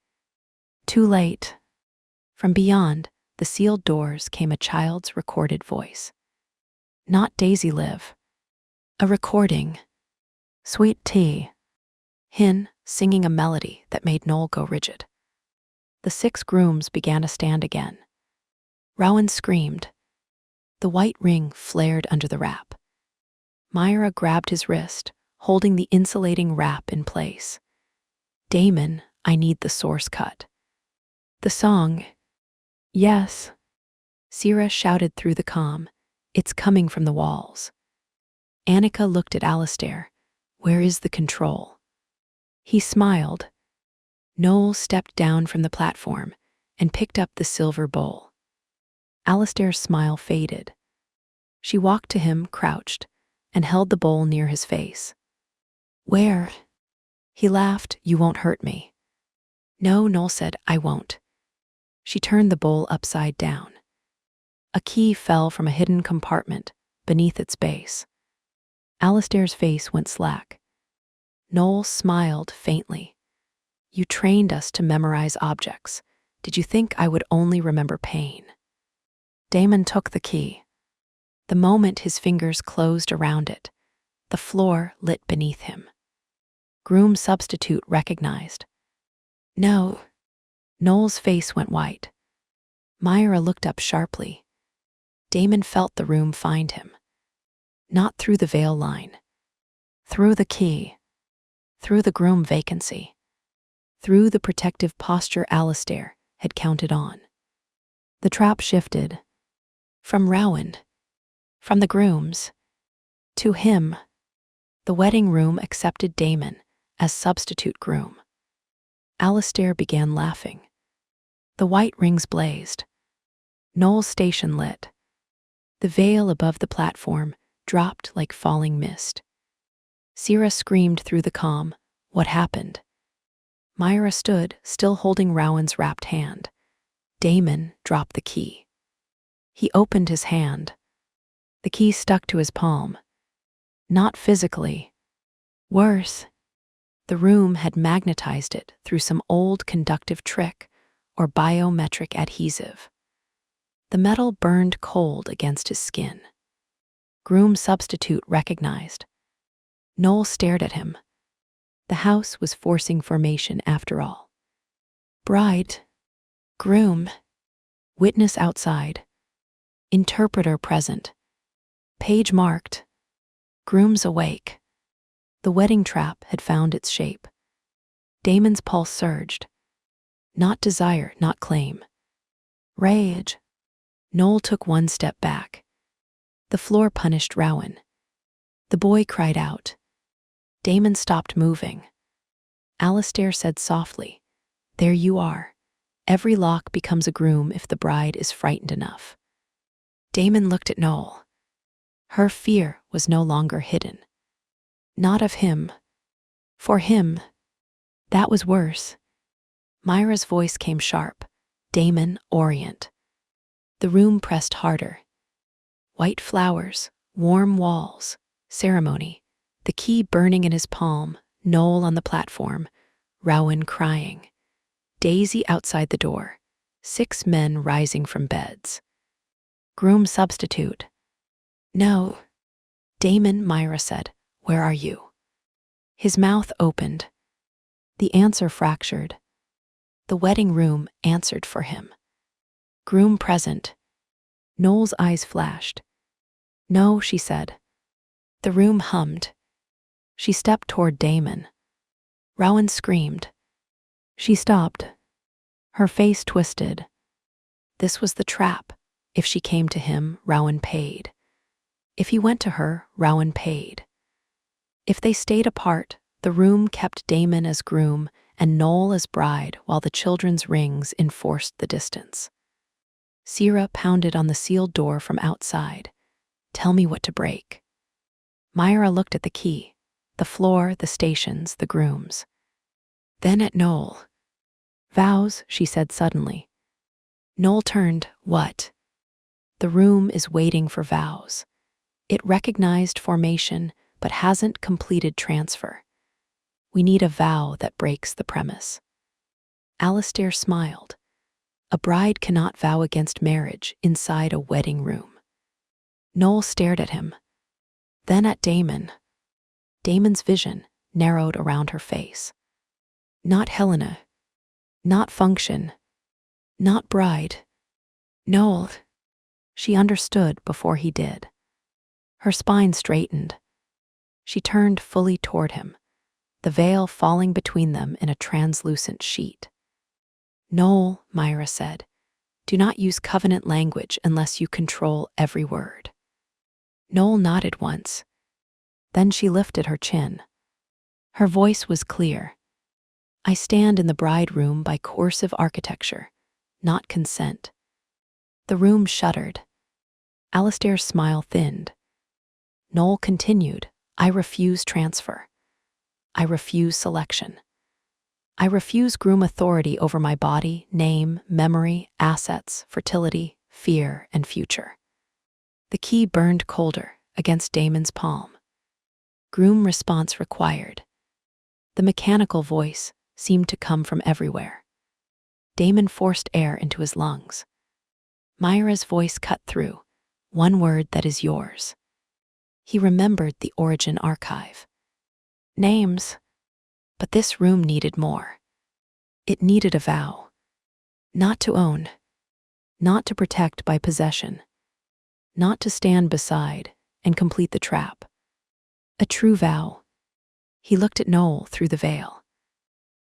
Too late. From beyond the sealed doors came a child's recorded voice. Not Daisy Liv. A recording. Sweet tea. Hin singing a melody that made Noel go rigid. The 6 grooms began to stand again. Rowan screamed. The white ring flared under the wrap. Myra grabbed his wrist, holding the insulating wrap in place. Damon, I need the source cut. The song. Yes. Sierra shouted through the comm. It's coming from the walls. Annika looked at Alistair. Where is the control? He smiled. Noel stepped down from the platform and picked up the silver bowl. Alistair's smile faded. She walked to him, crouched, and held the bowl near his face. Where? He laughed, you won't hurt me. No, Noel said, I won't. She turned the bowl upside down. A key fell from a hidden compartment beneath its base. Alistair's face went slack. Noel smiled faintly. You trained us to memorize objects. Did you think I would only remember pain? Damon took the key. The moment his fingers closed around it, the floor lit beneath him. Groom substitute recognized. No. Noel's face went white. Myra looked up sharply. Damon felt the room find him. Not through the veil line. Through the key. Through the groom vacancy. Through the protective posture Alistair had counted on. The trap shifted. From Rowan. From the grooms. To him. The wedding room accepted Damon as substitute groom. Alistair began laughing. The white rings blazed. Noel's station lit. The veil above the platform dropped like falling mist. Sierra screamed through the calm, "What happened?" Myra stood, still holding Rowan's wrapped hand. Damon dropped the key. He opened his hand. The key stuck to his palm. Not physically. Worse, the room had magnetized it through some old conductive trick or biometric adhesive. The metal burned cold against his skin. Groom substitute recognized. Noel stared at him. The house was forcing formation after all. Bride, groom, witness outside, interpreter present, page marked, groom's awake. The wedding trap had found its shape. Damon's pulse surged. Not desire, not claim. Rage. Noel took one step back. The floor punished Rowan. The boy cried out. Damon stopped moving. Alistair said softly, "There you are. Every lock becomes a groom if the bride is frightened enough." Damon looked at Noel. Her fear was no longer hidden. Not of him. For him, that was worse. Myra's voice came sharp. Damon, orient. The room pressed harder. White flowers, warm walls, ceremony, the key burning in his palm, Noel on the platform, Rowan crying. Daisy outside the door, 6 men rising from beds. Groom substitute. "No." "Damon," Myra said, "where are you?" His mouth opened. The answer fractured. The wedding room answered for him. Groom present. Noel's eyes flashed. "No," she said. The room hummed. She stepped toward Damon. Rowan screamed. She stopped. Her face twisted. This was the trap. If she came to him, Rowan paid. If he went to her, Rowan paid. If they stayed apart, the room kept Damon as groom and Noel as bride while the children's rings enforced the distance. Sierra pounded on the sealed door from outside. "Tell me what to break." Myra looked at the key, the floor, the stations, the grooms. Then at Noel. "Vows," she said suddenly. Noel turned. "What?" "The room is waiting for vows. It recognized formation, but hasn't completed transfer. We need a vow that breaks the premise." Alistair smiled. A bride cannot vow against marriage inside a wedding room. Noel stared at him, then at Damon. Damon's vision narrowed around her face. Not Helena. Not function. Not bride. Noel. She understood before he did. Her spine straightened. She turned fully toward him, the veil falling between them in a translucent sheet. "Noel," Myra said, "do not use covenant language unless you control every word." Noel nodded once. Then she lifted her chin. Her voice was clear. "I stand in the bride room by coercive architecture, not consent." The room shuddered. Alistair's smile thinned. Noel continued, "I refuse transfer. I refuse selection. I refuse groom authority over my body, name, memory, assets, fertility, fear, and future." The key burned colder against Damon's palm. Groom response required. The mechanical voice seemed to come from everywhere. Damon forced air into his lungs. Myra's voice cut through. "One word that is yours." He remembered the origin archive. Names. But this room needed more. It needed a vow. Not to own. Not to protect by possession. Not to stand beside and complete the trap. A true vow. He looked at Noel through the veil.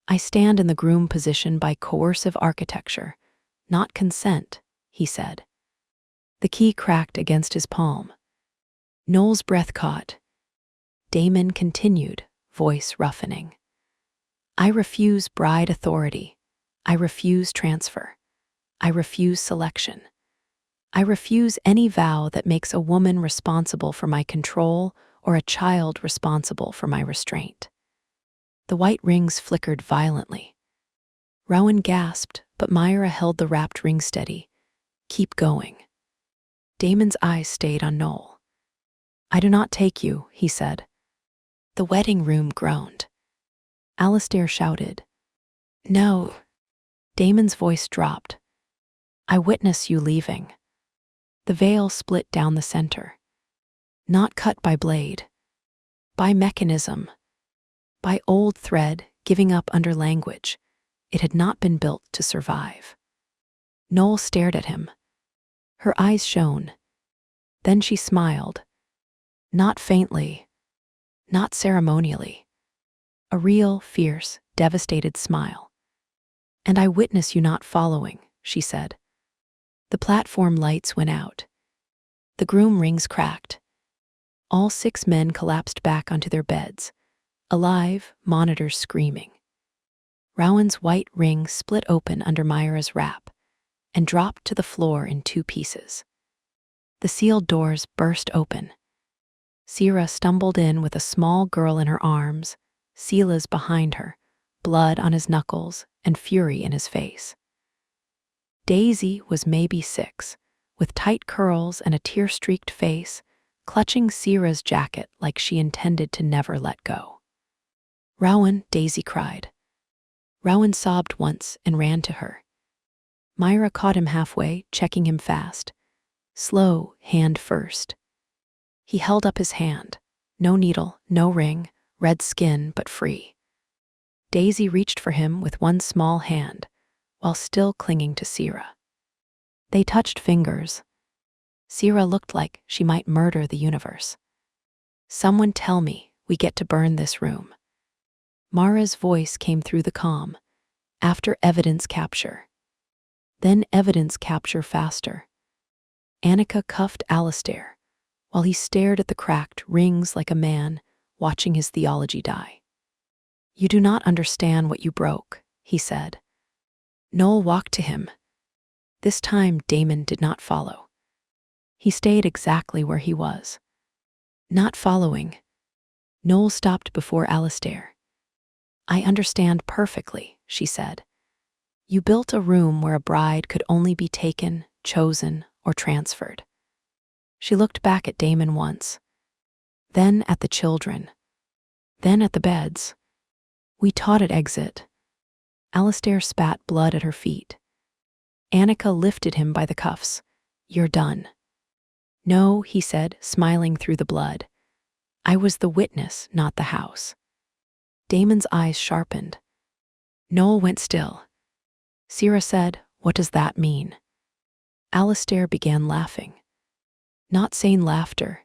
"I stand in the groom position by coercive architecture, not consent," he said. The key cracked against his palm. Noel's breath caught. Damon continued, voice roughening. "I refuse bride authority. I refuse transfer. I refuse selection. I refuse any vow that makes a woman responsible for my control or a child responsible for my restraint. The white rings flickered violently. Rowan gasped, but Myra held the wrapped ring steady. Keep going. Damon's eyes stayed on Noel. I do not take you, he said. The wedding room groaned. Alistair shouted. No. Damon's voice dropped. I witness you leaving. The veil split down the center. Not cut by blade. By mechanism. By old thread giving up under language. It had not been built to survive. Noel stared at him. Her eyes shone. Then she smiled. Not faintly. Not ceremonially. A real, fierce, devastated smile. And I witness you not following, she said. The platform lights went out. The groom rings cracked. All 6 men collapsed back onto their beds, alive, monitors screaming. Rowan's white ring split open under Myra's wrap and dropped to the floor in 2 pieces. The sealed doors burst open. Sira stumbled in with a small girl in her arms, Sila's behind her, blood on his knuckles and fury in his face. Daisy was maybe 6, with tight curls and a tear-streaked face, clutching Sira's jacket like she intended to never let go. Rowan, Daisy cried. Rowan sobbed once and ran to her. Myra caught him halfway, checking him fast. Slow, hand first. He held up his hand. No needle, no ring, red skin, but free. Daisy reached for him with one small hand, while still clinging to Sira. They touched fingers. Sira looked like she might murder the universe. Someone tell me we get to burn this room. Mara's voice came through the comm. After evidence capture. Then evidence capture faster. Annika cuffed Alistair, while he stared at the cracked rings like a man watching his theology die. You do not understand what you broke, he said. Noel walked to him. This time Damon did not follow. He stayed exactly where he was. Not following. Noel stopped before Alistair. I understand perfectly, she said. You built a room where a bride could only be taken, chosen, or transferred. She looked back at Damon once, then at the children, then at the beds. We taught at exit. Alistair spat blood at her feet. Annika lifted him by the cuffs. You're done. No, he said, smiling through the blood. I was the witness, not the house. Damon's eyes sharpened. Noel went still. Sira said, what does that mean? Alistair began laughing. Not sane laughter.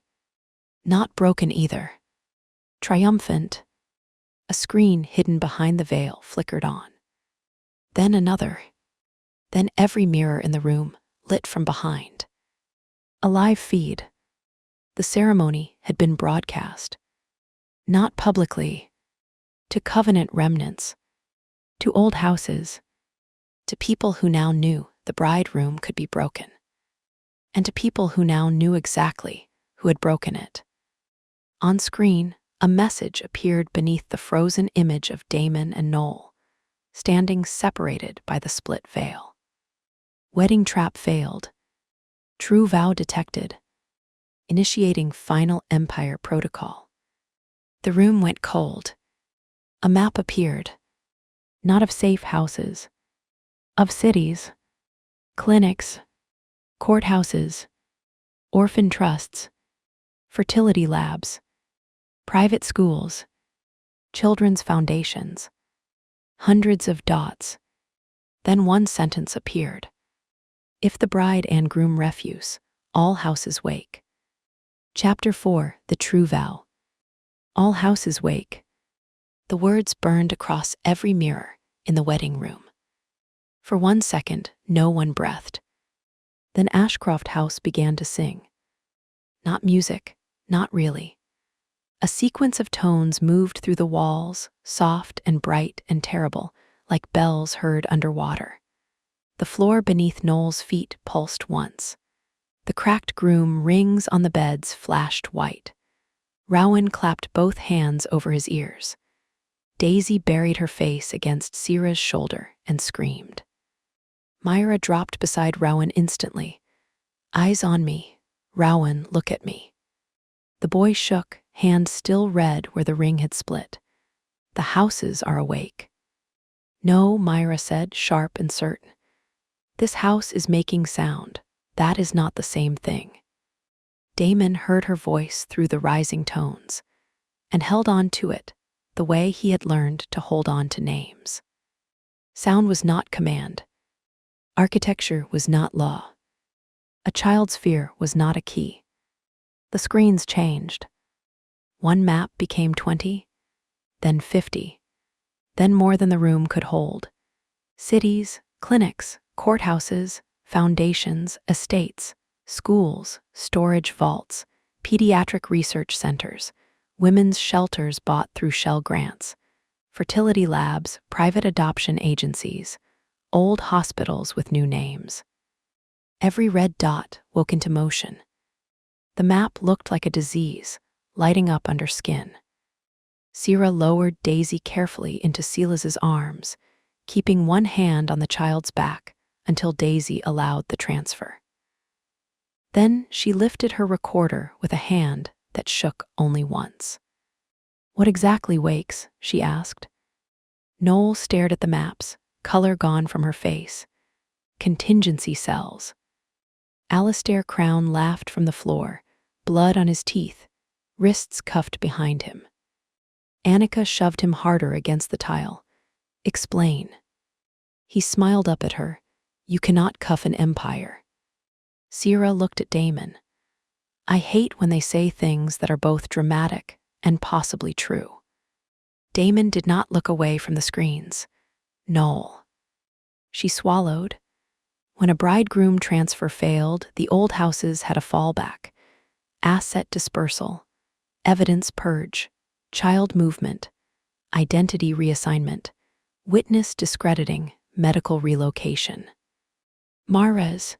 Not broken either. Triumphant. A screen hidden behind the veil flickered on. Then another. Then every mirror in the room lit from behind. A live feed. The ceremony had been broadcast. Not publicly. To Covenant remnants. To old houses. To people who now knew the bride room could be broken. And to people who now knew exactly who had broken it. On screen, a message appeared beneath the frozen image of Damon and Noel, standing separated by the split veil. Wedding trap failed. True vow detected. Initiating final Empire protocol. The room went cold. A map appeared. Not of safe houses. Of cities. Clinics. Courthouses. Orphan trusts. Fertility labs. Private schools. Children's foundations. Hundreds of dots. Then one sentence appeared. If the bride and groom refuse, all houses wake. Chapter 4, The True Vow. All houses wake. The words burned across every mirror in the wedding room. For 1 second, no one breathed. Then Ashcroft House began to sing. Not music, not really. A sequence of tones moved through the walls, soft and bright and terrible, like bells heard underwater. The floor beneath Noel's feet pulsed once. The cracked groom rings on the beds flashed white. Rowan clapped both hands over his ears. Daisy buried her face against Sira's shoulder and screamed. Myra dropped beside Rowan instantly. Eyes on me. Rowan, look at me. The boy shook, hand still red where the ring had split. The houses are awake. No, Myra said, sharp and certain. This house is making sound. That is not the same thing. Damon heard her voice through the rising tones and held on to it the way he had learned to hold on to names. Sound was not command. Architecture was not law. A child's fear was not a key. The screens changed. One map became 20, then 50, then more than the room could hold. Cities, clinics, courthouses, foundations, estates, schools, storage vaults, pediatric research centers, women's shelters bought through Shell grants, fertility labs, private adoption agencies, old hospitals with new names. Every red dot woke into motion. The map looked like a disease, lighting up under skin. Sira lowered Daisy carefully into Silas's arms, keeping one hand on the child's back until Daisy allowed the transfer. Then she lifted her recorder with a hand that shook only once. What exactly wakes? She asked. Noel stared at the maps, color gone from her face. Contingency cells. Alistair Crown laughed from the floor, blood on his teeth, wrists cuffed behind him. Annika shoved him harder against the tile. Explain. He smiled up at her. You cannot cuff an empire. Sira looked at Damon. I hate when they say things that are both dramatic and possibly true. Damon did not look away from the screens. Noel. She swallowed. When a bridegroom transfer failed, the old houses had a fallback. Asset dispersal, evidence purge, child movement, identity reassignment, witness discrediting, medical relocation. Mara's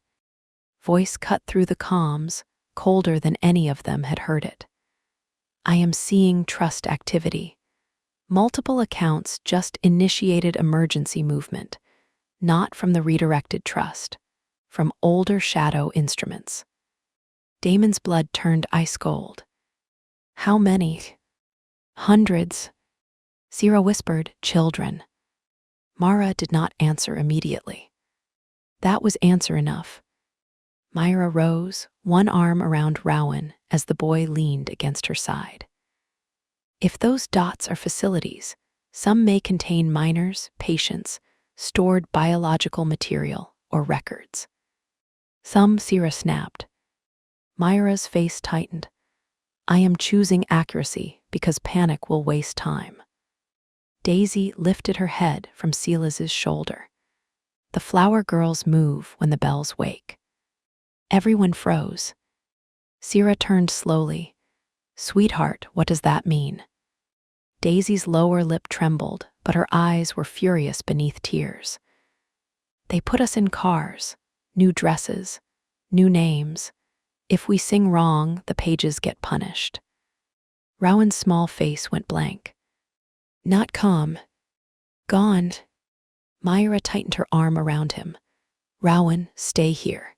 voice cut through the comms, colder than any of them had heard it. I am seeing trust activity. Multiple accounts just initiated emergency movement, not from the redirected trust, from older shadow instruments. Damon's blood turned ice cold. How many? Hundreds. Sira whispered, children. Mara did not answer immediately. That was answer enough. Myra rose, one arm around Rowan as the boy leaned against her side. If those dots are facilities, some may contain minors, patients, stored biological material, or records. Some, Sira snapped. Myra's face tightened. I am choosing accuracy because panic will waste time. Daisy lifted her head from Silas's shoulder. The flower girls move when the bells wake. Everyone froze. Sira turned slowly. Sweetheart, what does that mean? Daisy's lower lip trembled, but her eyes were furious beneath tears. They put us in cars, new dresses, new names. If we sing wrong, the pages get punished. Rowan's small face went blank. Not calm. Gone. Myra tightened her arm around him. Rowan, stay here.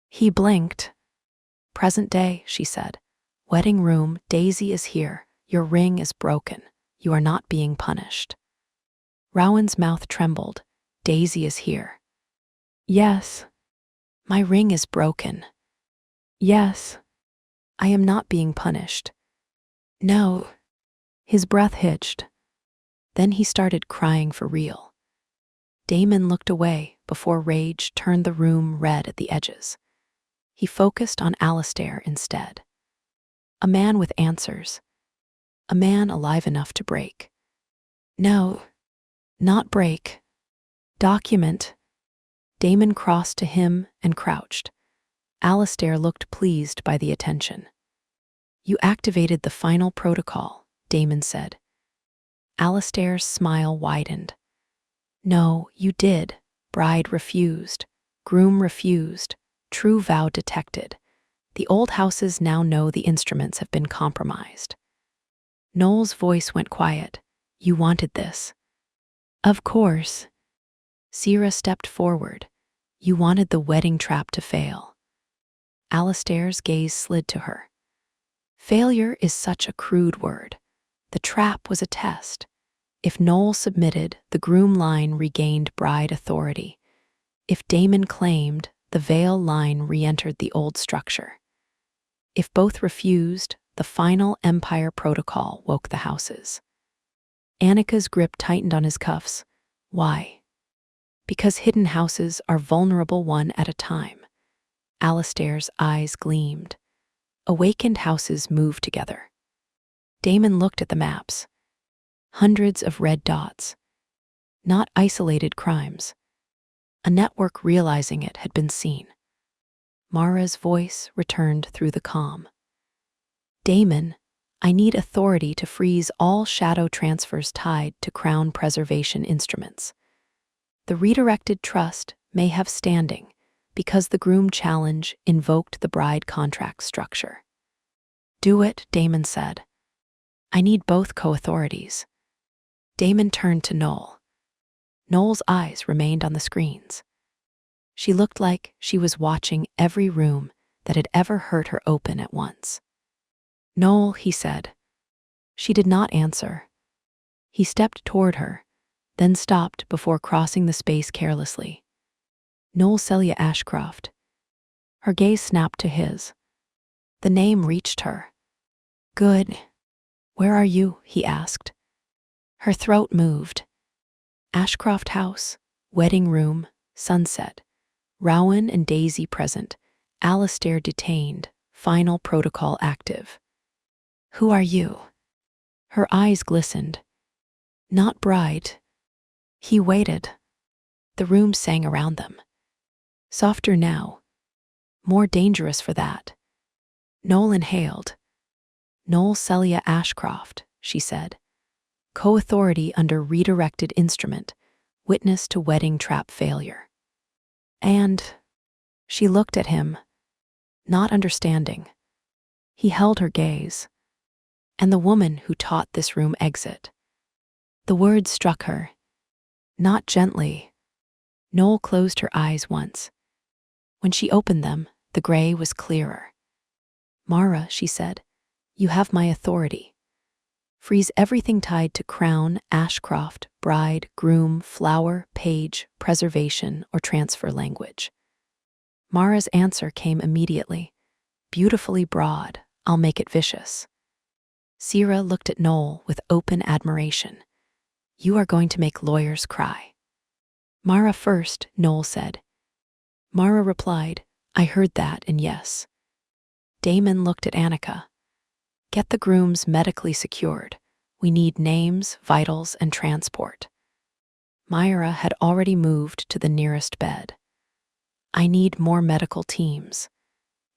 He blinked. Present day, she said. Wedding room, Daisy is here. Your ring is broken. You are not being punished. Rowan's mouth trembled. Daisy is here. Yes. My ring is broken. Yes. I am not being punished. No. His breath hitched. Then he started crying for real. Damon looked away before rage turned the room red at the edges. He focused on Alistair instead. A man with answers. A man alive enough to break. No, not break. Document. Damon crossed to him and crouched. Alistair looked pleased by the attention. You activated the final protocol, Damon said. Alistair's smile widened. No, you did. Bride refused. Groom refused. True vow detected. The old houses now know the instruments have been compromised. Noel's voice went quiet. You wanted this. Of course. Sierra stepped forward. You wanted the wedding trap to fail. Alastair's gaze slid to her. Failure is such a crude word. The trap was a test. If Noel submitted, the groom line regained bride authority. If Damon claimed, the veil line re-entered the old structure. If both refused, the final Empire protocol woke the houses. Annika's grip tightened on his cuffs. Why? Because hidden houses are vulnerable one at a time. Alastair's eyes gleamed. Awakened houses move together. Damon looked at the maps. Hundreds of red dots. Not isolated crimes. A network realizing it had been seen. Mara's voice returned through the calm. Damon, I need authority to freeze all shadow transfers tied to crown preservation instruments. The redirected trust may have standing because the groom challenge invoked the bride contract structure. Do it, Damon said. I need both co-authorities. Damon turned to Noel. Noel's eyes remained on the screens. She looked like she was watching every room that had ever heard her open at once. Noel, he said. She did not answer. He stepped toward her, then stopped before crossing the space carelessly. Noel Celia Ashcroft. Her gaze snapped to his. The name reached her. Good. Where are you? He asked. Her throat moved. Ashcroft House, wedding room, sunset. Rowan and Daisy present. Alastair detained, final protocol active. Who are you? Her eyes glistened. Not bride. He waited. The room sang around them. Softer now. More dangerous for that. Noel inhaled. Noel Celia Ashcroft, she said. Co-authority under redirected instrument, witness to wedding trap failure. And she looked at him, not understanding. He held her gaze. And the woman who taught this room exit. The words struck her. Not gently. Noel closed her eyes once. When she opened them, the gray was clearer. Mara, she said, you have my authority. Freeze everything tied to crown, Ashcroft, bride, groom, flower, page, preservation, or transfer language. Mara's answer came immediately. Beautifully broad, I'll make it vicious. Sierra looked at Noel with open admiration. You are going to make lawyers cry. Mara first, Noel said. Mara replied, I heard that and yes. Damon looked at Annika. Get the grooms medically secured. We need names, vitals, and transport. Myra had already moved to the nearest bed. I need more medical teams.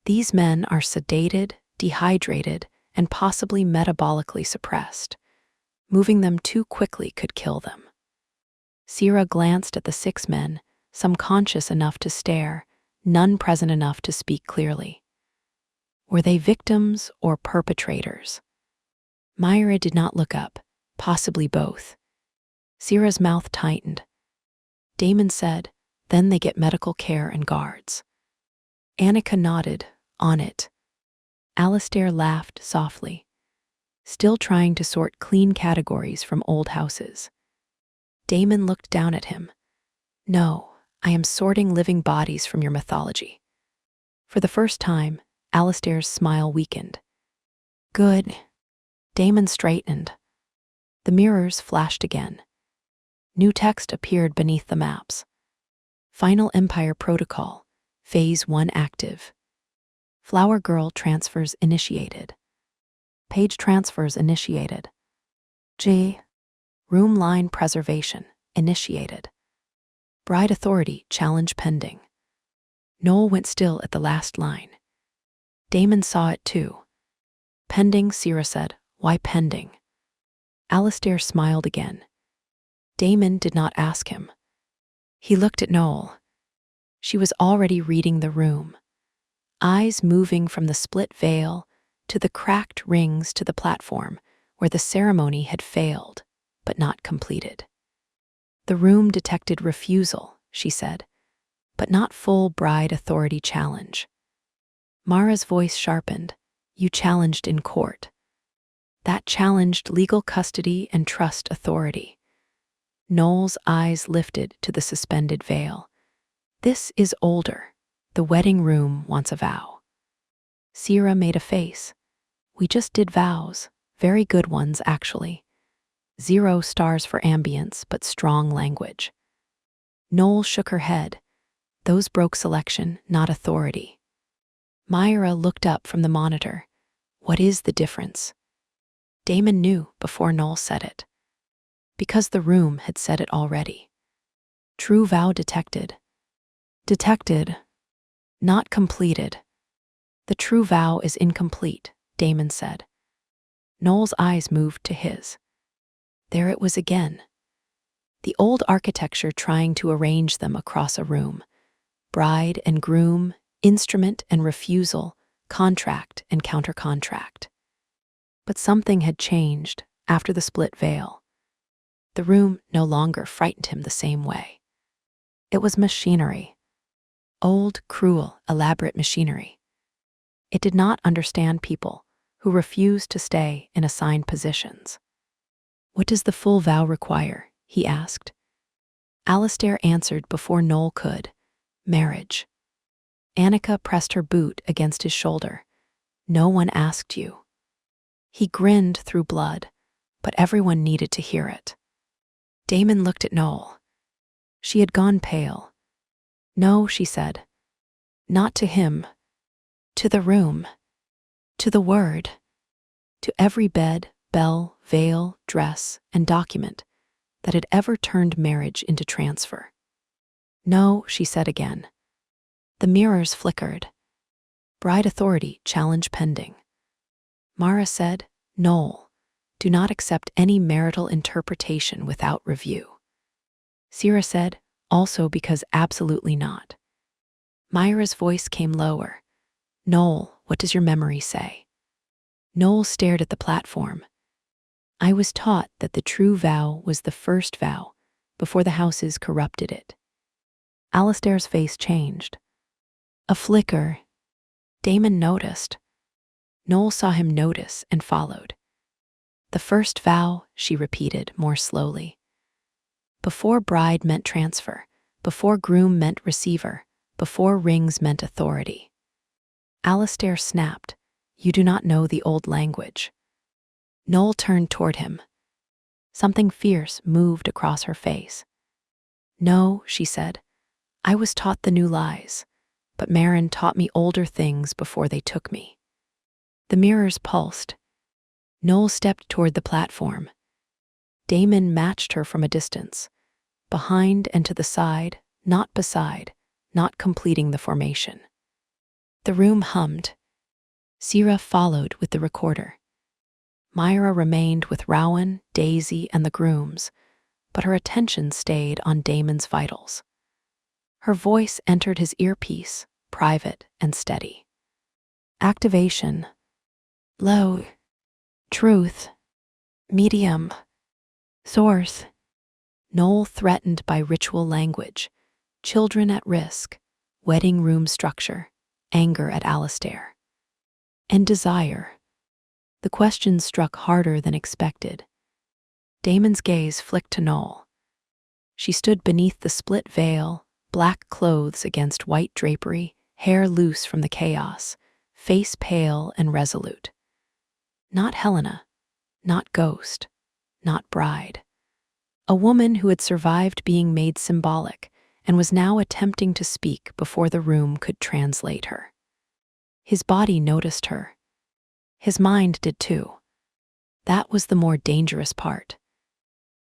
These men are sedated, dehydrated, and possibly metabolically suppressed. Moving them too quickly could kill them. Sierra glanced at the 6 men, some conscious enough to stare, none present enough to speak clearly. Were they victims or perpetrators? Myra did not look up, possibly both. Sierra's mouth tightened. Damon said, then they get medical care and guards. Annika nodded, on it. Alastair laughed softly, still trying to sort clean categories from old houses. Damon looked down at him. No, I am sorting living bodies from your mythology. For the first time, Alastair's smile weakened. Good. Damon straightened. The mirrors flashed again. New text appeared beneath the maps. Final Empire Protocol, Phase 1 active. Flower Girl transfers initiated. Page transfers initiated. J. Room line preservation initiated. Bride authority challenge pending. Noel went still at the last line. Damon saw it too. Pending, Sierra said. Why pending? Alastair smiled again. Damon did not ask him. He looked at Noel. She was already reading the room. eyes moving from the split veil to the cracked rings to the platform where the ceremony had failed, but not completed. The room detected refusal, she said, but not full bride authority challenge. Mara's voice sharpened. You challenged in court. That challenged legal custody and trust authority. Noel's eyes lifted to the suspended veil. This is older. The wedding room wants a vow. Sierra made a face. We just did vows. Very good ones, actually. 0 stars for ambience, but strong language. Noel shook her head. Those broke selection, not authority. Myra looked up from the monitor. What is the difference? Damon knew before Noel said it. Because the room had said it already. True vow detected. Detected. Not completed. The true vow is incomplete, Damon said. Noel's eyes moved to his. There it was again. The old architecture trying to arrange them across a room. Bride and groom, instrument and refusal, contract and counter-contract. But something had changed after the split veil. The room no longer frightened him the same way. It was machinery. Old, cruel, elaborate machinery. It did not understand people who refused to stay in assigned positions. What does the full vow require? He asked. Alistair answered before Noel could. Marriage. Annika pressed her boot against his shoulder. No one asked you. He grinned through blood, but everyone needed to hear it. Damon looked at Noel. She had gone pale. No, she said. Not to him. To the room. To the word. To every bed, bell, veil, dress, and document that had ever turned marriage into transfer. No, she said again. The mirrors flickered. Bride authority, challenge pending. Mara said, Noel, do not accept any marital interpretation without review. Sierra said, also because absolutely not. Myra's voice came lower. Noel, what does your memory say? Noel stared at the platform. I was taught that the true vow was the first vow before the houses corrupted it. Alistair's face changed. A flicker. Damon noticed. Noel saw him notice and followed. The first vow, she repeated more slowly. Before bride meant transfer, before groom meant receiver, before rings meant authority. Alistair snapped. You do not know the old language. Noel turned toward him. Something fierce moved across her face. No, she said. I was taught the new lies, but Marin taught me older things before they took me. The mirrors pulsed. Noel stepped toward the platform. Damon matched her from a distance, behind and to the side, not beside, not completing the formation. The room hummed. Sierra followed with the recorder. Myra remained with Rowan, Daisy, and the grooms, but her attention stayed on Damon's vitals. Her voice entered his earpiece, private and steady. Activation. Low. Truth. Medium. Source. Noel threatened by ritual language. Children at risk. Wedding room structure. Anger at Alistair. And desire. The question struck harder than expected. Damon's gaze flicked to Noel. She stood beneath the split veil, black clothes against white drapery, hair loose from the chaos, face pale and resolute. Not Helena, not ghost, not bride. A woman who had survived being made symbolic and was now attempting to speak before the room could translate her. His body noticed her. His mind did too. That was the more dangerous part.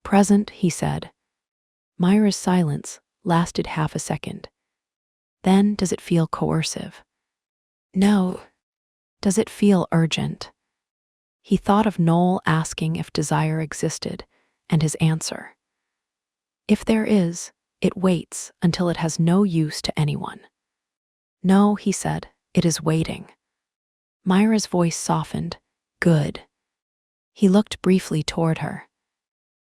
Present, he said. Myra's silence lasted half a second. Then, does it feel coercive? No. Does it feel urgent? He thought of Noel asking if desire existed, and his answer. If there is, it waits until it has no use to anyone. No, he said, It is waiting. Myra's voice softened. Good. He looked briefly toward her.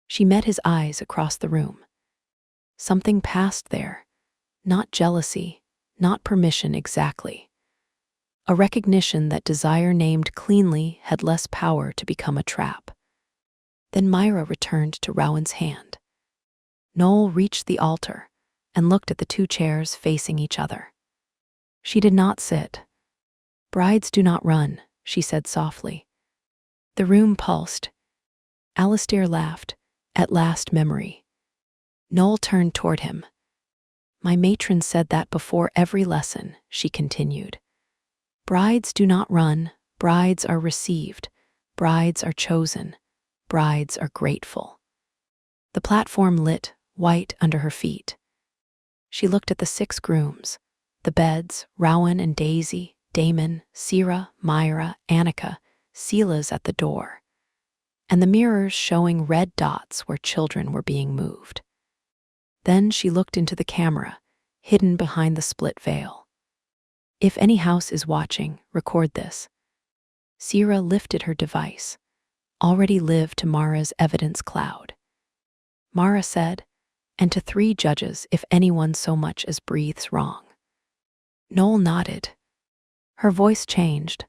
She met his eyes across the room. Something passed there. Not jealousy, not permission exactly. A recognition that desire named cleanly had less power to become a trap. Then Myra returned to Rowan's hand. Noel reached the altar and looked at the two chairs facing each other. She did not sit. Brides do not run, she said softly. The room pulsed. Alistair laughed. At last memory. Noel turned toward him. My matron said that before every lesson, she continued. Brides do not run, brides are received, brides are chosen, brides are grateful. The platform lit, white under her feet. She looked at the 6 grooms, the beds, Rowan and Daisy, Damon, Sira, Myra, Annika, Sela's at the door, and the mirrors showing red dots where children were being moved. Then she looked into the camera, hidden behind the split veil. If any house is watching, record this. Sira lifted her device, already lived to Mara's evidence cloud. Mara said, and to 3 judges if anyone so much as breathes wrong. Noel nodded. Her voice changed.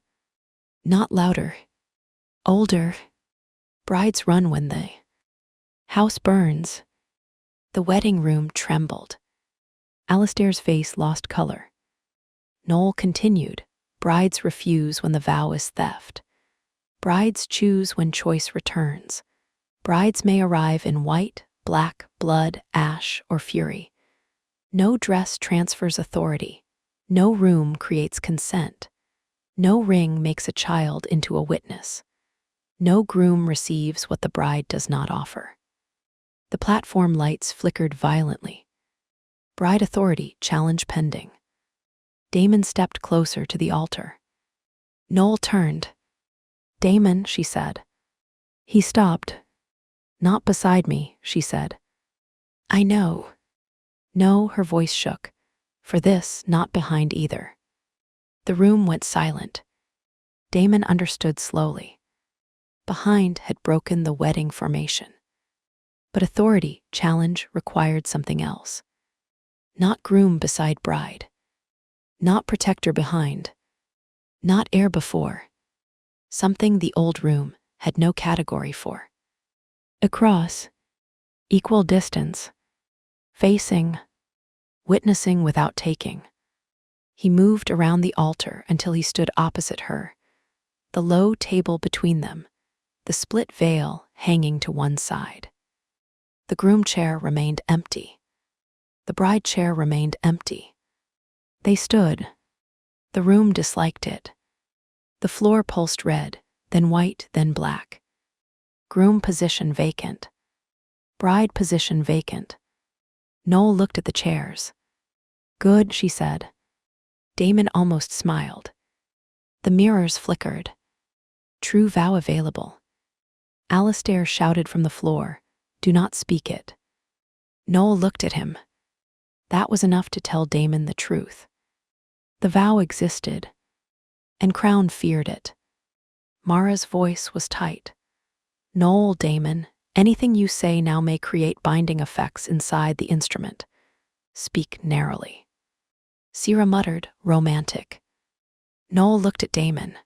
Not louder. Older. Brides run when the house burns. The wedding room trembled. Alistair's face lost color. Noel continued, brides refuse when the vow is theft. Brides choose when choice returns. Brides may arrive in white, black, blood, ash, or fury. No dress transfers authority. No room creates consent. No ring makes a child into a witness. No groom receives what the bride does not offer. The platform lights flickered violently. Bride authority, challenge pending. Damon stepped closer to the altar. Noel turned. Damon, she said. He stopped. Not beside me, she said. I know. No, her voice shook. For this, not behind either. The room went silent. Damon understood slowly. Behind had broken the wedding formation. But authority, challenge, required something else. Not groom beside bride. Not protector behind. Not heir before. Something the old room had no category for. Across. Equal distance. Facing. Witnessing without taking. He moved around the altar until he stood opposite her. The low table between them. The split veil hanging to one side. The groom chair remained empty. The bride chair remained empty. They stood. The room disliked it. The floor pulsed red, then white, then black. Groom position vacant. Bride position vacant. Noel looked at the chairs. Good, she said. Damon almost smiled. The mirrors flickered. True vow available. Alistair shouted from the floor, do not speak it. Noel looked at him. That was enough to tell Damon the truth. The vow existed, and Crown feared it. Mara's voice was tight. Noel, Damon, anything you say now may create binding effects inside the instrument. Speak narrowly. Sira muttered, romantic. Noel looked at Damon.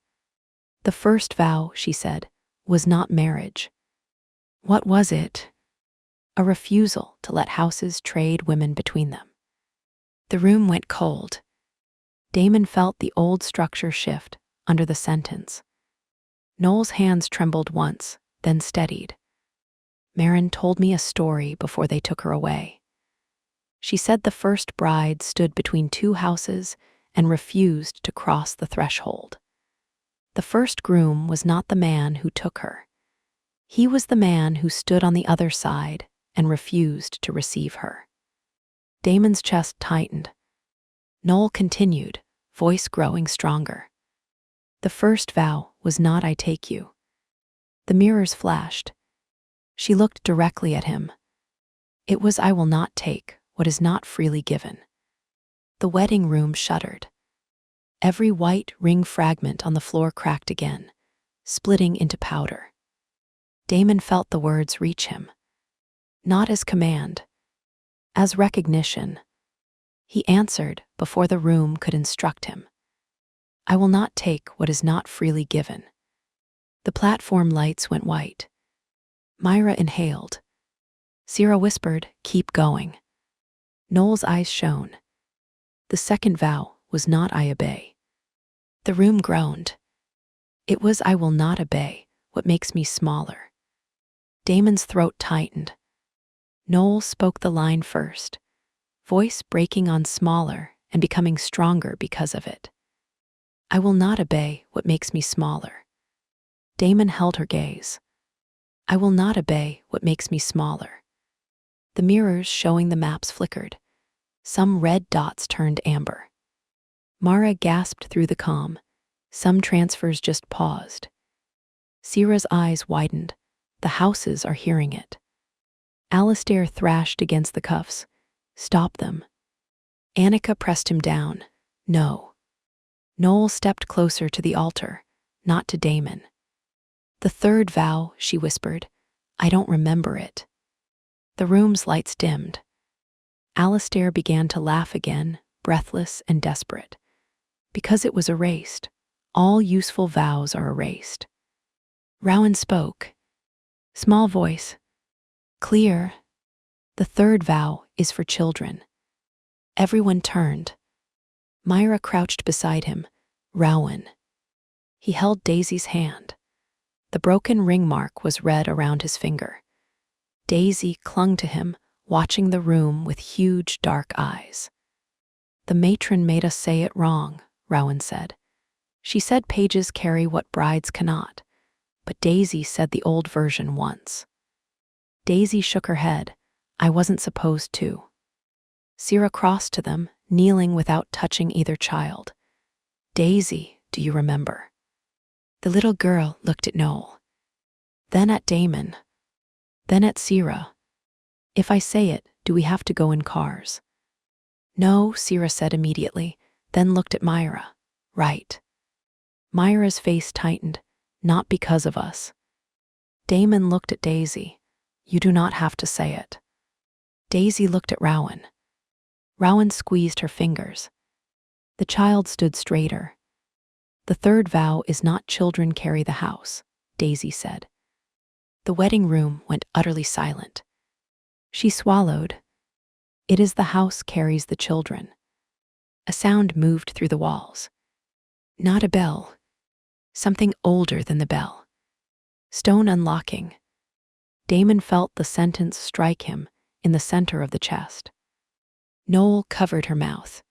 The first vow, she said, was not marriage. What was it? A refusal to let houses trade women between them. The room went cold. Damon felt the old structure shift under the sentence. Noel's hands trembled once, then steadied. Marin told me a story before they took her away. She said the first bride stood between 2 houses and refused to cross the threshold. The first groom was not the man who took her. He was the man who stood on the other side and refused to receive her. Damon's chest tightened. Noel continued, voice growing stronger. The first vow was not I take you. The mirrors flashed. She looked directly at him. It was I will not take what is not freely given. The wedding room shuddered. Every white ring fragment on the floor cracked again, splitting into powder. Damon felt the words reach him. Not as command, as recognition. He answered before the room could instruct him. I will not take what is not freely given. The platform lights went white. Myra inhaled. Sierra whispered, keep going. Noel's eyes shone. The second vow was not I obey. The room groaned. It was I will not obey what makes me smaller. Damon's throat tightened. Noel spoke the line first, voice breaking on smaller and becoming stronger because of it. I will not obey what makes me smaller. Damon held her gaze. I will not obey what makes me smaller. The mirrors showing the maps flickered. Some red dots turned amber. Mara gasped through the calm. Some transfers just paused. Sierra's eyes widened. The houses are hearing it. Alistair thrashed against the cuffs. Stop them. Annika pressed him down. No. Noel stepped closer to the altar, not to Damon. The third vow, she whispered. I don't remember it. The room's lights dimmed. Alistair began to laugh again, breathless and desperate. Because it was erased. All useful vows are erased. Rowan spoke. Small voice. Clear. The third vow is for children. Everyone turned. Myra crouched beside him. Rowan. He held Daisy's hand. The broken ring mark was red around his finger. Daisy clung to him, watching the room with huge dark eyes. The matron made us say it wrong, Rowan said. She said pages carry what brides cannot, but Daisy said the old version once. Daisy shook her head. I wasn't supposed to. Sierra crossed to them, kneeling without touching either child. Daisy, do you remember? The little girl looked at Noel, then at Damon, then at Sierra. If I say it, do we have to go in cars? No, Sierra said immediately, then looked at Myra. Right. Myra's face tightened, not because of us. Damon looked at Daisy. You do not have to say it. Daisy looked at Rowan. Rowan squeezed her fingers. The child stood straighter. The third vow is not children carry the house, Daisy said. The wedding room went utterly silent. She swallowed. It is the house carries the children. A sound moved through the walls. Not a bell. Something older than the bell. Stone unlocking. Damon felt the sentence strike him in the center of the chest. Noel covered her mouth.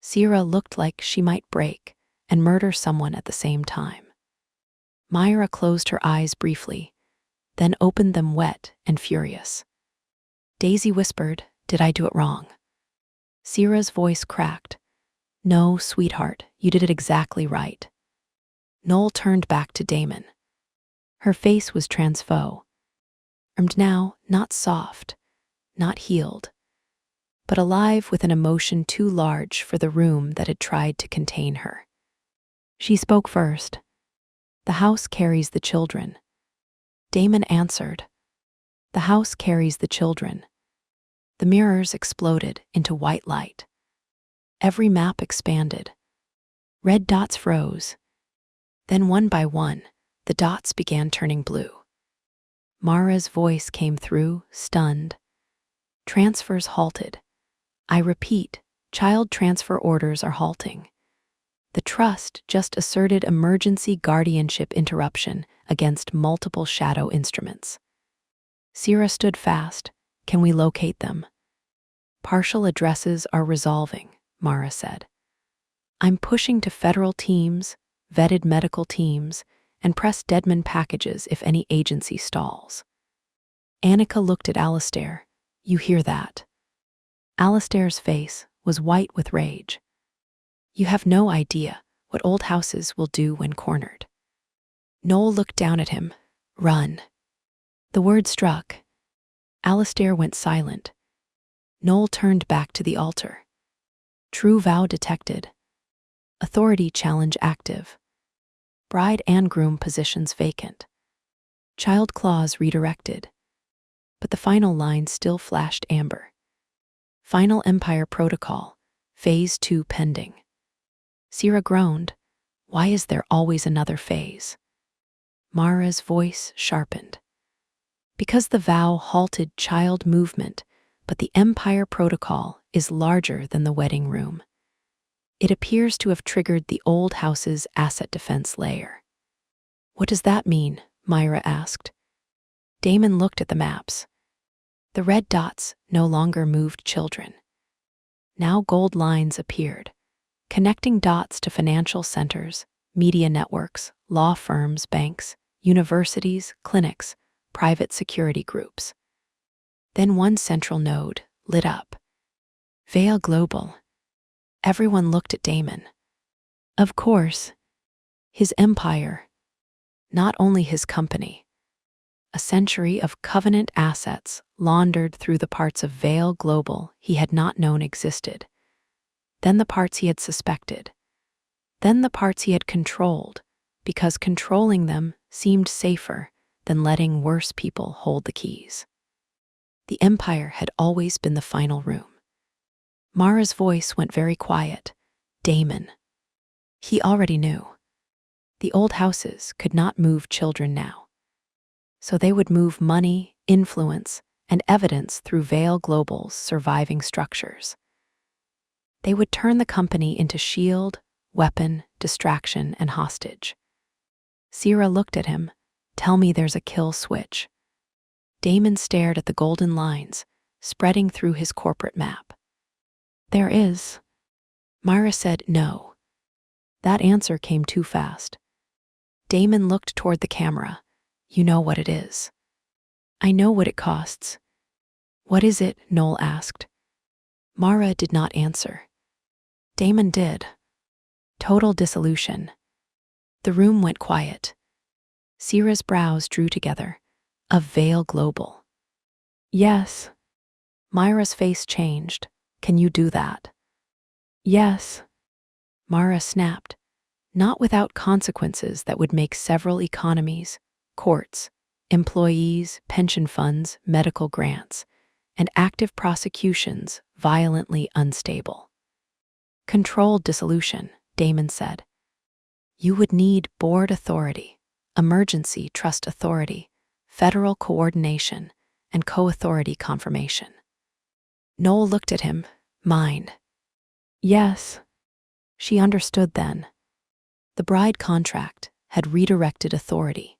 Sierra looked like she might break and murder someone at the same time. Myra closed her eyes briefly, then opened them wet and furious. Daisy whispered, Did I do it wrong? Sierra's voice cracked. No, sweetheart, you did it exactly right. Noel turned back to Damon. Her face was transfo. And now, not soft, not healed, but alive with an emotion too large for the room that had tried to contain her. She spoke first. The house carries the children. Damon answered. The house carries the children. The mirrors exploded into white light. Every map expanded. Red dots froze. Then one by one, the dots began turning blue. Mara's voice came through, stunned. Transfers halted. I repeat, child transfer orders are halting. The trust just asserted emergency guardianship interruption against multiple shadow instruments. Sierra stood fast. Can we locate them? Partial addresses are resolving, Mara said. I'm pushing to federal teams, vetted medical teams, and press Deadman packages if any agency stalls. Annika looked at Alistair. You hear that? Alistair's face was white with rage. You have no idea what old houses will do when cornered. Noel looked down at him. Run. The word struck. Alistair went silent. Noel turned back to the altar. True vow detected. Authority challenge active. Bride and groom positions vacant. Child clause redirected. But the final line still flashed amber. Final Empire Protocol, Phase 2 pending. Sierra groaned. Why is there always another phase? Mara's voice sharpened. Because the vow halted child movement, but the Empire Protocol is larger than the wedding room. It appears to have triggered the old house's asset defense layer. What does that mean? Myra asked. Damon looked at the maps. The red dots no longer moved children. Now gold lines appeared, connecting dots to financial centers, media networks, law firms, banks, universities, clinics, private security groups. Then one central node lit up. Vale Global. Everyone looked at Damon. Of course, his empire, not only his company. A century of Covenant assets laundered through the parts of Vale Global he had not known existed. Then the parts he had suspected. Then the parts he had controlled, because controlling them seemed safer than letting worse people hold the keys. The empire had always been the final room. Mara's voice went very quiet. Damon. He already knew. The old houses could not move children now. So they would move money, influence, and evidence through Vale Global's surviving structures. They would turn the company into shield, weapon, distraction, and hostage. Sierra looked at him. Tell me there's a kill switch. Damon stared at the golden lines, spreading through his corporate map. There is. Myra said no. That answer came too fast. Damon looked toward the camera. You know what it is. I know what it costs. What is it? Noel asked. Mara did not answer. Damon did. Total dissolution. The room went quiet. Sierra's brows drew together. Of Vale Global. Yes. Myra's face changed. Can you do that? Yes. Mara snapped. Not without consequences that would make several economies, courts, employees, pension funds, medical grants, and active prosecutions violently unstable. Controlled dissolution, Damon said. You would need board authority, emergency trust authority, federal coordination, and co-authority confirmation. Noel looked at him. Mine. Yes. She understood then. The bride contract had redirected authority.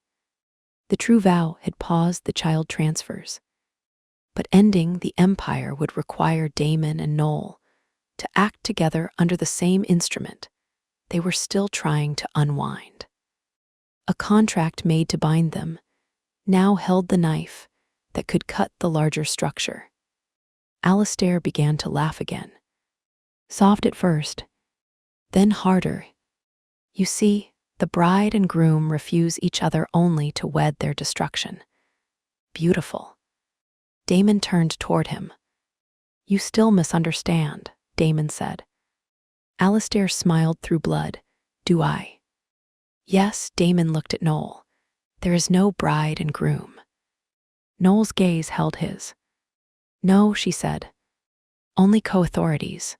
The true vow had paused the child transfers. But ending the empire would require Damon and Noel to act together under the same instrument they were still trying to unwind. A contract made to bind them now held the knife that could cut the larger structure. Alistair began to laugh again. Soft at first, then harder. You see, the bride and groom refuse each other only to wed their destruction. Beautiful. Damon turned toward him. You still misunderstand, Damon said. Alistair smiled through blood. Do I? Yes, Damon looked at Noel. There is no bride and groom. Noel's gaze held his. No, she said. Only co-authorities.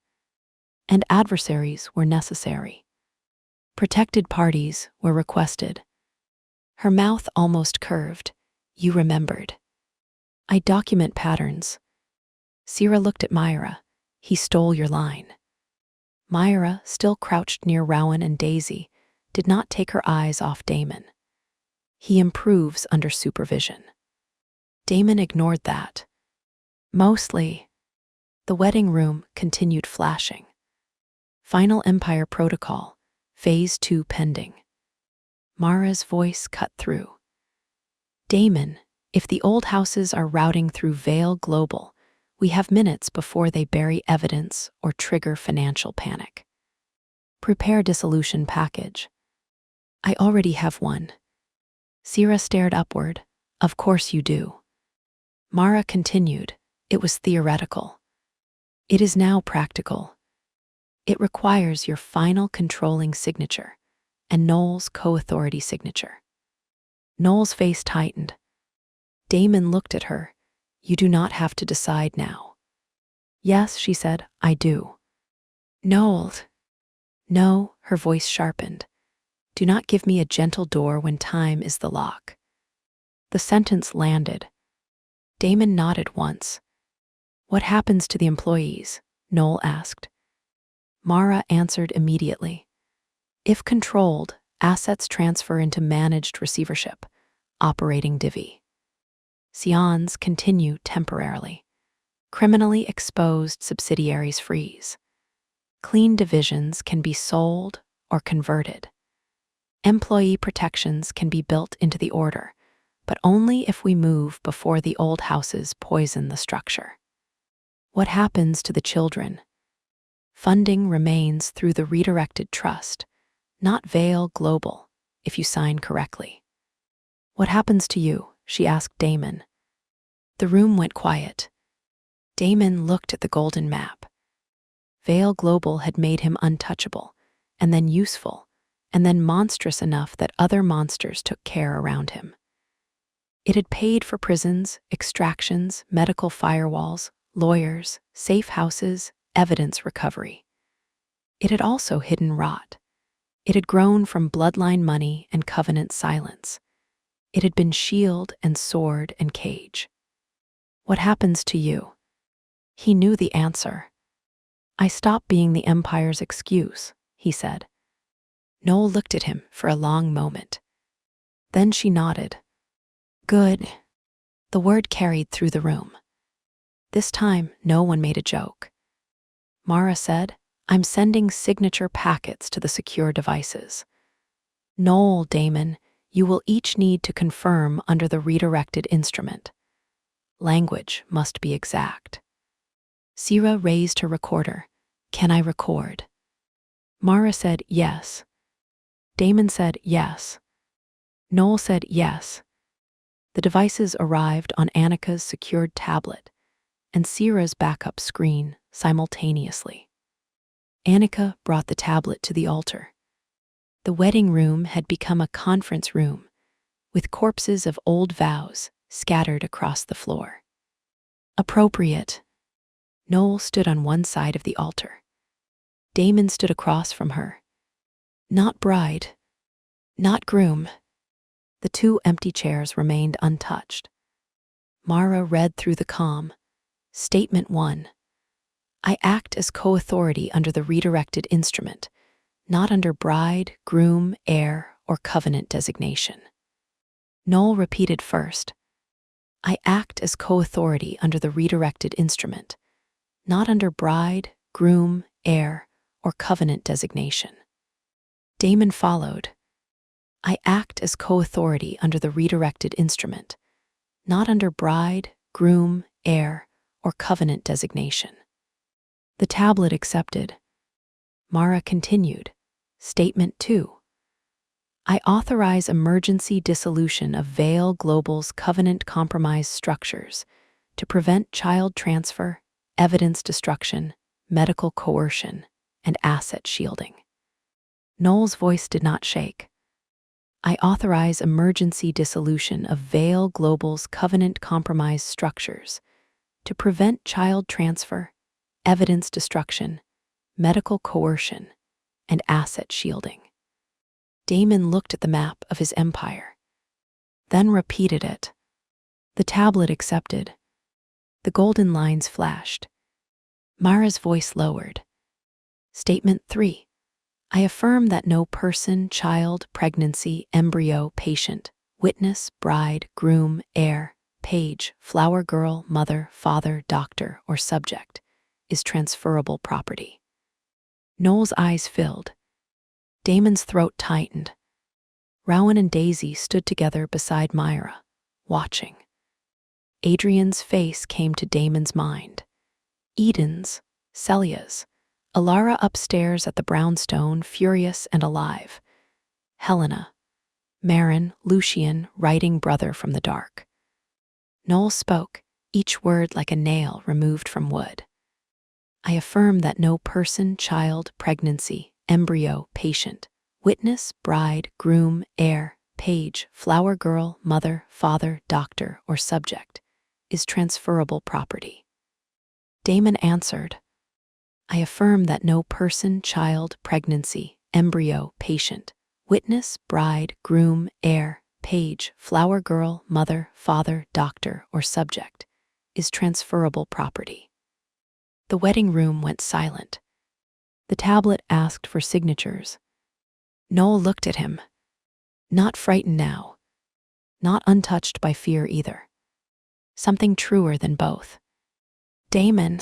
And adversaries were necessary. Protected parties were requested. Her mouth almost curved. You remembered. I document patterns. Sierra looked at Myra. He stole your line. Myra, still crouched near Rowan and Daisy, did not take her eyes off Damon. He improves under supervision. Damon ignored that. Mostly. The wedding room continued flashing. Final Empire Protocol, Phase 2 pending. Mara's voice cut through. Damon, if the old houses are routing through Vale Global, we have minutes before they bury evidence or trigger financial panic. Prepare dissolution package. I already have one. Sierra stared upward. Of course you do. Mara continued. It was theoretical. It is now practical. It requires your final controlling signature and Noel's co-authority signature. Noel's face tightened. Damon looked at her. You do not have to decide now. Yes, she said, I do. Noel. No, her voice sharpened. Do not give me a gentle door when time is the lock. The sentence landed. Damon nodded once. What happens to the employees? Noel asked. Mara answered immediately. If controlled, assets transfer into managed receivership, operating divvy. Sions continue temporarily. Criminally exposed subsidiaries freeze. Clean divisions can be sold or converted. Employee protections can be built into the order, but only if we move before the old houses poison the structure. What happens to the children? Funding remains through the redirected trust, not Vale Global, if you sign correctly. What happens to you? She asked Damon. The room went quiet. Damon looked at the golden map. Vale Global had made him untouchable, and then useful, and then monstrous enough that other monsters took care around him. It had paid for prisons, extractions, medical firewalls, lawyers, safe houses, evidence recovery. It had also hidden rot. It had grown from bloodline money and covenant silence. It had been shield and sword and cage. What happens to you? He knew the answer. I stop being the Empire's excuse, he said. Noel looked at him for a long moment. Then she nodded. Good. The word carried through the room. This time, no one made a joke. Mara said, I'm sending signature packets to the secure devices. Noel, Damon, you will each need to confirm under the redirected instrument. Language must be exact. Sierra raised her recorder. Can I record? Mara said yes. Damon said yes. Noel said yes. The devices arrived on Annika's secured tablet and Sierra's backup screen simultaneously. Annika brought the tablet to the altar. The wedding room had become a conference room, with corpses of old vows scattered across the floor. Appropriate. Noel stood on one side of the altar. Damon stood across from her. Not bride, not groom. The two empty chairs remained untouched. Mara read through the comm. Statement 1. I act as co-authority under the redirected instrument, not under bride, groom, heir, or covenant designation. Noel repeated first. I act as co-authority under the redirected instrument, not under bride, groom, heir, or covenant designation. Damon followed. I act as co-authority under the redirected instrument, not under bride, groom, heir, or covenant designation. The tablet accepted. Mara continued. Statement 2. I authorize emergency dissolution of Vale Global's covenant compromise structures to prevent child transfer, evidence destruction, medical coercion, and asset shielding. Noel's voice did not shake. I authorize emergency dissolution of Vale Global's covenant compromise structures to prevent child transfer, evidence destruction, medical coercion, and asset shielding. Damon looked at the map of his empire, then repeated it. The tablet accepted. The golden lines flashed. Mara's voice lowered. Statement 3. I affirm that no person, child, pregnancy, embryo, patient, witness, bride, groom, heir, page, flower girl, mother, father, doctor, or subject is transferable property. Noel's eyes filled. Damon's throat tightened. Rowan and Daisy stood together beside Myra, watching. Adrian's face came to Damon's mind. Eden's, Celia's, Alara upstairs at the brownstone, furious and alive. Helena, Marin, Lucian, writing brother from the dark. Noel spoke, each word like a nail removed from wood. I affirm that no person, child, pregnancy, embryo, patient, witness, bride, groom, heir, page, flower girl, mother, father, doctor, or subject is transferable property. Damon answered, I affirm that no person, child, pregnancy, embryo, patient, witness, bride, groom, heir, page, flower girl, mother, father, doctor, or subject is transferable property. The wedding room went silent. The tablet asked for signatures. Noel looked at him, not frightened now, not untouched by fear either. Something truer than both. Damon,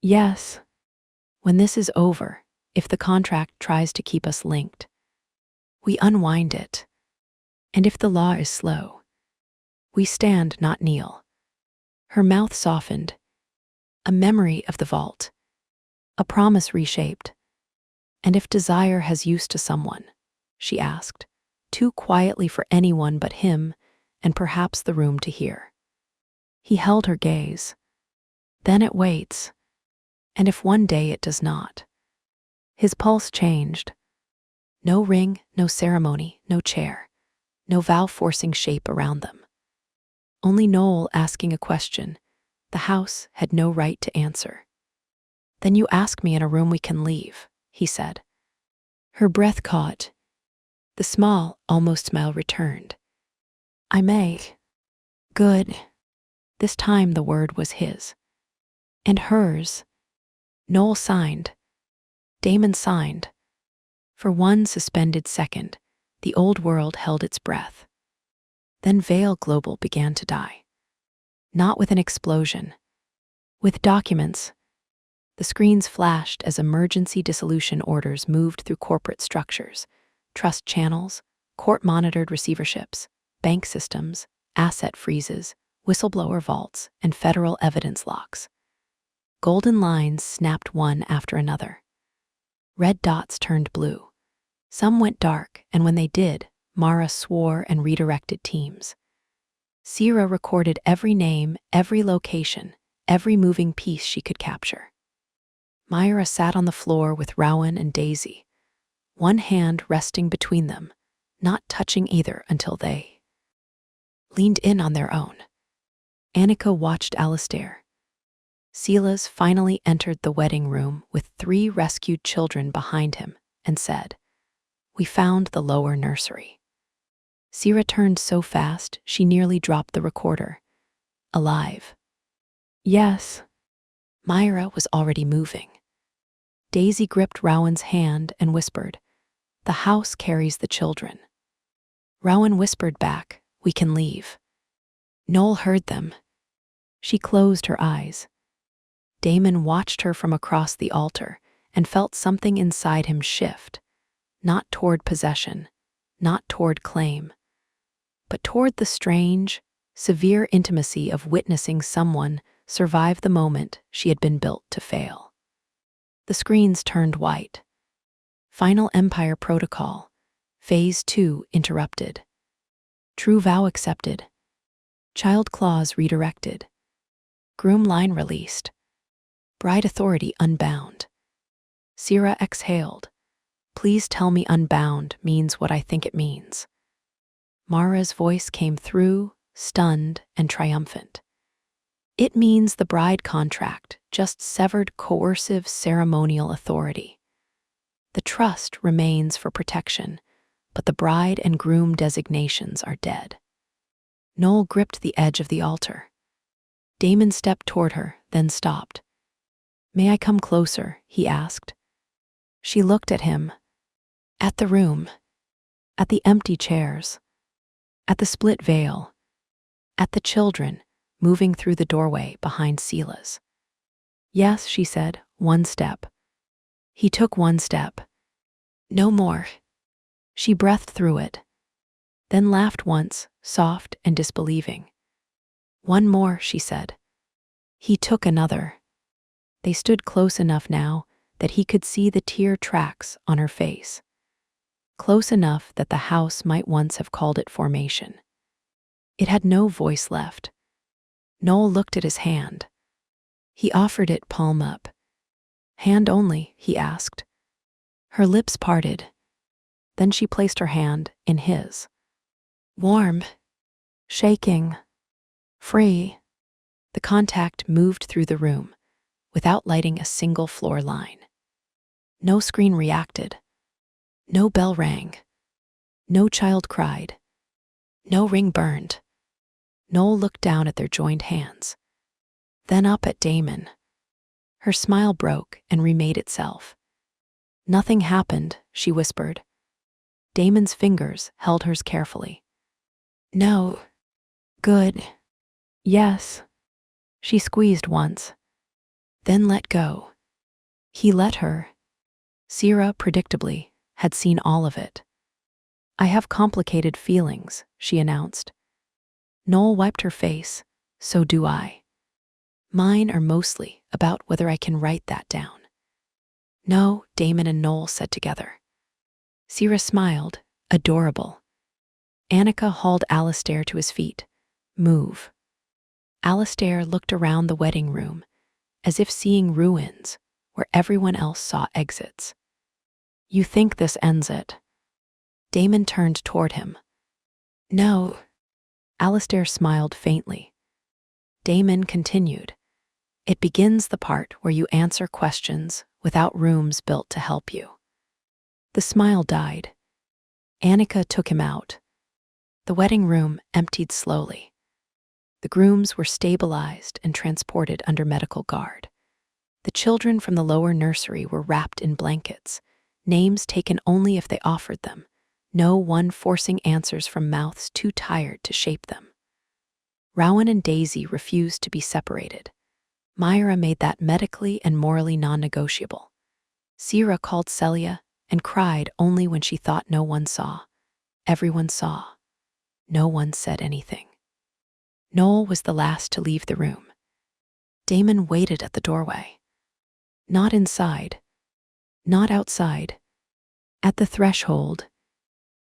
yes. When this is over, if the contract tries to keep us linked, we unwind it. And if the law is slow, we stand, not kneel. Her mouth softened. A memory of the vault. A promise reshaped. And if desire has use to someone, she asked, too quietly for anyone but him and perhaps the room to hear. He held her gaze. Then it waits. And if one day it does not? His pulse changed. No ring, no ceremony, no chair, no vow-forcing shape around them. Only Noel asking a question the house had no right to answer. Then you ask me in a room we can leave, he said. Her breath caught. The small, almost smile returned. I may. Good. This time the word was his. And hers. Noel signed. Damon signed. For one suspended second, the old world held its breath. Then Vale Global began to die. Not with an explosion. With documents. The screens flashed as emergency dissolution orders moved through corporate structures, trust channels, court-monitored receiverships, bank systems, asset freezes, whistleblower vaults, and federal evidence locks. Golden lines snapped one after another. Red dots turned blue. Some went dark, and when they did, Mara swore and redirected teams. Sierra recorded every name, every location, every moving piece she could capture. Myra sat on the floor with Rowan and Daisy, one hand resting between them, not touching either until they leaned in on their own. Annika watched Alistair. Silas finally entered the wedding room with 3 rescued children behind him and said, We found the lower nursery. Sierra turned so fast she nearly dropped the recorder. Alive. Yes. Myra was already moving. Daisy gripped Rowan's hand and whispered, The house carries the children. Rowan whispered back, We can leave. Noel heard them. She closed her eyes. Damon watched her from across the altar and felt something inside him shift, not toward possession, not toward claim, but toward the strange, severe intimacy of witnessing someone survive the moment she had been built to fail. The screens turned white. Final Empire Protocol, Phase 2 interrupted. True vow accepted. Child clause redirected. Groom line released. Bride authority unbound. Sierra exhaled. Please tell me unbound means what I think it means. Mara's voice came through, stunned and triumphant. It means the bride contract just severed coercive ceremonial authority. The trust remains for protection, but the bride and groom designations are dead. Noel gripped the edge of the altar. Damon stepped toward her, then stopped. May I come closer? He asked. She looked at him. At the room. At the empty chairs. At the split veil. At the children moving through the doorway behind Silas. Yes, she said, 1 step. He took 1 step. No more. She breathed through it. Then laughed once, soft and disbelieving. 1 more, she said. He took another. They stood close enough now that he could see the tear tracks on her face. Close enough that the house might once have called it formation. It had no voice left. Noel looked at his hand. He offered it palm up. Hand only, he asked. Her lips parted. Then she placed her hand in his. Warm, shaking, free. The contact moved through the room without lighting a single floor line. No screen reacted. No bell rang. No child cried. No ring burned. Noel looked down at their joined hands, then up at Damon. Her smile broke and remade itself. Nothing happened, she whispered. Damon's fingers held hers carefully. No. Good. Yes. She squeezed once, then let go. He let her. Sierra, predictably, had seen all of it. I have complicated feelings, she announced. Noel wiped her face. So do I. Mine are mostly about whether I can write that down. No, Damon and Noel said together. Sierra smiled, adorable. Annika hauled Alistair to his feet. Move. Alistair looked around the wedding room, as if seeing ruins where everyone else saw exits. You think this ends it? Damon turned toward him. No. Alistair smiled faintly. Damon continued. It begins the part where you answer questions without rooms built to help you. The smile died. Annika took him out. The wedding room emptied slowly. The grooms were stabilized and transported under medical guard. The children from the lower nursery were wrapped in blankets, names taken only if they offered them, no one forcing answers from mouths too tired to shape them. Rowan and Daisy refused to be separated. Myra made that medically and morally non-negotiable. Sierra called Celia and cried only when she thought no one saw. Everyone saw. No one said anything. Noel was the last to leave the room. Damon waited at the doorway. Not inside. Not outside. At the threshold.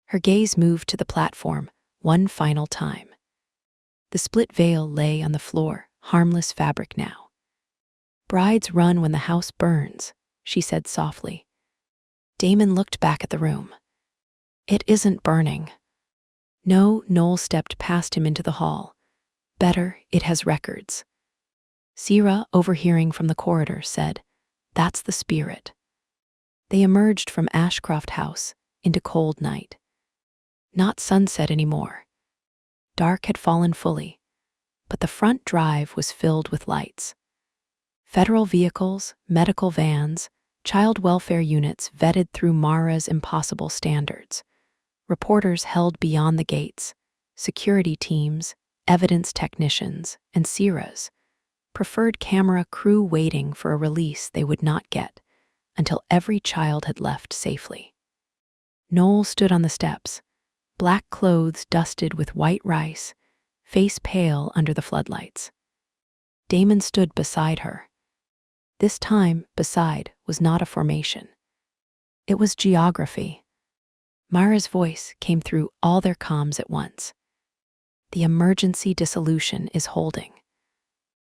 Her gaze moved to the platform one final time. The split veil lay on the floor, harmless fabric now. Brides run when the house burns, she said softly. Damon looked back at the room. It isn't burning. No, Noel stepped past him into the hall. Better, it has records. Sierra, overhearing from the corridor, said, That's the spirit. They emerged from Ashcroft House into cold night. Not sunset anymore. Dark had fallen fully, but the front drive was filled with lights. Federal vehicles, medical vans, child welfare units vetted through Mara's impossible standards. Reporters held beyond the gates, security teams, evidence technicians, and Sierra's preferred camera crew waiting for a release they would not get until every child had left safely. Noel stood on the steps, black clothes dusted with white rice, face pale under the floodlights. Damon stood beside her. This time, beside was not a formation. It was geography. Myra's voice came through all their comms at once. The emergency dissolution is holding.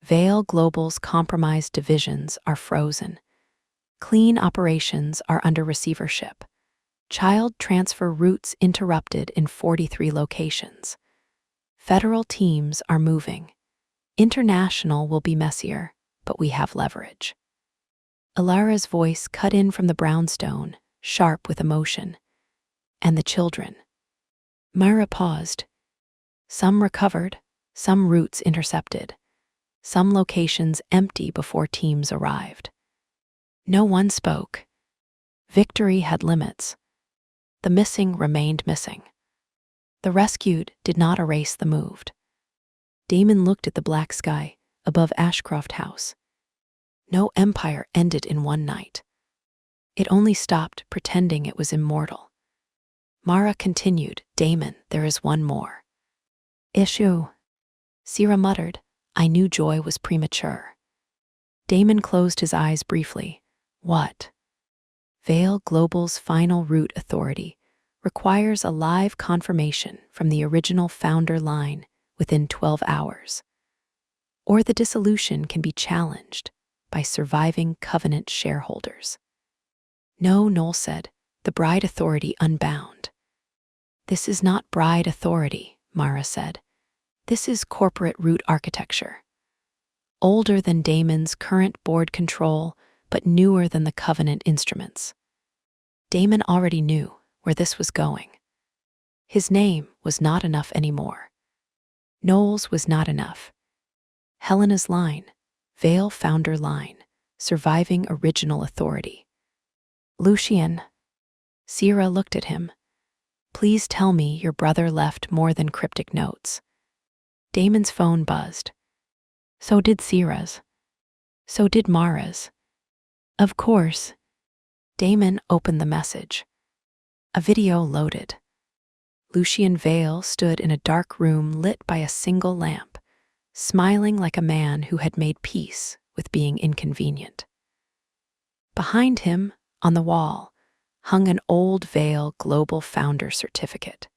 Vale Global's compromised divisions are frozen. Clean operations are under receivership. Child transfer routes interrupted in 43 locations. Federal teams are moving. International will be messier, but we have leverage. Alara's voice cut in from the brownstone, sharp with emotion. And the children. Myra paused. Some recovered, some routes intercepted, some locations empty before teams arrived. No one spoke. Victory had limits. The missing remained missing. The rescued did not erase the moved. Damon looked at the black sky above Ashcroft House. No empire ended in one night. It only stopped pretending it was immortal. Mara continued, Damon, there is one more. Issue. Sierra muttered, I knew joy was premature. Damon closed his eyes briefly. What? Vale Global's final route authority requires a live confirmation from the original founder line within 12 hours. Or the dissolution can be challenged by surviving Covenant shareholders. No, Noel said, the bride authority unbound. This is not bride authority, Mara said. This is corporate root architecture. Older than Damon's current board control, but newer than the Covenant instruments. Damon already knew where this was going. His name was not enough anymore. Noel's was not enough. Helena's line, Vale founder line, surviving original authority. Lucian. Sierra looked at him. Please tell me your brother left more than cryptic notes. Damon's phone buzzed. So did Sierra's. So did Mara's. Of course. Damon opened the message. A video loaded. Lucian Vale stood in a dark room lit by a single lamp, smiling like a man who had made peace with being inconvenient. Behind him, on the wall, hung an old Vale Global Founder certificate.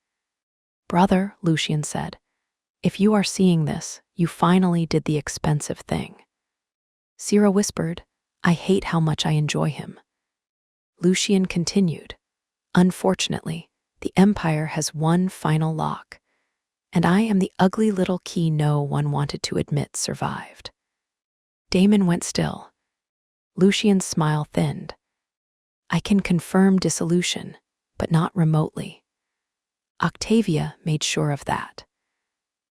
Brother, Lucian said, if you are seeing this, you finally did the expensive thing. Sierra whispered, I hate how much I enjoy him. Lucian continued, unfortunately, the Empire has one final lock, and I am the ugly little key no one wanted to admit survived. Damon went still. Lucian's smile thinned. I can confirm dissolution, but not remotely. Octavia made sure of that.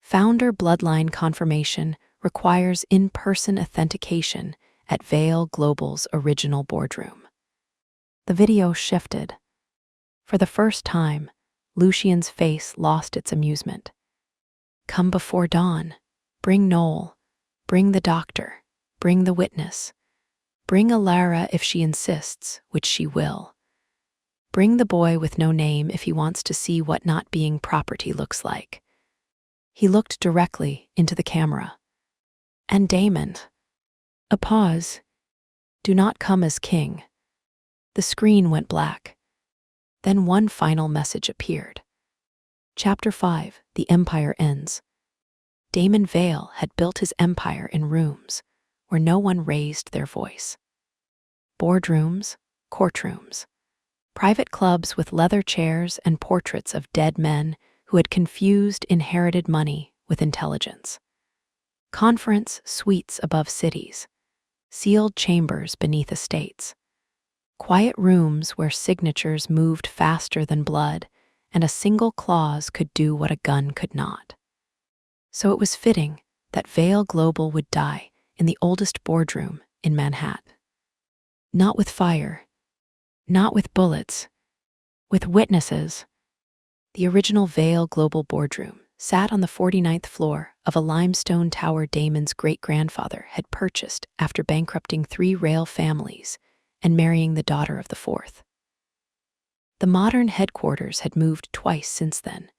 Founder bloodline confirmation requires in-person authentication at Vale Global's original boardroom. The video shifted. For the first time, Lucian's face lost its amusement. Come before dawn. Bring Noel. Bring the doctor. Bring the witness. Bring Alara if she insists, which she will. Bring the boy with no name if he wants to see what not being property looks like. He looked directly into the camera. And Damon. A pause. Do not come as king. The screen went black. Then one final message appeared. Chapter 5, The Empire Ends. Damon Vale had built his empire in rooms where no one raised their voice. Boardrooms, courtrooms, private clubs with leather chairs and portraits of dead men who had confused inherited money with intelligence. Conference suites above cities, sealed chambers beneath estates. Quiet rooms where signatures moved faster than blood, and a single clause could do what a gun could not. So it was fitting that Vale Global would die in the oldest boardroom in Manhattan. Not with fire, not with bullets, with witnesses. The original Vale Global boardroom sat on the 49th floor of a limestone tower Damon's great-grandfather had purchased after bankrupting 3 royal families and marrying the daughter of the 4th. The modern headquarters had moved twice since then,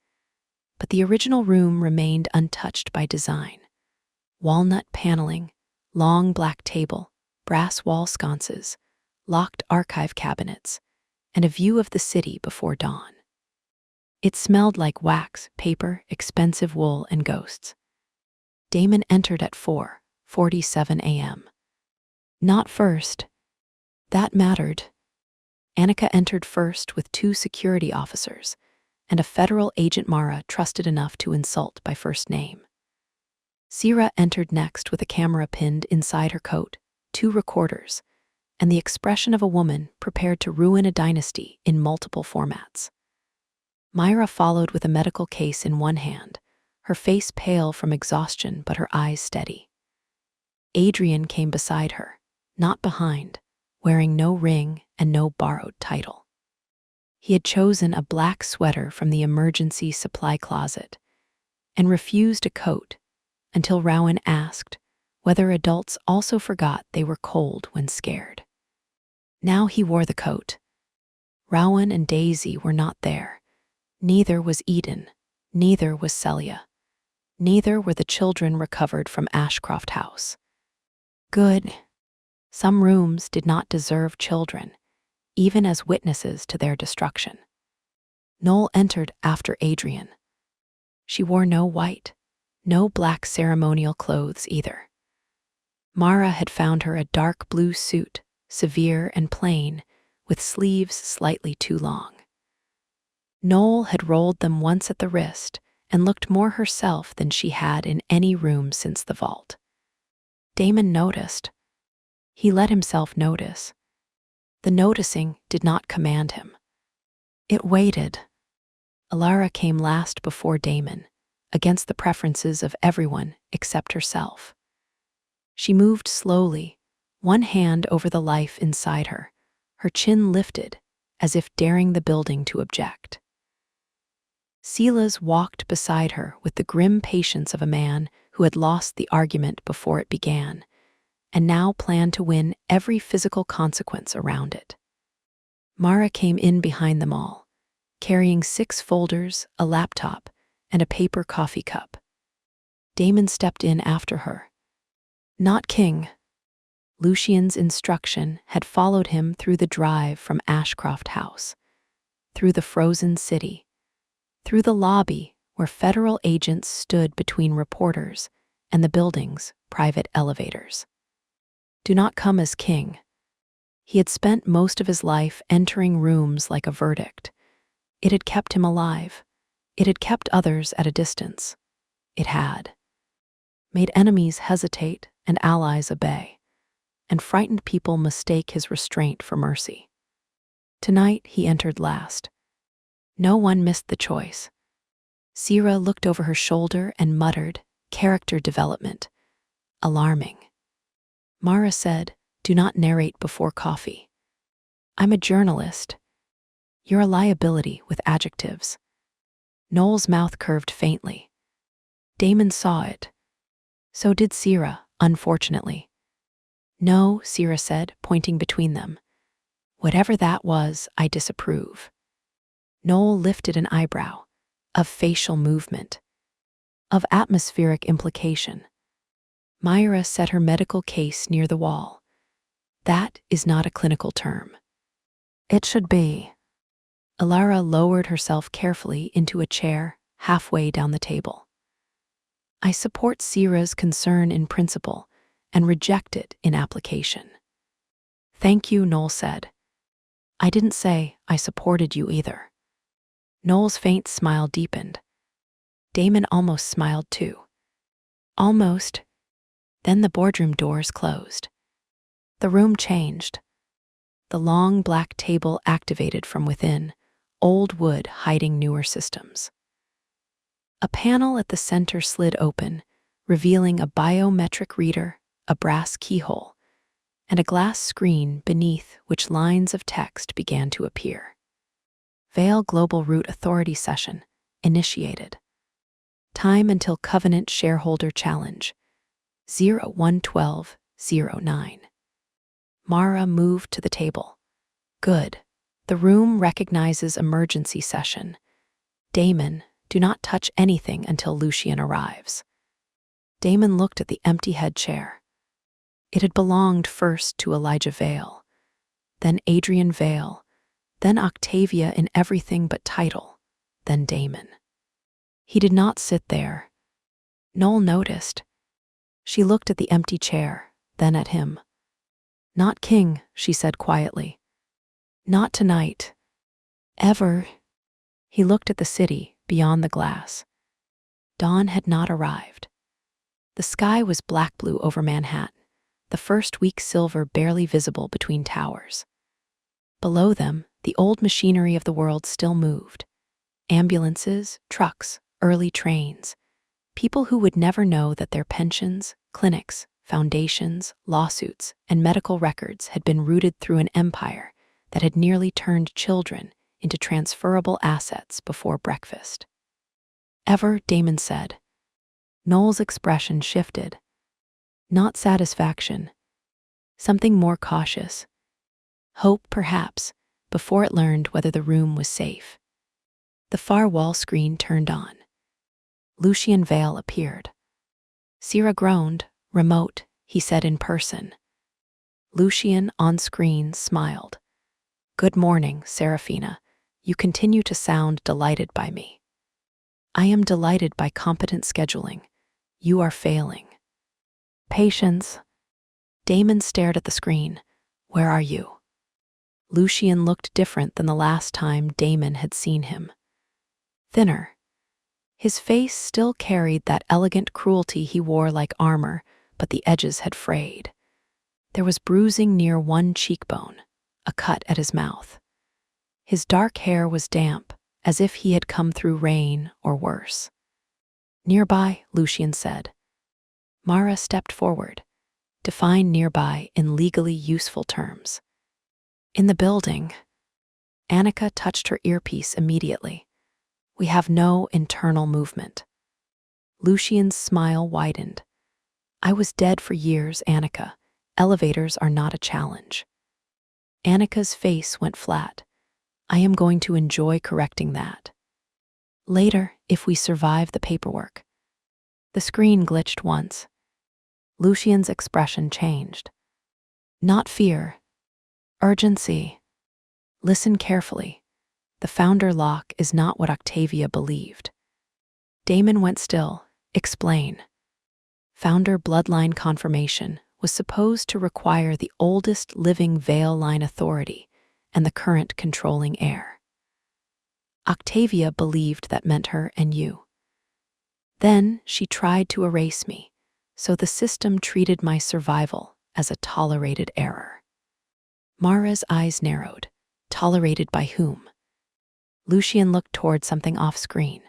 but the original room remained untouched by design. Walnut paneling, long black table, brass wall sconces, locked archive cabinets, and a view of the city before dawn. It smelled like wax, paper, expensive wool, and ghosts. Damon entered at 4:47 a.m. Not first. That mattered. Annika entered first with 2 security officers and a federal agent Mara trusted enough to insult by first name. Sierra entered next with a camera pinned inside her coat, 2 recorders, and the expression of a woman prepared to ruin a dynasty in multiple formats. Myra followed with a medical case in one hand, her face pale from exhaustion but her eyes steady. Adrian came beside her, not behind, wearing no ring and no borrowed title. He had chosen a black sweater from the emergency supply closet and refused a coat until Rowan asked whether adults also forgot they were cold when scared. Now he wore the coat. Rowan and Daisy were not there. Neither was Eden. Neither was Celia. Neither were the children recovered from Ashcroft House. Good. Some rooms did not deserve children, even as witnesses to their destruction. Noel entered after Adrian. She wore no white, no black ceremonial clothes either. Mara had found her a dark blue suit, severe and plain, with sleeves slightly too long. Noel had rolled them once at the wrist and looked more herself than she had in any room since the vault. Damon noticed. He let himself notice. The noticing did not command him. It waited. Alara came last before Damon, against the preferences of everyone except herself. She moved slowly, one hand over the life inside her, her chin lifted, as if daring the building to object. Silas walked beside her with the grim patience of a man who had lost the argument before it began, and now planned to win every physical consequence around it. Mara came in behind them all, carrying 6 folders, a laptop, and a paper coffee cup. Damon stepped in after her. Not King. Lucian's instruction had followed him through the drive from Ashcroft House, through the frozen city, through the lobby where federal agents stood between reporters and the building's private elevators. Do not come as king. He had spent most of his life entering rooms like a verdict. It had kept him alive. It had kept others at a distance. It had made enemies hesitate and allies obey, and frightened people mistake his restraint for mercy. Tonight he entered last. No one missed the choice. Sierra looked over her shoulder and muttered, "Character development. Alarming." Mara said, "Do not narrate before coffee. I'm a journalist. You're a liability with adjectives." Noel's mouth curved faintly. Damon saw it. So did Sierra, unfortunately. "No," Sierra said, pointing between them. "Whatever that was, I disapprove." Noel lifted an eyebrow, of facial movement, of atmospheric implication. Myra set her medical case near the wall. "That is not a clinical term." "It should be." Alara lowered herself carefully into a chair halfway down the table. "I support Sierra's concern in principle and reject it in application." "Thank you," Noel said. "I didn't say I supported you either." Noel's faint smile deepened. Damon almost smiled too. Almost. Then the boardroom doors closed. The room changed. The long black table activated from within, old wood hiding newer systems. A panel at the center slid open, revealing a biometric reader, a brass keyhole, and a glass screen beneath which lines of text began to appear. Vale Global Root Authority Session initiated. Time until Covenant Shareholder Challenge 011209. Mara moved to the table. "Good. The room recognizes emergency session. Damon, do not touch anything until Lucian arrives." Damon looked at the empty head chair. It had belonged first to Elijah Vale, then Adrian Vale, then Octavia in everything but title, then Damon. He did not sit there. Noel noticed. She looked at the empty chair, then at him. "Not King," she said quietly. "Not tonight. Ever." He looked at the city beyond the glass. Dawn had not arrived. The sky was black blue over Manhattan, the first weak silver barely visible between towers. Below them, the old machinery of the world still moved. Ambulances, trucks, early trains. People who would never know that their pensions, clinics, foundations, lawsuits, and medical records had been rooted through an empire that had nearly turned children into transferable assets before breakfast. "Ever," Damon said. Noel's expression shifted. Not satisfaction. Something more cautious. Hope, perhaps, before it learned whether the room was safe. The far wall screen turned on. Lucian Vale appeared. Sierra groaned. "Remote," he said in person. Lucian, on screen, smiled. "Good morning, Serafina. You continue to sound delighted by me." "I am delighted by competent scheduling. You are failing." "Patience." Damon stared at the screen. Where are you? Lucian looked different than the last time Damon had seen him. Thinner. His face still carried that elegant cruelty he wore like armor, but the edges had frayed. There was bruising near one cheekbone, a cut at his mouth. His dark hair was damp, as if he had come through rain or worse. Nearby, Lucian said. Mara stepped forward. Define nearby in legally useful terms. In the building. Annika touched her earpiece immediately. We have no internal movement. Lucian's smile widened. I was dead for years, Annika. Elevators are not a challenge. Annika's face went flat. I am going to enjoy correcting that. Later, if we survive the paperwork. The screen glitched once. Lucian's expression changed. Not fear. Urgency. Listen carefully. The founder lock is not what Octavia believed. Damon went still. Explain. Founder bloodline confirmation was supposed to require the oldest living Vale line authority and the current controlling heir. Octavia believed that meant her and you. Then she tried to erase me, so the system treated my survival as a tolerated error. Mara's eyes narrowed. Tolerated by whom? Lucian looked toward something off-screen.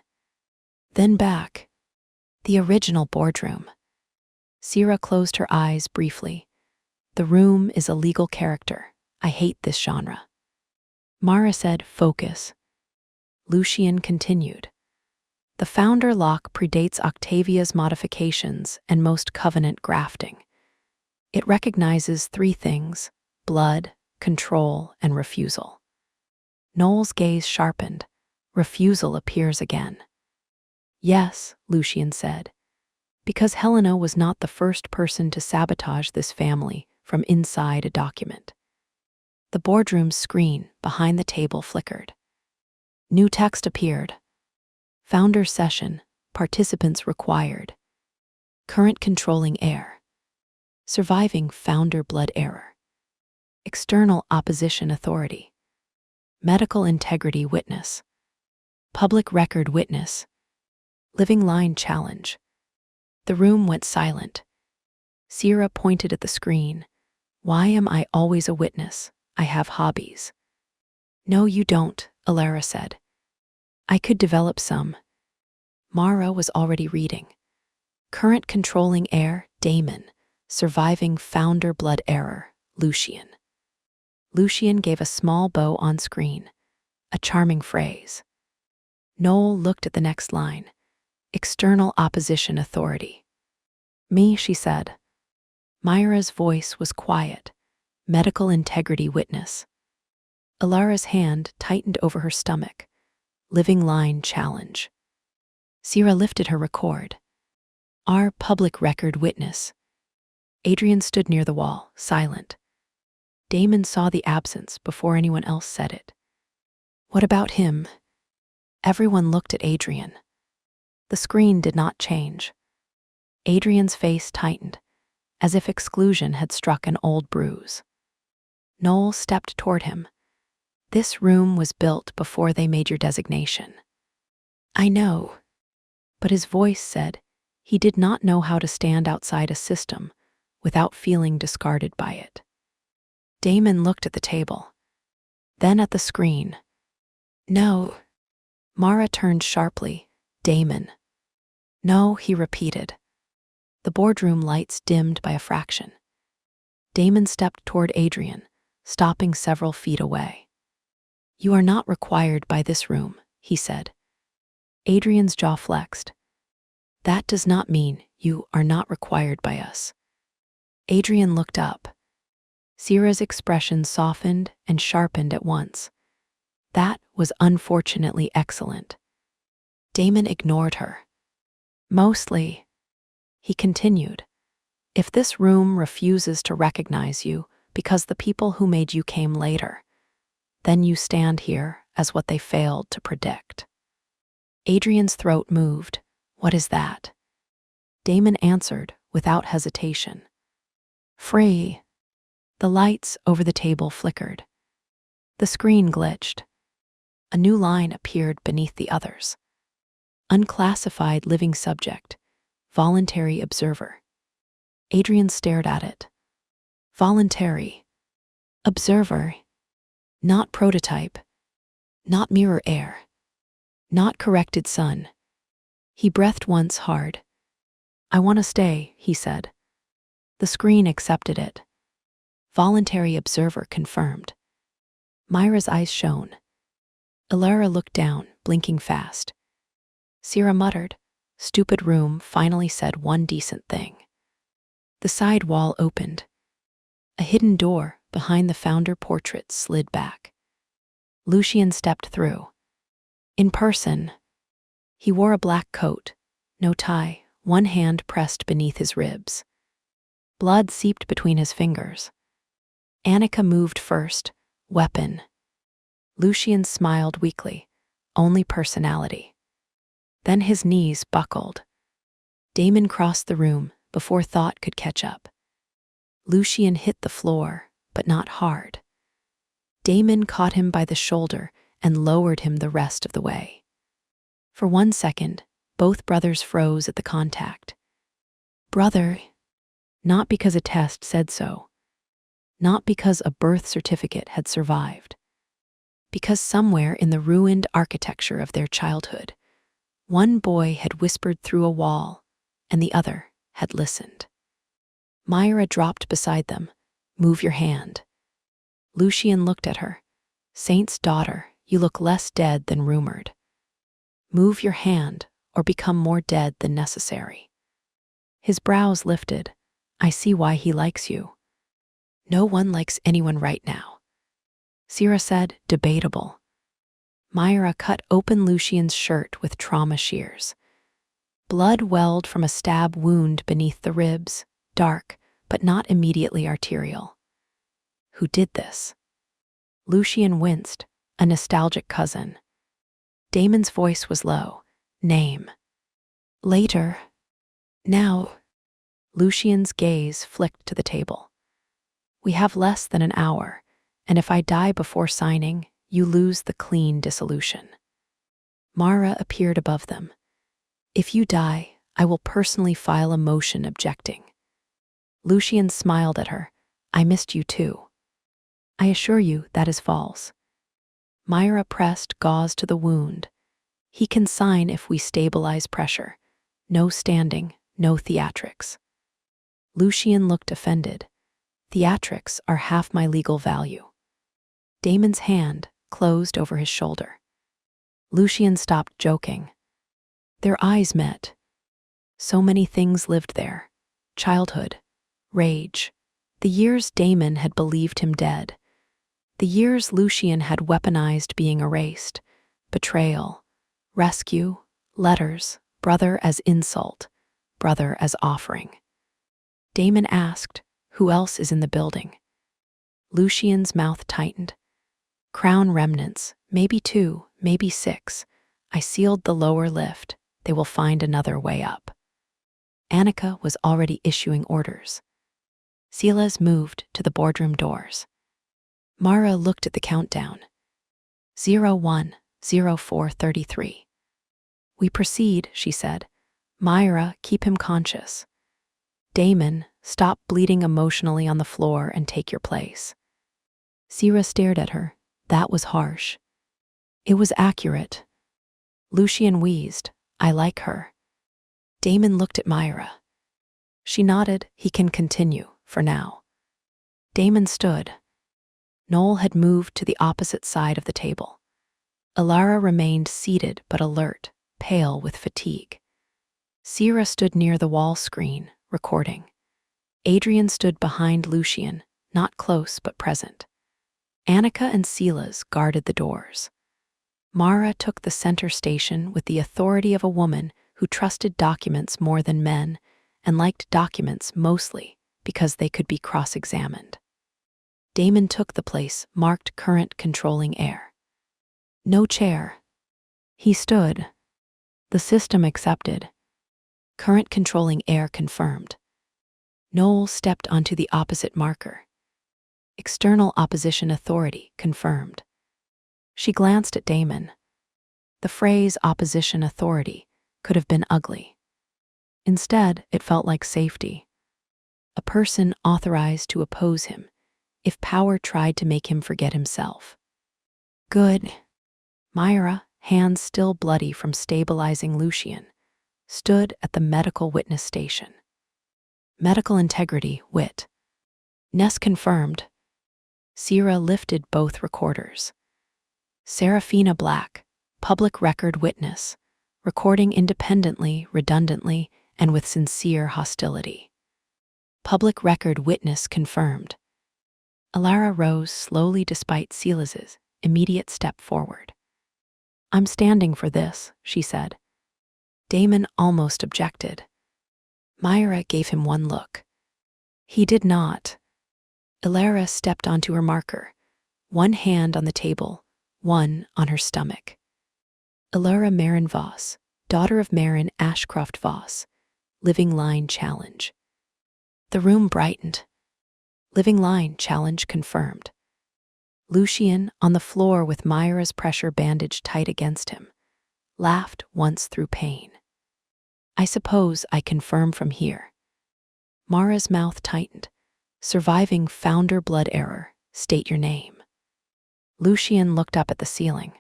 Then back. The original boardroom. Sierra closed her eyes briefly. The room is a legal character. I hate this genre. Mara said, focus. Lucian continued. The founder lock predates Octavia's modifications and most covenant grafting. It recognizes three things: blood, control, and refusal. Noel's gaze sharpened. Refusal appears again. Yes, Lucian said, because Helena was not the first person to sabotage this family from inside a document. The boardroom's screen behind the table flickered. New text appeared. Founder session, participants required. Current controlling heir. Surviving founder blood error. External opposition authority. Medical integrity witness. Public record witness. Living line challenge. The room went silent. Sierra pointed at the screen. Why am I always a witness? I have hobbies. No, you don't, Alara said. I could develop some. Mara was already reading. Current controlling heir, Damon. Surviving founder blood error, Lucian. Lucian gave a small bow on screen. A charming phrase. Noel looked at the next line. External opposition authority. Me, she said. Myra's voice was quiet. Medical integrity witness. Alara's hand tightened over her stomach. Living line challenge. Sierra lifted her record. Our public record witness. Adrian stood near the wall, silent. Damon saw the absence before anyone else said it. What about him? Everyone looked at Adrian. The screen did not change. Adrian's face tightened, as if exclusion had struck an old bruise. Noel stepped toward him. This room was built before they made your designation. I know. But his voice said he did not know how to stand outside a system without feeling discarded by it. Damon looked at the table, then at the screen. No. Mara turned sharply. Damon. No, he repeated. The boardroom lights dimmed by a fraction. Damon stepped toward Adrian, stopping several feet away. You are not required by this room, he said. Adrian's jaw flexed. That does not mean you are not required by us. Adrian looked up. Sierra's expression softened and sharpened at once. That was unfortunately excellent. Damon ignored her. Mostly, he continued, if this room refuses to recognize you because the people who made you came later, then you stand here as what they failed to predict. Adrian's throat moved. What is that? Damon answered without hesitation. Free. The lights over the table flickered. The screen glitched. A new line appeared beneath the others. Unclassified living subject. Voluntary observer. Adrian stared at it. Voluntary. Observer. Not prototype. Not mirror air. Not corrected sun. He breathed once hard. I want to stay, he said. The screen accepted it. Voluntary observer confirmed. Myra's eyes shone. Ilara looked down, blinking fast. Sierra muttered. Stupid room finally said one decent thing. The side wall opened. A hidden door behind the founder portrait slid back. Lucian stepped through. In person. He wore a black coat, no tie, one hand pressed beneath his ribs. Blood seeped between his fingers. Annika moved first, weapon. Lucian smiled weakly, only personality. Then his knees buckled. Damon crossed the room before thought could catch up. Lucian hit the floor, but not hard. Damon caught him by the shoulder and lowered him the rest of the way. For 1 second, both brothers froze at the contact. Brother, not because a test said so, not because a birth certificate had survived, because somewhere in the ruined architecture of their childhood, one boy had whispered through a wall and the other had listened. Myra dropped beside them. Move your hand. Lucian looked at her. Saint's daughter, you look less dead than rumored. Move your hand or become more dead than necessary. His brows lifted. I see why he likes you. No one likes anyone right now. Sierra said, debatable. Myra cut open Lucian's shirt with trauma shears. Blood welled from a stab wound beneath the ribs, dark, but not immediately arterial. Who did this? Lucian winced, a nostalgic cousin. Damon's voice was low. Name. Later. Now. Lucian's gaze flicked to the table. We have less than an hour, and if I die before signing, you lose the clean dissolution. Mara appeared above them. If you die, I will personally file a motion objecting. Lucian smiled at her. I missed you too. I assure you that is false. Myra pressed gauze to the wound. He can sign if we stabilize pressure. No standing, no theatrics. Lucian looked offended. Theatrics are half my legal value. Damon's hand closed over his shoulder. Lucian stopped joking. Their eyes met. So many things lived there. Childhood, rage, the years Damon had believed him dead, the years Lucian had weaponized being erased, betrayal, rescue, letters, brother as insult, brother as offering. Damon asked, who else is in the building? Lucian's mouth tightened. Crown remnants, maybe 2, maybe 6. I sealed the lower lift. They will find another way up. Annika was already issuing orders. Silas moved to the boardroom doors. Mara looked at the countdown. 01:04:33. We proceed, she said. Myra, keep him conscious. Damon, stop bleeding emotionally on the floor and take your place. Sierra stared at her. That was harsh. It was accurate. Lucian wheezed. I like her. Damon looked at Myra. She nodded. He can continue, for now. Damon stood. Noel had moved to the opposite side of the table. Ilara remained seated but alert, pale with fatigue. Sierra stood near the wall screen, recording. Adrian stood behind Lucian, not close but present. Annika and Silas guarded the doors. Mara took the center station with the authority of a woman who trusted documents more than men and liked documents mostly because they could be cross-examined. Damon took the place marked current controlling air. No chair. He stood. The system accepted. Current controlling air confirmed. Noel stepped onto the opposite marker. External opposition authority confirmed. She glanced at Damon. The phrase opposition authority could have been ugly. Instead, it felt like safety. A person authorized to oppose him if power tried to make him forget himself. Good. Myra, hands still bloody from stabilizing Lucian, stood at the medical witness station. Medical integrity, wit. Ness confirmed. Sierra lifted both recorders. Serafina Black, public record witness, recording independently, redundantly, and with sincere hostility. Public record witness confirmed. Alara rose slowly despite Silas's immediate step forward. I'm standing for this, she said. Damon almost objected. Myra gave him one look. He did not. Alara stepped onto her marker, one hand on the table, one on her stomach. Alara Marin Voss, daughter of Marin Ashcroft Voss, living line challenge. The room brightened. Living line challenge confirmed. Lucian, on the floor with Myra's pressure bandage tight against him, laughed once through pain. I suppose I confirm from here. Mara's mouth tightened. Surviving founder blood error, state your name. Lucian looked up at the ceiling.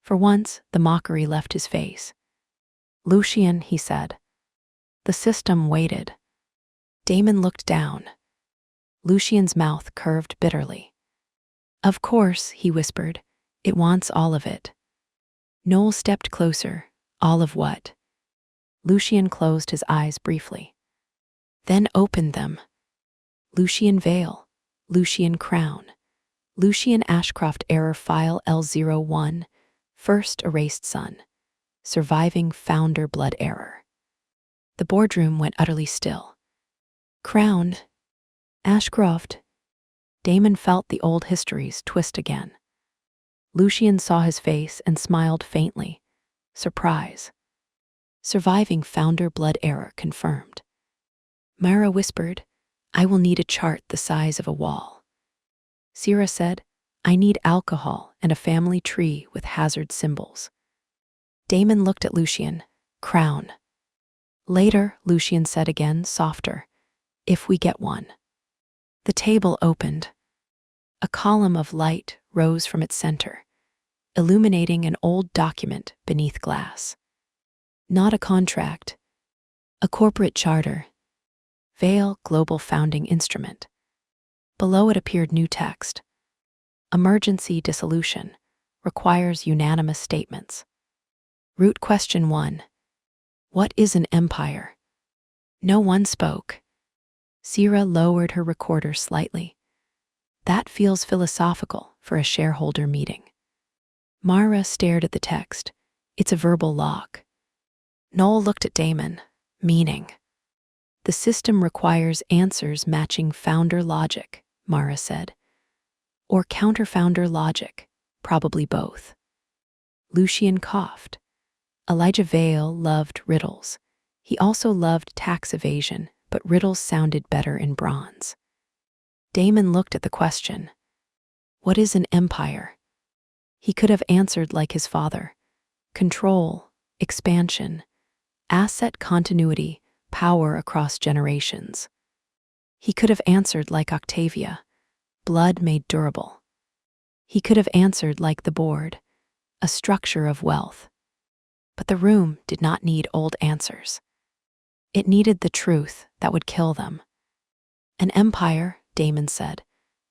For once, the mockery left his face. Lucian, he said. The system waited. Damon looked down. Lucian's mouth curved bitterly. Of course, he whispered, it wants all of it. Noel stepped closer. All of what? Lucian closed his eyes briefly. Then opened them. Lucian Vale, Lucian Crown, Lucian Ashcroft Error File L01, First Erased Son, Surviving Founder Blood Error. The boardroom went utterly still. Crown, Ashcroft. Damon felt the old histories twist again. Lucian saw his face and smiled faintly. Surprise. Surviving Founder Blood Error confirmed. Myra whispered, I will need a chart the size of a wall. Sierra said, I need alcohol and a family tree with hazard symbols. Damon looked at Lucian. Crown. Later, Lucian said again, softer, if we get one. The table opened. A column of light rose from its center, illuminating an old document beneath glass. Not a contract, a corporate charter. Vale Global Founding Instrument. Below it appeared new text. Emergency dissolution requires unanimous statements. Root question 1. What is an empire? No one spoke. Sierra lowered her recorder slightly. That feels philosophical for a shareholder meeting. Mara stared at the text. It's a verbal log. Noel looked at Damon. Meaning. The system requires answers matching founder logic, Mara said. Or counter-founder logic, probably both. Lucian coughed. Elijah Vale loved riddles. He also loved tax evasion, but riddles sounded better in bronze. Damon looked at the question. What is an empire? He could have answered like his father. Control, expansion, asset continuity, power across generations. He could have answered like Octavia, blood made durable. He could have answered like the board, a structure of wealth. But the room did not need old answers. It needed the truth that would kill them. An empire, Damon said,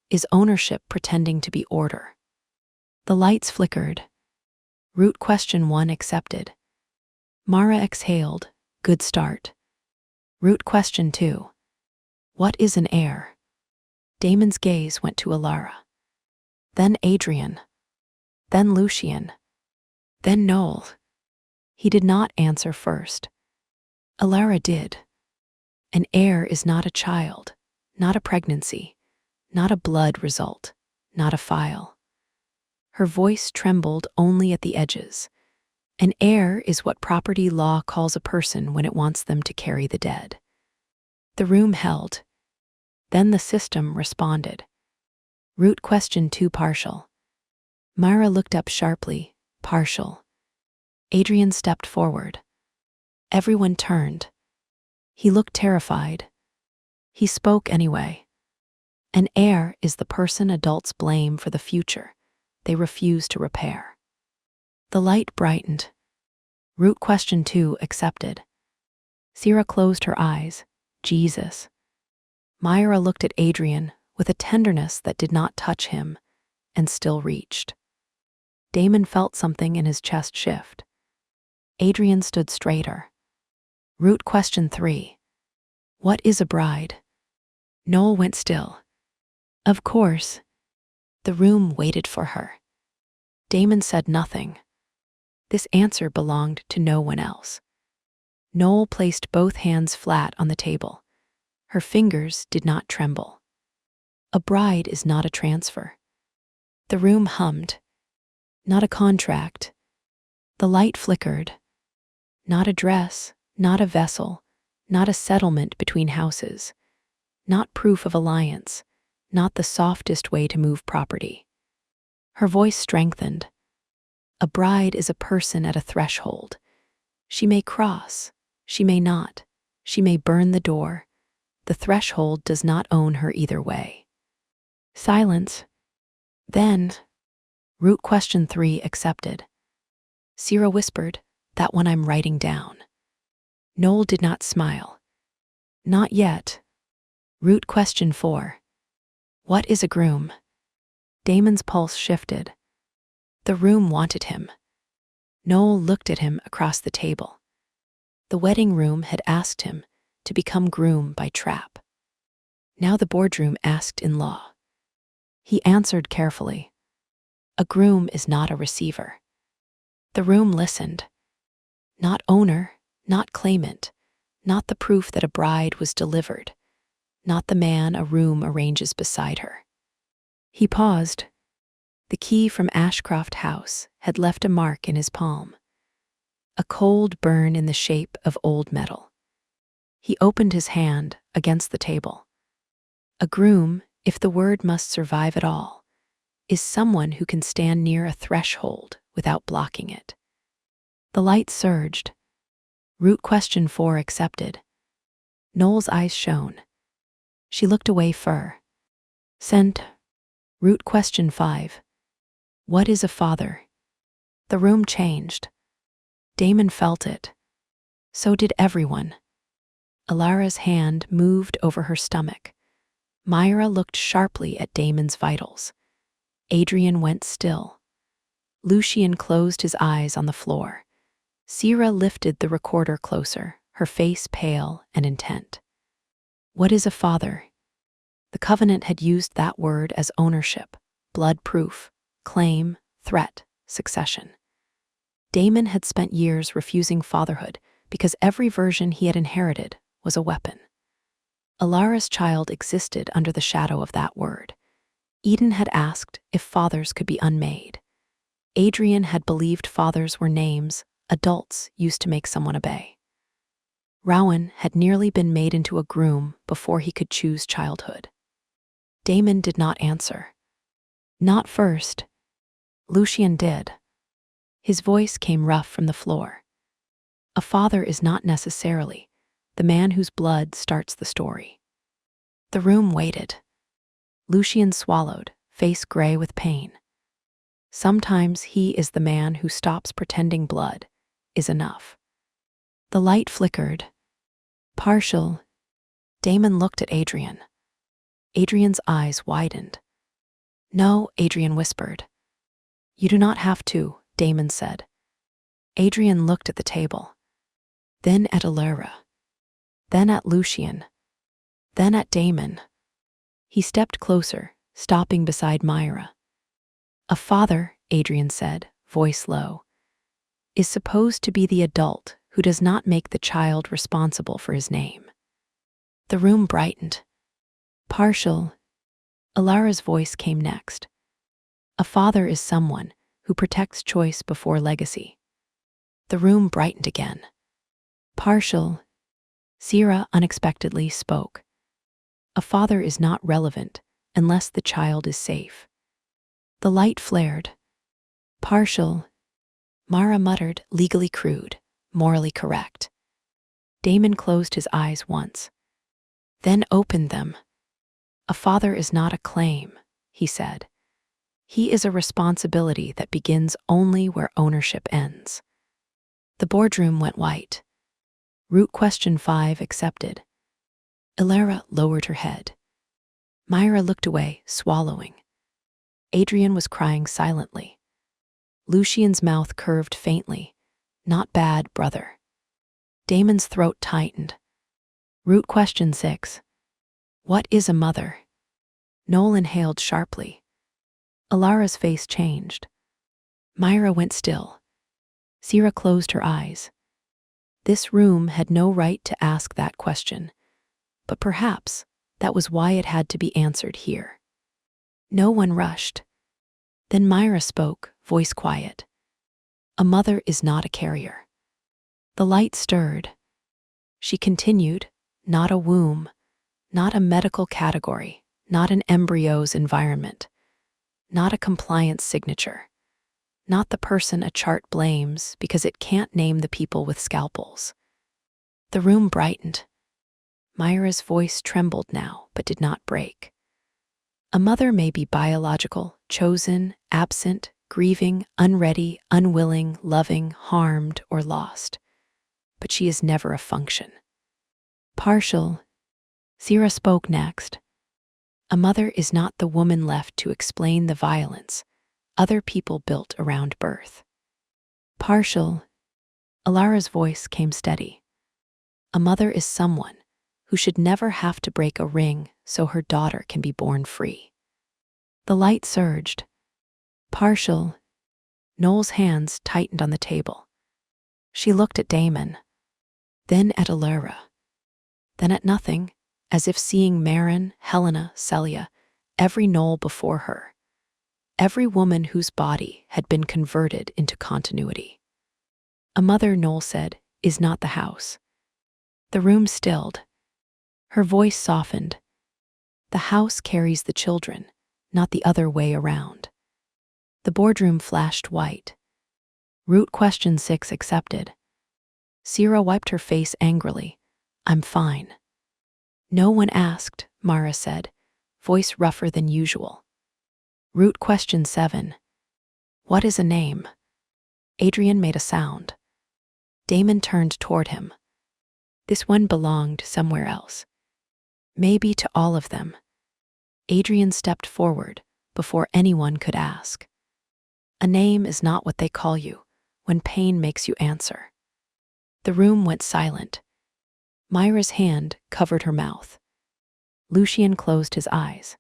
is ownership pretending to be order. The lights flickered. Root question 1 accepted. Mara exhaled. Good start. Root question 2. What is an heir? Damon's gaze went to Alara. Then Adrian. Then Lucian. Then Noel. He did not answer first. Alara did. An heir is not a child, not a pregnancy, not a blood result, not a file. Her voice trembled only at the edges. An heir is what property law calls a person when it wants them to carry the dead. The room held. Then the system responded. Root question 2 partial. Myra looked up sharply. Partial. Adrian stepped forward. Everyone turned. He looked terrified. He spoke anyway. An heir is the person adults blame for the future they refuse to repair. The light brightened. Root question 2 accepted. Sierra closed her eyes. Jesus. Myra looked at Adrian with a tenderness that did not touch him and still reached. Damon felt something in his chest shift. Adrian stood straighter. Root question 3. What is a bride? Noel went still. Of course. The room waited for her. Damon said nothing. This answer belonged to no one else. Noel placed both hands flat on the table. Her fingers did not tremble. A bride is not a transfer. The room hummed. Not a contract. The light flickered. Not a dress, not a vessel, not a settlement between houses, not proof of alliance, not the softest way to move property. Her voice strengthened. A bride is a person at a threshold. She may cross, she may not, she may burn the door. The threshold does not own her either way. Silence. Then, root question 3 accepted. Sierra whispered, that one I'm writing down. Noel did not smile. Not yet. Root question 4. What is a groom? Damon's pulse shifted. The room wanted him. Noel looked at him across the table. The wedding room had asked him to become groom by trap. Now the boardroom asked in law. He answered carefully. A groom is not a receiver. The room listened. Not owner, not claimant, not the proof that a bride was delivered, not the man a room arranges beside her. He paused. The key from Ashcroft House had left a mark in his palm. A cold burn in the shape of old metal. He opened his hand against the table. A groom, if the word must survive at all, is someone who can stand near a threshold without blocking it. The light surged. Root question 4 accepted. Noel's eyes shone. She looked away Sent. Root question 5. What is a father? The room changed. Damon felt it. So did everyone. Alara's hand moved over her stomach. Myra looked sharply at Damon's vitals. Adrian went still. Lucian closed his eyes on the floor. Sierra lifted the recorder closer, her face pale and intent. What is a father? The covenant had used that word as ownership, blood proof, claim, threat, succession. Damon had spent years refusing fatherhood because every version he had inherited was a weapon. Alara's child existed under the shadow of that word. Eden had asked if fathers could be unmade. Adrian had believed fathers were names adults used to make someone obey. Rowan had nearly been made into a groom before he could choose childhood. Damon did not answer. Not first. Lucian did. His voice came rough from the floor. A father is not necessarily the man whose blood starts the story. The room waited. Lucian swallowed, face gray with pain. Sometimes he is the man who stops pretending blood is enough. The light flickered. Partial. Damon looked at Adrian. Adrian's eyes widened. No, Adrian whispered. You do not have to, Damon said. Adrian looked at the table. Then at Alara. Then at Lucian. Then at Damon. He stepped closer, stopping beside Myra. A father, Adrian said, voice low, is supposed to be the adult who does not make the child responsible for his name. The room brightened. Partial. Alara's voice came next. A father is someone who protects choice before legacy. The room brightened again. Partial. Sierra unexpectedly spoke. A father is not relevant unless the child is safe. The light flared. Partial, Mara muttered, legally crude, morally correct. Damon closed his eyes once, then opened them. A father is not a claim, he said. He is a responsibility that begins only where ownership ends. The boardroom went white. Root question 5 accepted. Ilara lowered her head. Myra looked away, swallowing. Adrian was crying silently. Lucian's mouth curved faintly. Not bad, brother. Damon's throat tightened. Root question 6. What is a mother? Noel inhaled sharply. Ilara's face changed. Myra went still. Sierra closed her eyes. This room had no right to ask that question, but perhaps that was why it had to be answered here. No one rushed. Then Myra spoke, voice quiet. A mother is not a carrier. The light stirred. She continued, not a womb, not a medical category, not an embryo's environment, not a compliance signature, not the person a chart blames because it can't name the people with scalpels. The room brightened. Myra's voice trembled now, but did not break. A mother may be biological, chosen, absent, grieving, unready, unwilling, loving, harmed, or lost. But she is never a function. Partial. Sierra spoke next. A mother is not the woman left to explain the violence other people built around birth. Partial. Ilara's voice came steady. A mother is someone who should never have to break a ring so her daughter can be born free. The light surged. Partial. Noel's hands tightened on the table. She looked at Damon, then at Ilara, then at nothing, as if seeing Marin, Helena, Celia, every Noel before her, every woman whose body had been converted into continuity. A mother, Noel said, is not the house. The room stilled. Her voice softened. The house carries the children, not the other way around. The boardroom flashed white. Root question 6 accepted. Sierra wiped her face angrily. I'm fine. No one asked, Mara said, voice rougher than usual. Root question 7. What is a name? Adrian made a sound. Damon turned toward him. This one belonged somewhere else. Maybe to all of them. Adrian stepped forward before anyone could ask. A name is not what they call you when pain makes you answer. The room went silent. Myra's hand covered her mouth. Lucian closed his eyes.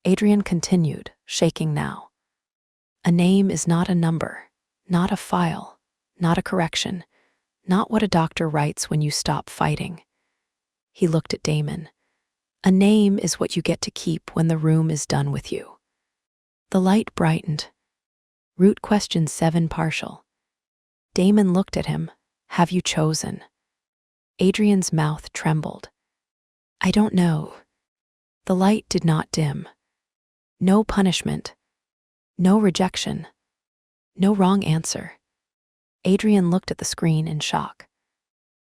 Adrian continued, shaking now. A name is not a number, not a file, not a correction, not what a doctor writes when you stop fighting. He looked at Damon. A name is what you get to keep when the room is done with you. The light brightened. Root question 7 partial. Damon looked at him. Have you chosen? Adrian's mouth trembled. I don't know. The light did not dim. No punishment. No rejection. No wrong answer. Adrian looked at the screen in shock.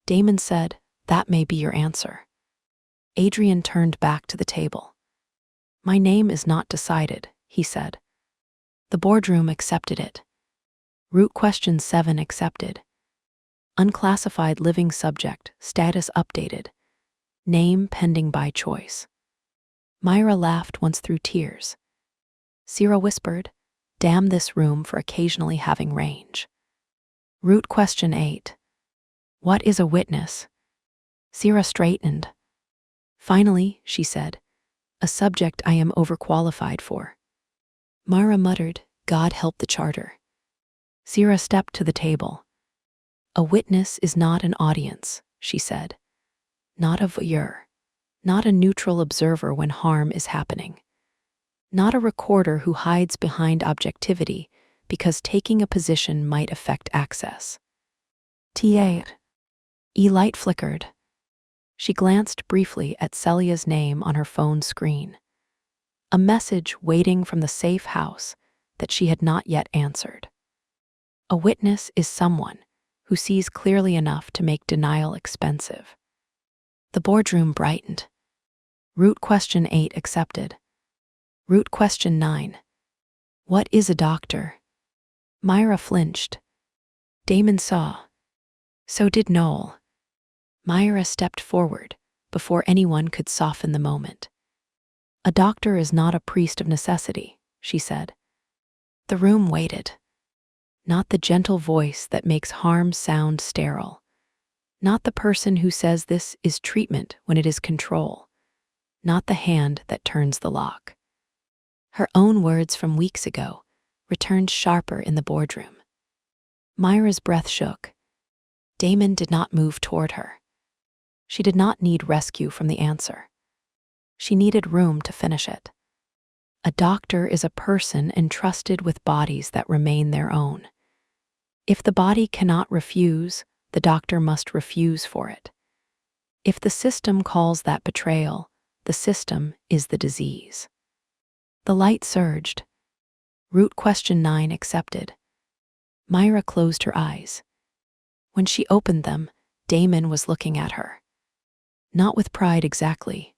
Damon said, that may be your answer. Adrian turned back to the table. My name is not decided, he said. The boardroom accepted it. Root question 7 accepted. Unclassified living subject, status updated. Name pending by choice. Myra laughed once through tears. Sierra whispered, damn this room for occasionally having range. Root question 8. What is a witness? Sierra straightened. Finally, she said, a subject I am overqualified for. Myra muttered, God help the charter. Sierra stepped to the table. A witness is not an audience, she said. Not a voyeur. Not a neutral observer when harm is happening. Not a recorder who hides behind objectivity because taking a position might affect access. T.A. Light flickered. She glanced briefly at Celia's name on her phone screen. A message waiting from the safe house that she had not yet answered. A witness is someone who sees clearly enough to make denial expensive. The boardroom brightened. Root question 8 accepted. Root question 9. What is a doctor? Myra flinched. Damon saw. So did Noel. Myra stepped forward before anyone could soften the moment. A doctor is not a priest of necessity, she said. The room waited. Not the gentle voice that makes harm sound sterile. Not the person who says this is treatment when it is control. Not the hand that turns the lock. Her own words from weeks ago returned sharper in the boardroom. Myra's breath shook. Damon did not move toward her. She did not need rescue from the answer. She needed room to finish it. A doctor is a person entrusted with bodies that remain their own. If the body cannot refuse, the doctor must refuse for it. If the system calls that betrayal, the system is the disease. The light surged. Root question 9 accepted. Myra closed her eyes. When she opened them, Damon was looking at her. Not with pride exactly.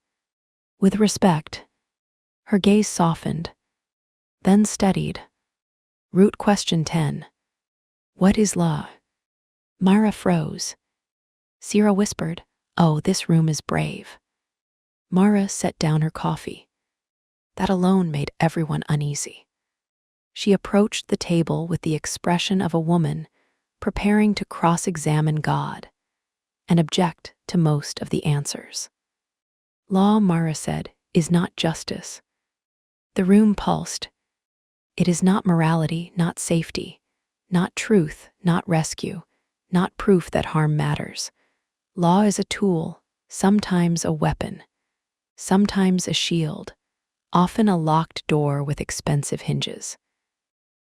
With respect. Her gaze softened, then steadied. Root question 10. What is law? Myra froze. Sierra whispered, "Oh, this room is brave." Myra set down her coffee. That alone made everyone uneasy. She approached the table with the expression of a woman preparing to cross-examine God and object to most of the answers. Law, Myra said, is not justice. The room pulsed. It is not morality, not safety, not truth, not rescue, not proof that harm matters. Law is a tool, sometimes a weapon, sometimes a shield, often a locked door with expensive hinges.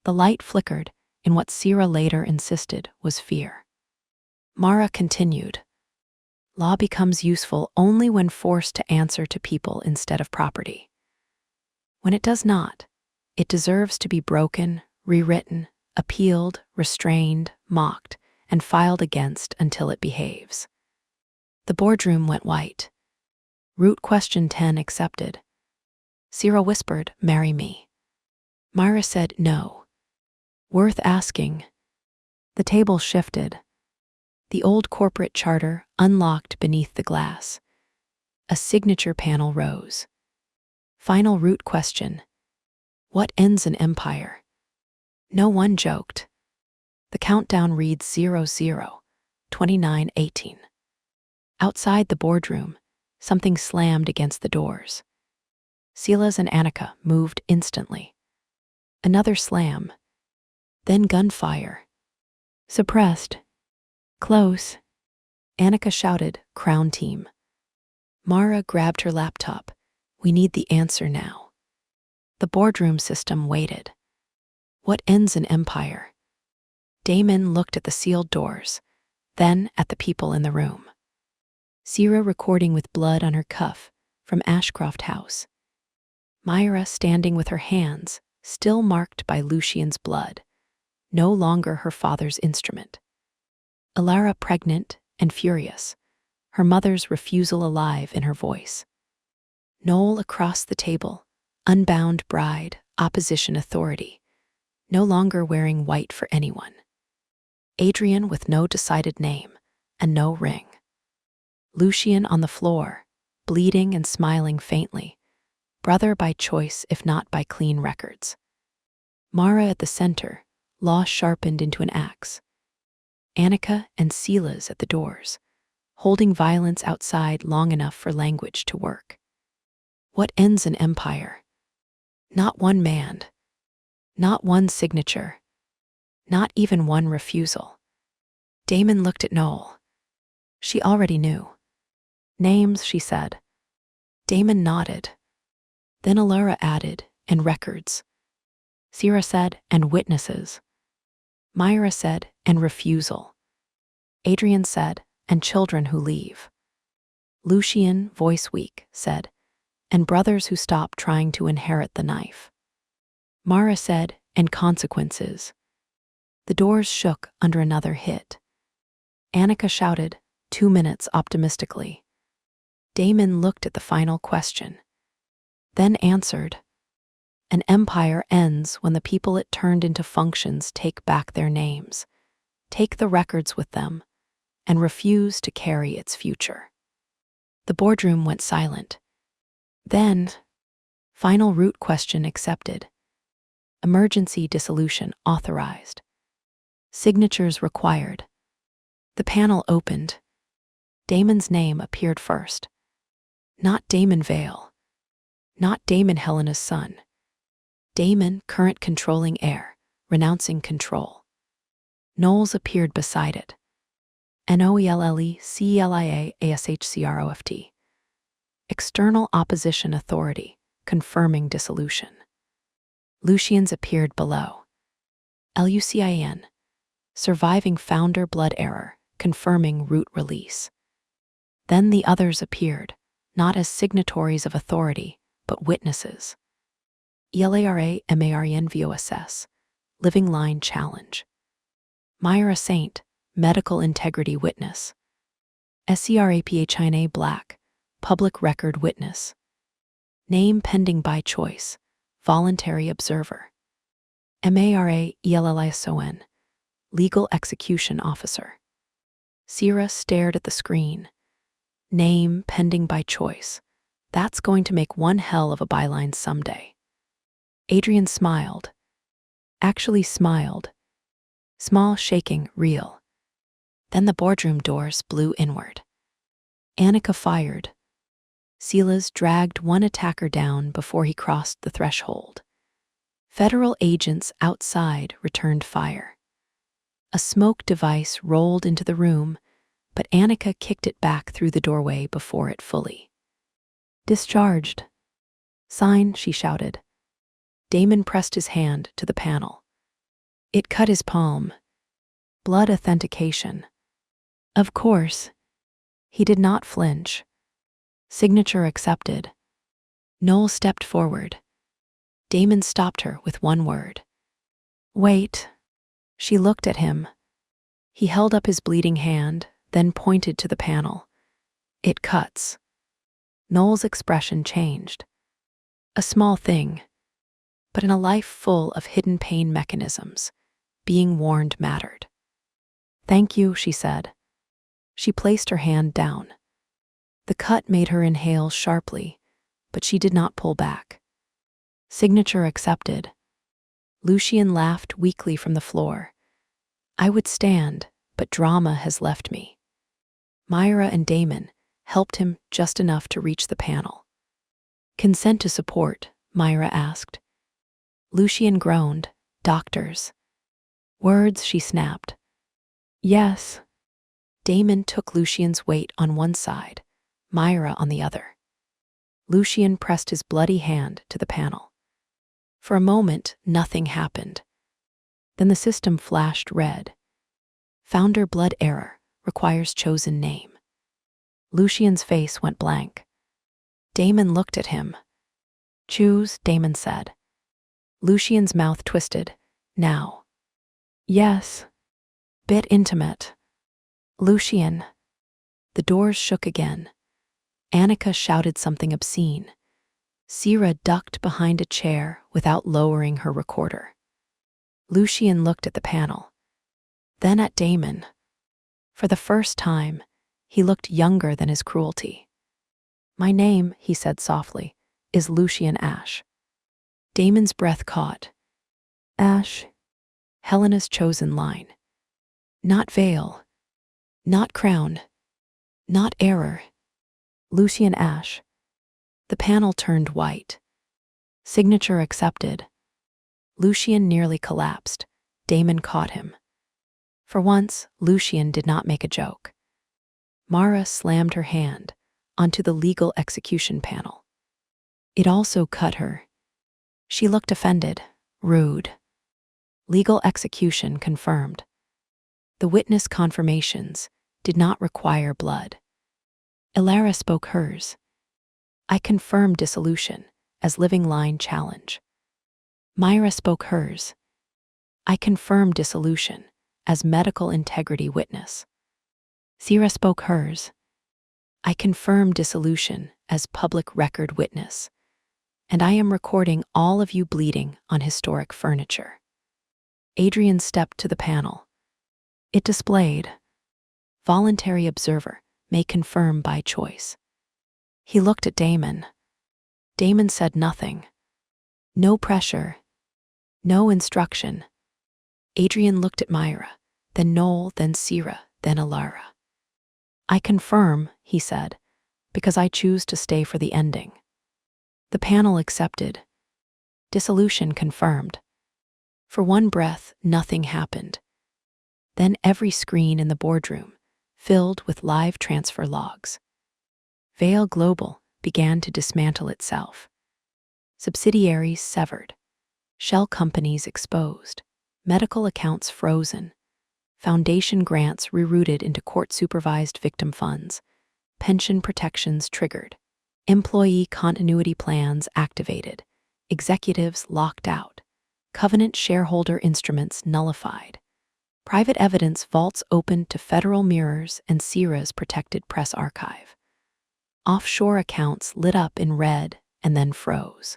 The light flickered in what Sierra later insisted was fear. Mara continued. Law becomes useful only when forced to answer to people instead of property. When it does not, it deserves to be broken, rewritten, appealed, restrained, mocked, and filed against until it behaves. The boardroom went white. Root question 10 accepted. Sierra whispered, "Marry me." Myra said, "No." Worth asking. The table shifted. The old corporate charter unlocked beneath the glass. A signature panel rose. Final root question. What ends an empire? No one joked. The countdown reads 00, 29:18. Outside the boardroom, something slammed against the doors. Silas and Annika moved instantly. Another slam. Then gunfire. Suppressed. Close. Annika shouted, "Crown team." Mara grabbed her laptop. "We need the answer now." The boardroom system waited. What ends an empire? Damon looked at the sealed doors, then at the people in the room. Sierra recording with blood on her cuff from Ashcroft House. Myra standing with her hands still marked by Lucian's blood, no longer her father's instrument. Alara pregnant and furious, her mother's refusal alive in her voice. Noel across the table, unbound bride, opposition authority, no longer wearing white for anyone. Adrian with no decided name and no ring. Lucian on the floor, bleeding and smiling faintly, brother by choice if not by clean records. Mara at the center, law sharpened into an axe. Annika and Silas at the doors, holding violence outside long enough for language to work. What ends an empire? Not one man, not one signature, not even one refusal. Damon looked at Noel. She already knew. Names, she said. Damon nodded. Then Alara added, and records. Sierra said, and witnesses. Myra said, and refusal. Adrian said, and children who leave. Lucian, voice weak, said, and brothers who stopped trying to inherit the knife. Mara said, and consequences. The doors shook under another hit. Annika shouted, 2 minutes optimistically. Damon looked at the final question, then answered, an empire ends when the people it turned into functions take back their names, take the records with them, and refuse to carry its future. The boardroom went silent. Then, final root question accepted. Emergency dissolution authorized. Signatures required. The panel opened. Damon's name appeared first. Not Damon Vale. Not Damon Helena's son. Damon, current controlling heir, renouncing control. Knowles appeared beside it. NOELLECELIA-ASHCROFT. External opposition authority, confirming dissolution. Lucian's appeared below. LUCIN. Surviving founder blood error, confirming root release. Then the others appeared, not as signatories of authority, but witnesses. ELARA-MARENVOSS, living line challenge. Myra Saint, medical integrity witness. SCRAPHINA Black, public record witness. Name pending by choice, voluntary observer. MARAELLISON, legal execution officer. Sierra stared at the screen. Name pending by choice. That's going to make one hell of a byline someday. Adrian smiled. Actually smiled. Small shaking, real. Then the boardroom doors blew inward. Annika fired. Silas dragged one attacker down before he crossed the threshold. Federal agents outside returned fire. A smoke device rolled into the room, but Annika kicked it back through the doorway before it fully. Discharged. Sign, she shouted. Damon pressed his hand to the panel. It cut his palm. Blood authentication. Of course. He did not flinch. Signature accepted. Noel stepped forward. Damon stopped her with one word. Wait. She looked at him. He held up his bleeding hand, then pointed to the panel. It cuts. Noel's expression changed. A small thing, but in a life full of hidden pain mechanisms, being warned mattered. Thank you, she said. She placed her hand down. The cut made her inhale sharply, but she did not pull back. Signature accepted. Lucian laughed weakly from the floor. I would stand, but drama has left me. Myra and Damon helped him just enough to reach the panel. Consent to support, Myra asked. Lucian groaned. Doctors. Words, she snapped. Yes. Damon took Lucian's weight on one side, Myra on the other. Lucian pressed his bloody hand to the panel. For a moment, nothing happened. Then the system flashed red. Founder blood error, requires chosen name. Lucian's face went blank. Damon looked at him. Choose, Damon said. Lucian's mouth twisted. Now. Yes. Bit intimate. Lucian. The doors shook again. Annika shouted something obscene. Sierra ducked behind a chair without lowering her recorder. Lucian looked at the panel. Then at Damon. For the first time, he looked younger than his cruelty. My name, he said softly, is Lucian Ash. Damon's breath caught. Ash. Helena's chosen line. Not veil. Not crown. Not error. Lucian Ash. The panel turned white. Signature accepted. Lucian nearly collapsed. Damon caught him. For once, Lucian did not make a joke. Mara slammed her hand onto the legal execution panel. It also cut her. She looked offended, rude. Legal execution confirmed. The witness confirmations did not require blood. Ilara spoke hers. I confirm dissolution as living line challenge. Myra spoke hers. I confirm dissolution as medical integrity witness. Sierra spoke hers. I confirm dissolution as public record witness. And I am recording all of you bleeding on historic furniture. Adrian stepped to the panel. It displayed, voluntary observer may confirm by choice. He looked at Damon. Damon said nothing. No pressure. No instruction. Adrian looked at Myra, then Noel, then Sierra, then Ilara. I confirm, he said, because I choose to stay for the ending. The panel accepted. Dissolution confirmed. For one breath, nothing happened. Then every screen in the boardroom filled with live transfer logs. Vale Global began to dismantle itself. Subsidiaries severed. Shell companies exposed. Medical accounts frozen. Foundation grants rerouted into court-supervised victim funds. Pension protections triggered. Employee continuity plans activated. Executives locked out. Covenant shareholder instruments nullified. Private evidence vaults opened to federal mirrors and Sierra's protected press archive. Offshore accounts lit up in red and then froze.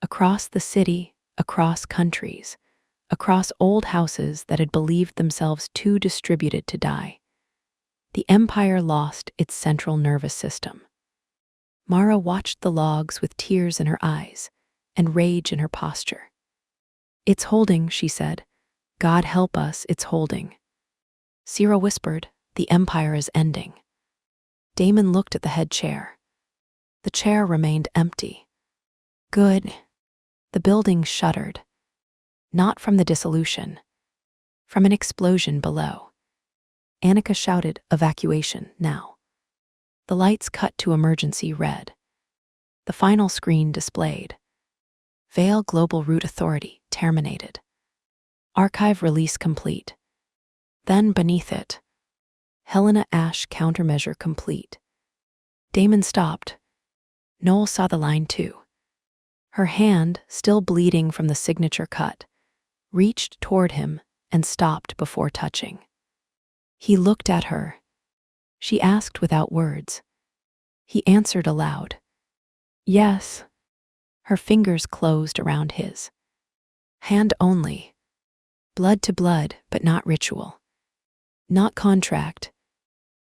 Across the city, across countries, across old houses that had believed themselves too distributed to die, the empire lost its central nervous system. Mara watched the logs with tears in her eyes and rage in her posture. It's holding, she said. God help us, it's holding. Sierra whispered, the empire is ending. Damon looked at the head chair. The chair remained empty. Good. The building shuddered. Not from the dissolution. From an explosion below. Annika shouted, evacuation, now. The lights cut to emergency red. The final screen displayed. Vale Global Root Authority terminated. Archive release complete. Then beneath it, Helena Ash countermeasure complete. Damon stopped. Noel saw the line too. Her hand, still bleeding from the signature cut, reached toward him and stopped before touching. He looked at her. She asked without words. He answered aloud. Yes. Her fingers closed around his. Hand only. Blood to blood, but not ritual. Not contract.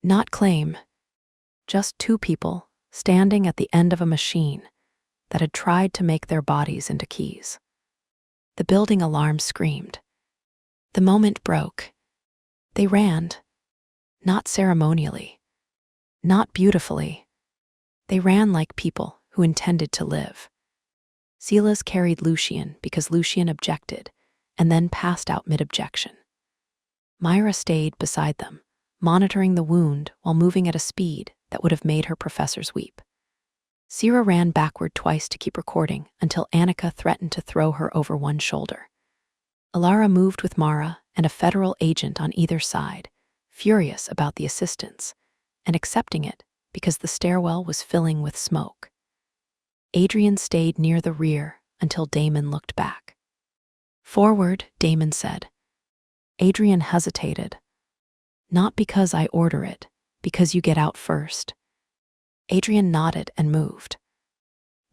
Not claim. Just two people standing at the end of a machine that had tried to make their bodies into keys. The building alarm screamed. The moment broke. They ran. Not ceremonially. Not beautifully. They ran like people who intended to live. Silas carried Lucian because Lucian objected, and then passed out mid-objection. Myra stayed beside them, monitoring the wound while moving at a speed that would have made her professors weep. Sierra ran backward twice to keep recording until Annika threatened to throw her over one shoulder. Ilara moved with Mara and a federal agent on either side, furious about the assistance, and accepting it because the stairwell was filling with smoke. Adrian stayed near the rear until Damon looked back. Forward, Damon said. Adrian hesitated. Not because I order it, because you get out first. Adrian nodded and moved.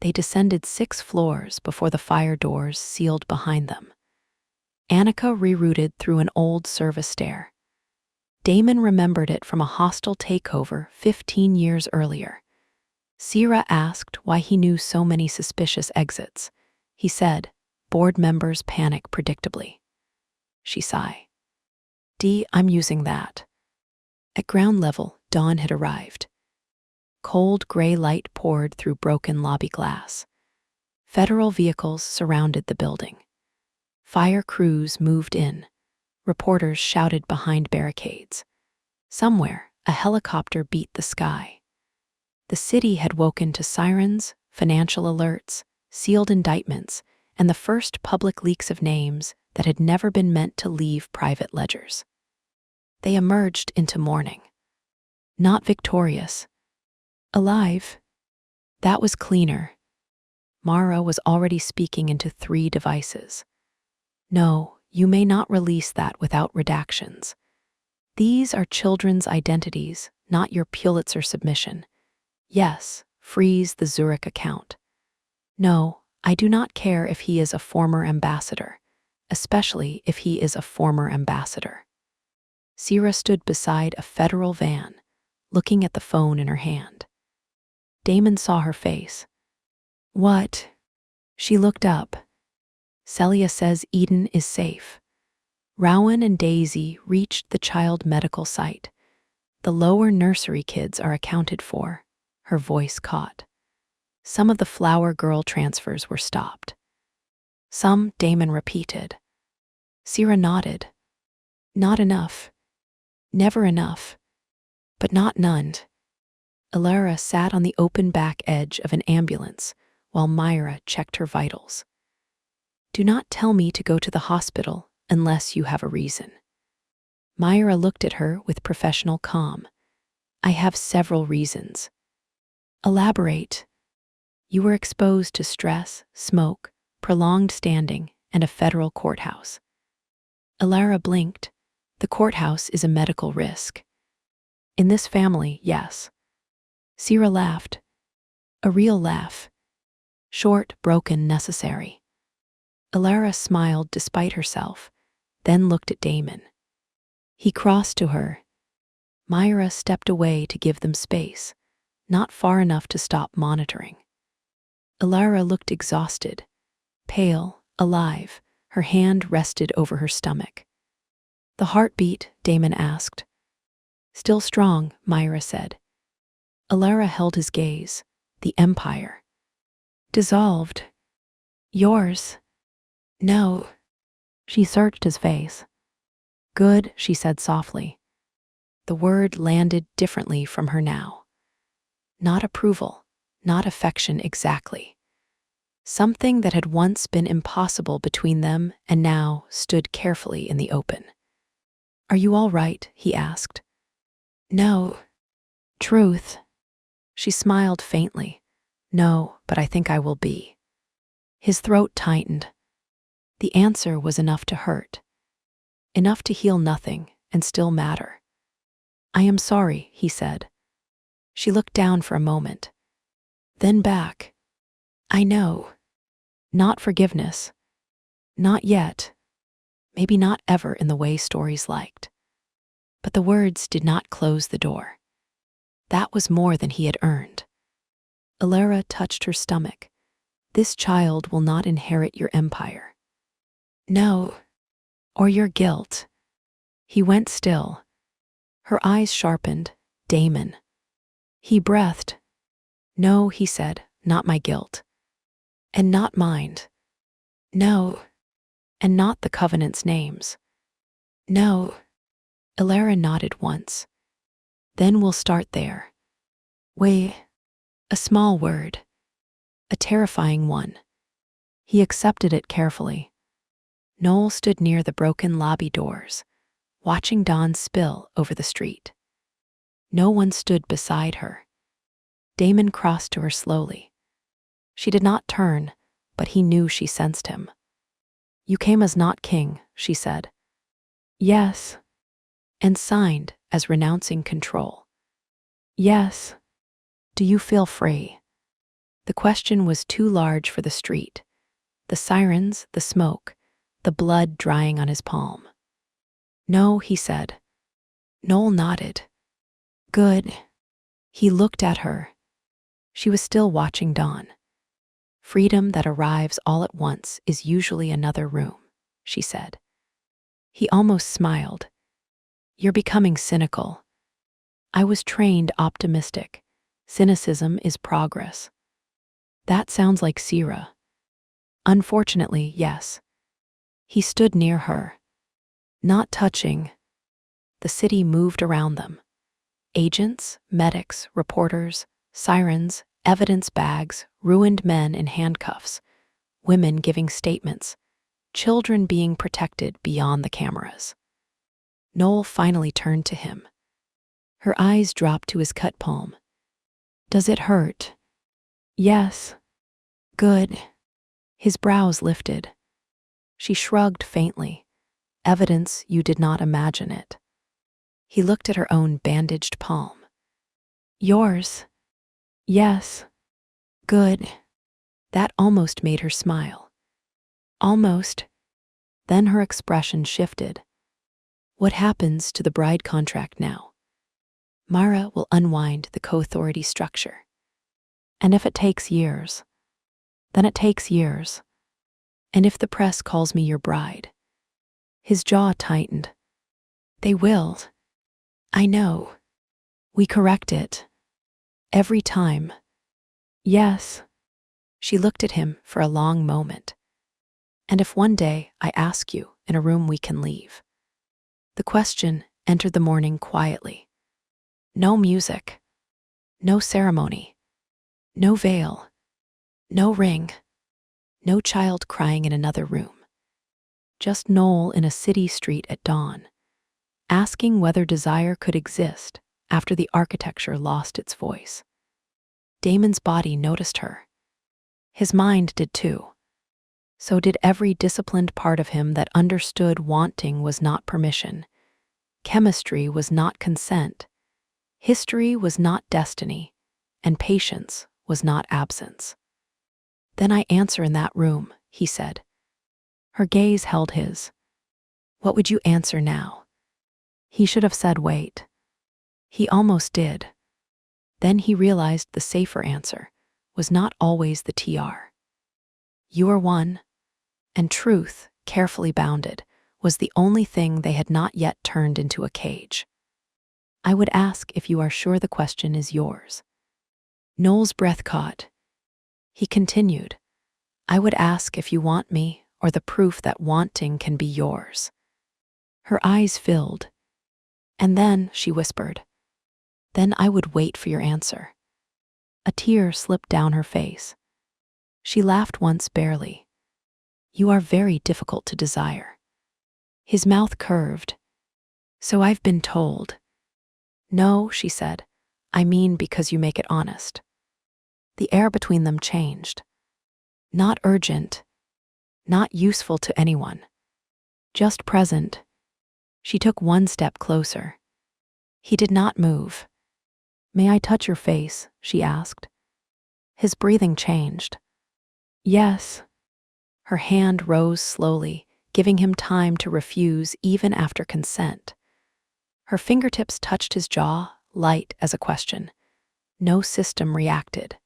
They descended 6 floors before the fire doors sealed behind them. Annika rerouted through an old service stair. Damon remembered it from a hostile takeover 15 years earlier. Sierra asked why he knew so many suspicious exits. He said, board members panic predictably. She sighed. I'm using that. At ground level, dawn had arrived. Cold gray light poured through broken lobby glass. Federal vehicles surrounded the building. Fire crews moved in. Reporters shouted behind barricades. Somewhere, a helicopter beat the sky. The city had woken to sirens, financial alerts, sealed indictments, and the first public leaks of names that had never been meant to leave private ledgers. They emerged into morning. Not victorious, Alive? That was cleaner. Mara was already speaking into 3 devices. No, you may not release that without redactions. These are children's identities, not your Pulitzer submission. Yes, freeze the Zurich account. No, I do not care if he is a former ambassador, especially if he is a former ambassador. Sierra stood beside a federal van, looking at the phone in her hand. Damon saw her face. What? She looked up. Celia says Eden is safe. Rowan and Daisy reached the child medical site. The lower nursery kids are accounted for. Her voice caught. Some of the Flower Girl transfers were stopped. Some, Damon repeated. Sierra nodded. Not enough. Never enough. But not none. Alara sat on the open back edge of an ambulance while Myra checked her vitals. Do not tell me to go to the hospital unless you have a reason. Myra looked at her with professional calm. I have several reasons. Elaborate. You were exposed to stress, smoke, prolonged standing, and a federal courthouse. Alara blinked. The courthouse is a medical risk. In this family, yes. Sierra laughed. A real laugh. Short, broken, necessary. Alara smiled despite herself, then looked at Damon. He crossed to her. Myra stepped away to give them space, not far enough to stop monitoring. Alara looked exhausted, pale, alive. Her hand rested over her stomach. The heartbeat, Damon asked. Still strong, Myra said. Alara held his gaze. The empire. Dissolved. Yours. No. She searched his face. Good, she said softly. The word landed differently from her now. Not approval, not affection exactly. Something that had once been impossible between them and now stood carefully in the open. Are you all right? He asked. No. Truth. She smiled faintly. No, but I think I will be. His throat tightened. The answer was enough to hurt. Enough to heal nothing and still matter. I am sorry, he said. She looked down for a moment. Then back. I know. Not forgiveness. Not yet. Maybe not ever in the way stories liked. But the words did not close the door. That was more than he had earned. Alara touched her stomach. This child will not inherit your empire. No. Or your guilt. He went still. Her eyes sharpened. Damon. He breathed. No, he said, not my guilt. And not mine. No. And not the covenant's names. No. Alara nodded once. Then we'll start there. Wait. A small word. A terrifying one. He accepted it carefully. Noel stood near the broken lobby doors, watching dawn spill over the street. No one stood beside her. Damon crossed to her slowly. She did not turn, but he knew she sensed him. You came as not king, she said. Yes. And signed as renouncing control. Yes. Do you feel free? The question was too large for the street. The sirens, the smoke, the blood drying on his palm. No, he said. Noel nodded. Good. He looked at her. She was still watching dawn. Freedom that arrives all at once is usually another room, she said. He almost smiled. You're becoming cynical. I was trained optimistic. Cynicism is progress. That sounds like Sierra. Unfortunately, yes. He stood near her. Not touching. The city moved around them. Agents, medics, reporters, sirens, evidence bags, ruined men in handcuffs, women giving statements, children being protected beyond the cameras. Noel finally turned to him. Her eyes dropped to his cut palm. Does it hurt? Yes. Good. His brows lifted. She shrugged faintly. Evidence you did not imagine it. He looked at her own bandaged palm. Yours? Yes. Good. That almost made her smile. Almost. Then her expression shifted. What happens to the bride contract now? Myra will unwind the co-authority structure. And if it takes years, then it takes years. And if the press calls me your bride? His jaw tightened. They will. I know. We correct it. Every time. Yes. She looked at him for a long moment. And if one day I ask you in a room we can leave? The question entered the morning quietly. No music. No ceremony. No veil. No ring. No child crying in another room. Just Noel in a city street at dawn, asking whether desire could exist after the architecture lost its voice. Damon's body noticed her. His mind did too. So did every disciplined part of him that understood wanting was not permission. Chemistry was not consent. History was not destiny. And patience was not absence. Then I answer in that room, he said. Her gaze held his. What would you answer now? He should have said wait. He almost did. Then he realized the safer answer was not always the TR. You are one, and truth, carefully bounded, was the only thing they had not yet turned into a cage. I would ask if you are sure the question is yours. Noel's breath caught. He continued, I would ask if you want me or the proof that wanting can be yours. Her eyes filled. And then, she whispered, then I would wait for your answer. A tear slipped down her face. She laughed once barely. You are very difficult to desire. His mouth curved. So I've been told. No, she said, I mean because you make it honest. The air between them changed. Not urgent. Not useful to anyone. Just present. She took one step closer. He did not move. May I touch your face? She asked. His breathing changed. Yes. Her hand rose slowly, giving him time to refuse even after consent. Her fingertips touched his jaw, light as a question. No system reacted.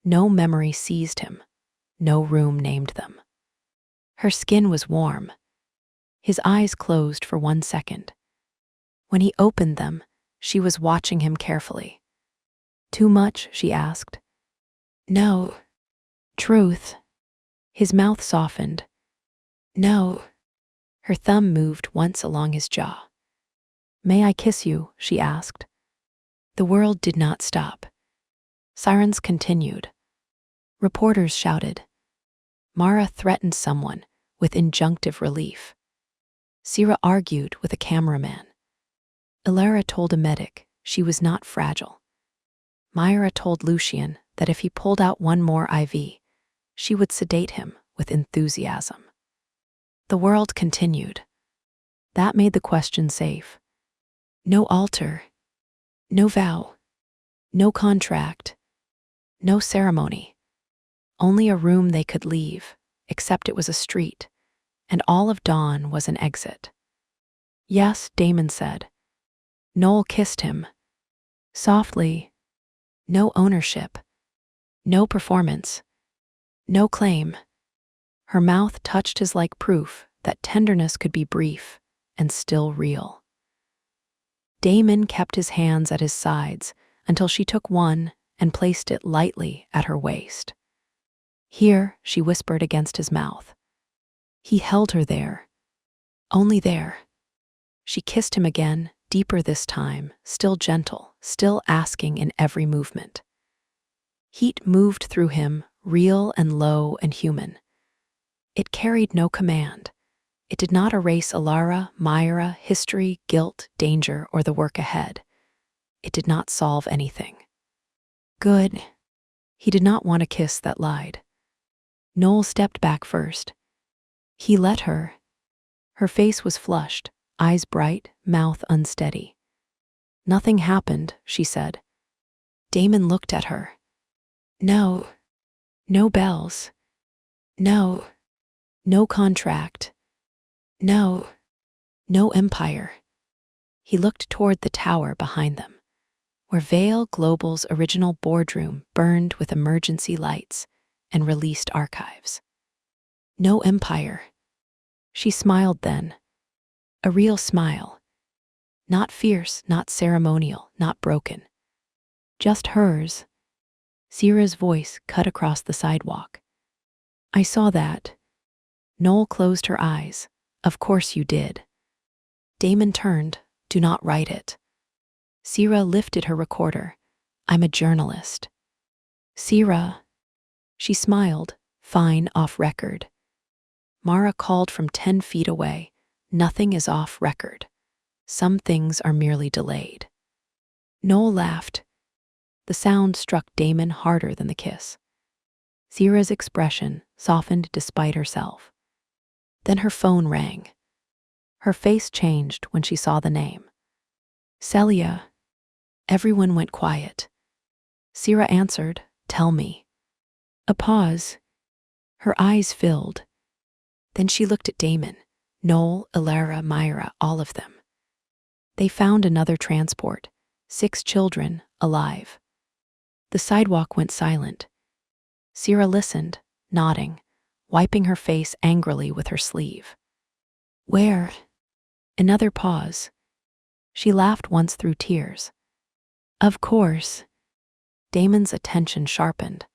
No memory seized him. No room named them. Her skin was warm. His eyes closed for 1 second. When he opened them, she was watching him carefully. Too much? She asked. No. Truth. His mouth softened. No. Her thumb moved once along his jaw. May I kiss you? She asked. The world did not stop. Sirens continued. Reporters shouted. Mara threatened someone with injunctive relief. Sira argued with a cameraman. Ilara told a medic she was not fragile. Myra told Lucian that if he pulled out one more IV, she would sedate him with enthusiasm. The world continued. That made the question safe. No altar, no vow, no contract, no ceremony. Only a room they could leave, except it was a street, and all of dawn was an exit. Yes, Damon said. Noel kissed him. Softly. No ownership. No performance. No claim. Her mouth touched his like proof that tenderness could be brief and still real. Damon kept his hands at his sides until she took one and placed it lightly at her waist. Here, she whispered against his mouth. He held her there. Only there. She kissed him again, deeper this time, still gentle, still asking in every movement. Heat moved through him, real and low and human. It carried no command. It did not erase Ilara, Myra, history, guilt, danger, or the work ahead. It did not solve anything. Good. He did not want a kiss that lied. Noel stepped back first. He let her. Her face was flushed, eyes bright, mouth unsteady. Nothing happened, she said. Damon looked at her. No. No bells. No. No contract. No. No empire. He looked toward the tower behind them, where Vale Global's original boardroom burned with emergency lights and released archives. No empire. She smiled then. A real smile. Not fierce, not ceremonial, not broken. Just hers. Sierra's voice cut across the sidewalk. I saw that. Noel closed her eyes. Of course you did. Damon turned. Do not write it. Sierra lifted her recorder. I'm a journalist. Sierra. She smiled. Fine, off record. Mara called from 10 feet away. Nothing is off record. Some things are merely delayed. Noel laughed. The sound struck Damon harder than the kiss. Sierra's expression softened despite herself. Then her phone rang. Her face changed when she saw the name. Celia. Everyone went quiet. Sierra answered, Tell me. A pause. Her eyes filled. Then she looked at Damon, Noel, Ilara, Myra, all of them. They found another transport, 6 children, alive. The sidewalk went silent. Sierra listened, nodding, wiping her face angrily with her sleeve. Where? Another pause. She laughed once through tears. Of course. Damon's attention sharpened.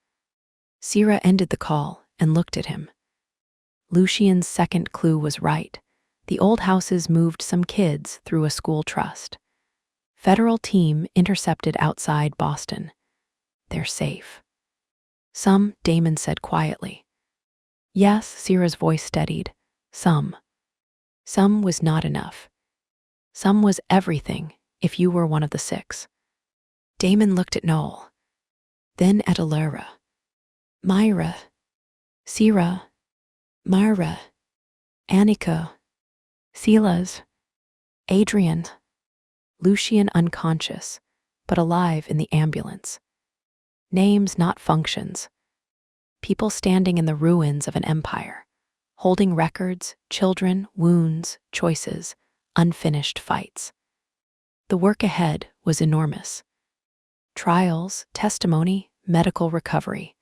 Sierra ended the call and looked at him. Lucian's second clue was right. The old houses moved some kids through a school trust. Federal team intercepted outside Boston. They're safe. Some, Damon said quietly. Yes, Sierra's voice steadied. Some. Some was not enough. Some was everything if you were one of the 6. Damon looked at Noel. Then at Ilara. Myra. Sierra. Myra. Annika. Silas. Adrian. Lucian unconscious, but alive in the ambulance. Names, not functions. People standing in the ruins of an empire, holding records, children, wounds, choices, unfinished fights. The work ahead was enormous. Trials, testimony, medical recovery,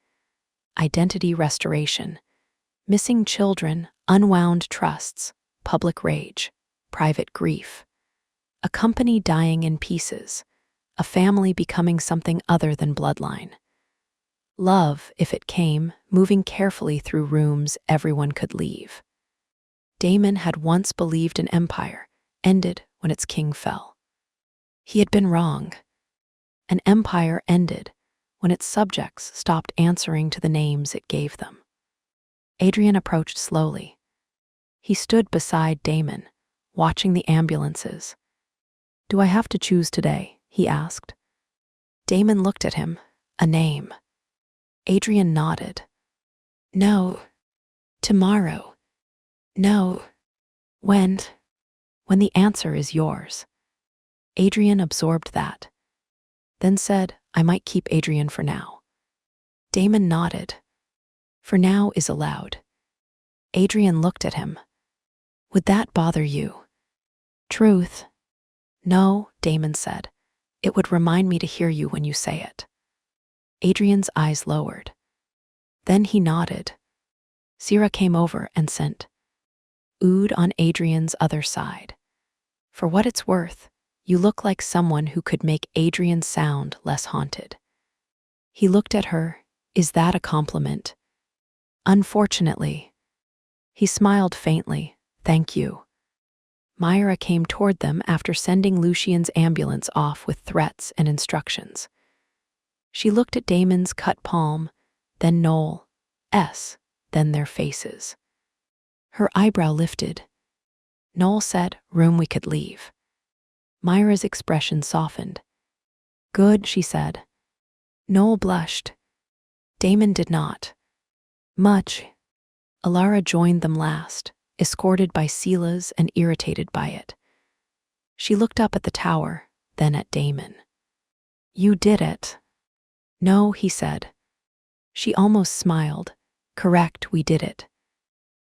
identity restoration, missing children, unwound trusts, public rage, private grief. A company dying in pieces, a family becoming something other than bloodline. Love, if it came, moving carefully through rooms everyone could leave. Damon had once believed an empire ended when its king fell. He had been wrong. An empire ended when its subjects stopped answering to the names it gave them. Adrian approached slowly. He stood beside Damon, watching the ambulances. Do I have to choose today? He asked. Damon looked at him. A name. Adrian nodded. No. Tomorrow. No. When? When the answer is yours. Adrian absorbed that. Then said, I might keep Adrian for now. Damon nodded. For now is allowed. Adrian looked at him. Would that bother you? Truth. No, Damon said. It would remind me to hear you when you say it. Adrian's eyes lowered. Then he nodded. Sierra came over and sent ood on Adrian's other side. For what it's worth, you look like someone who could make Adrian's sound less haunted. He looked at her. Is that a compliment? Unfortunately. He smiled faintly. Thank you. Myra came toward them after sending Lucian's ambulance off with threats and instructions. She looked at Damon's cut palm, then Noel's, then their faces. Her eyebrow lifted. Noel said, room we could leave. Myra's expression softened. Good, she said. Noel blushed. Damon did not. Much. Alara joined them last, escorted by Silas and irritated by it. She looked up at the tower, then at Damon. You did it. No, he said. She almost smiled. Correct, we did it.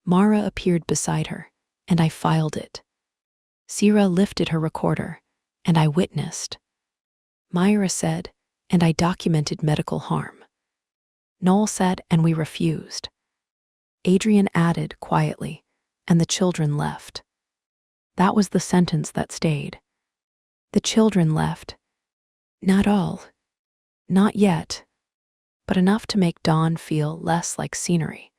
Mara appeared beside her, and I filed it. Sira lifted her recorder, and I witnessed. Myra said, and I documented medical harm. Noel said, and we refused. Adrian added quietly, and the children left. That was the sentence that stayed. The children left. Not all. Not yet. But enough to make dawn feel less like scenery,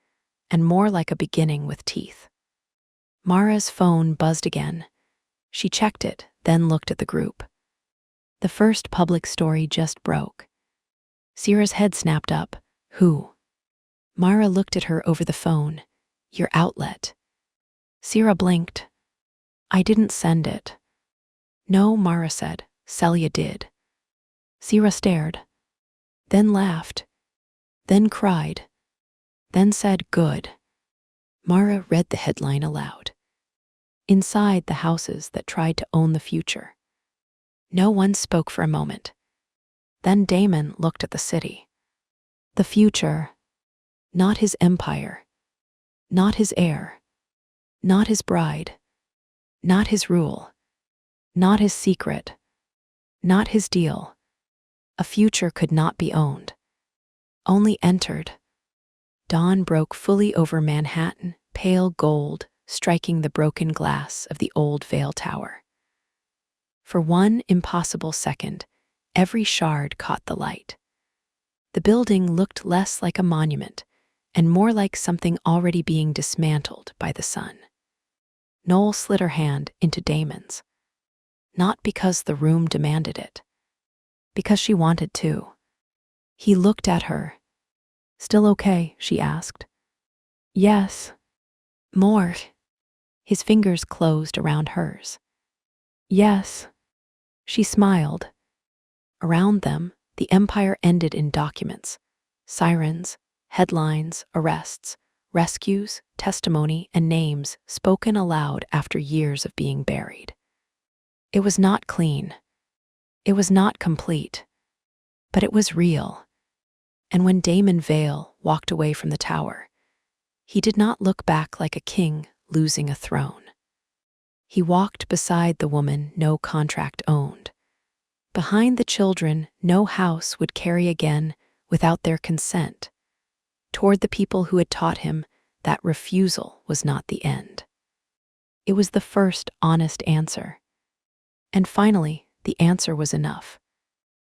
and more like a beginning with teeth. Mara's phone buzzed again. She checked it, then looked at the group. The first public story just broke. Sira's head snapped up. Who? Mara looked at her over the phone. Your outlet. Sira blinked. I didn't send it. No, Mara said. Celia did. Sira stared. Then laughed. Then cried. Then said, good. Mara read the headline aloud. Inside the houses that tried to own the future. No one spoke for a moment. Then Damon looked at the city. The future. Not his empire. Not his heir. Not his bride. Not his rule. Not his secret. Not his deal. A future could not be owned. Only entered. Dawn broke fully over Manhattan, pale gold, striking the broken glass of the old Vale Tower. For one impossible second, every shard caught the light. The building looked less like a monument and more like something already being dismantled by the sun. Noel slid her hand into Damon's. Not because the room demanded it. Because she wanted to. He looked at her. Still okay, she asked. Yes. More. His fingers closed around hers. Yes. She smiled. Around them, the empire ended in documents. Sirens, headlines, arrests, rescues, testimony, and names spoken aloud after years of being buried. It was not clean. It was not complete. But it was real. And when Damon Vale walked away from the tower, he did not look back like a king losing a throne. He walked beside the woman no contract owned. Behind the children no house would carry again without their consent. Toward the people who had taught him that refusal was not the end. It was the first honest answer. And finally, the answer was enough.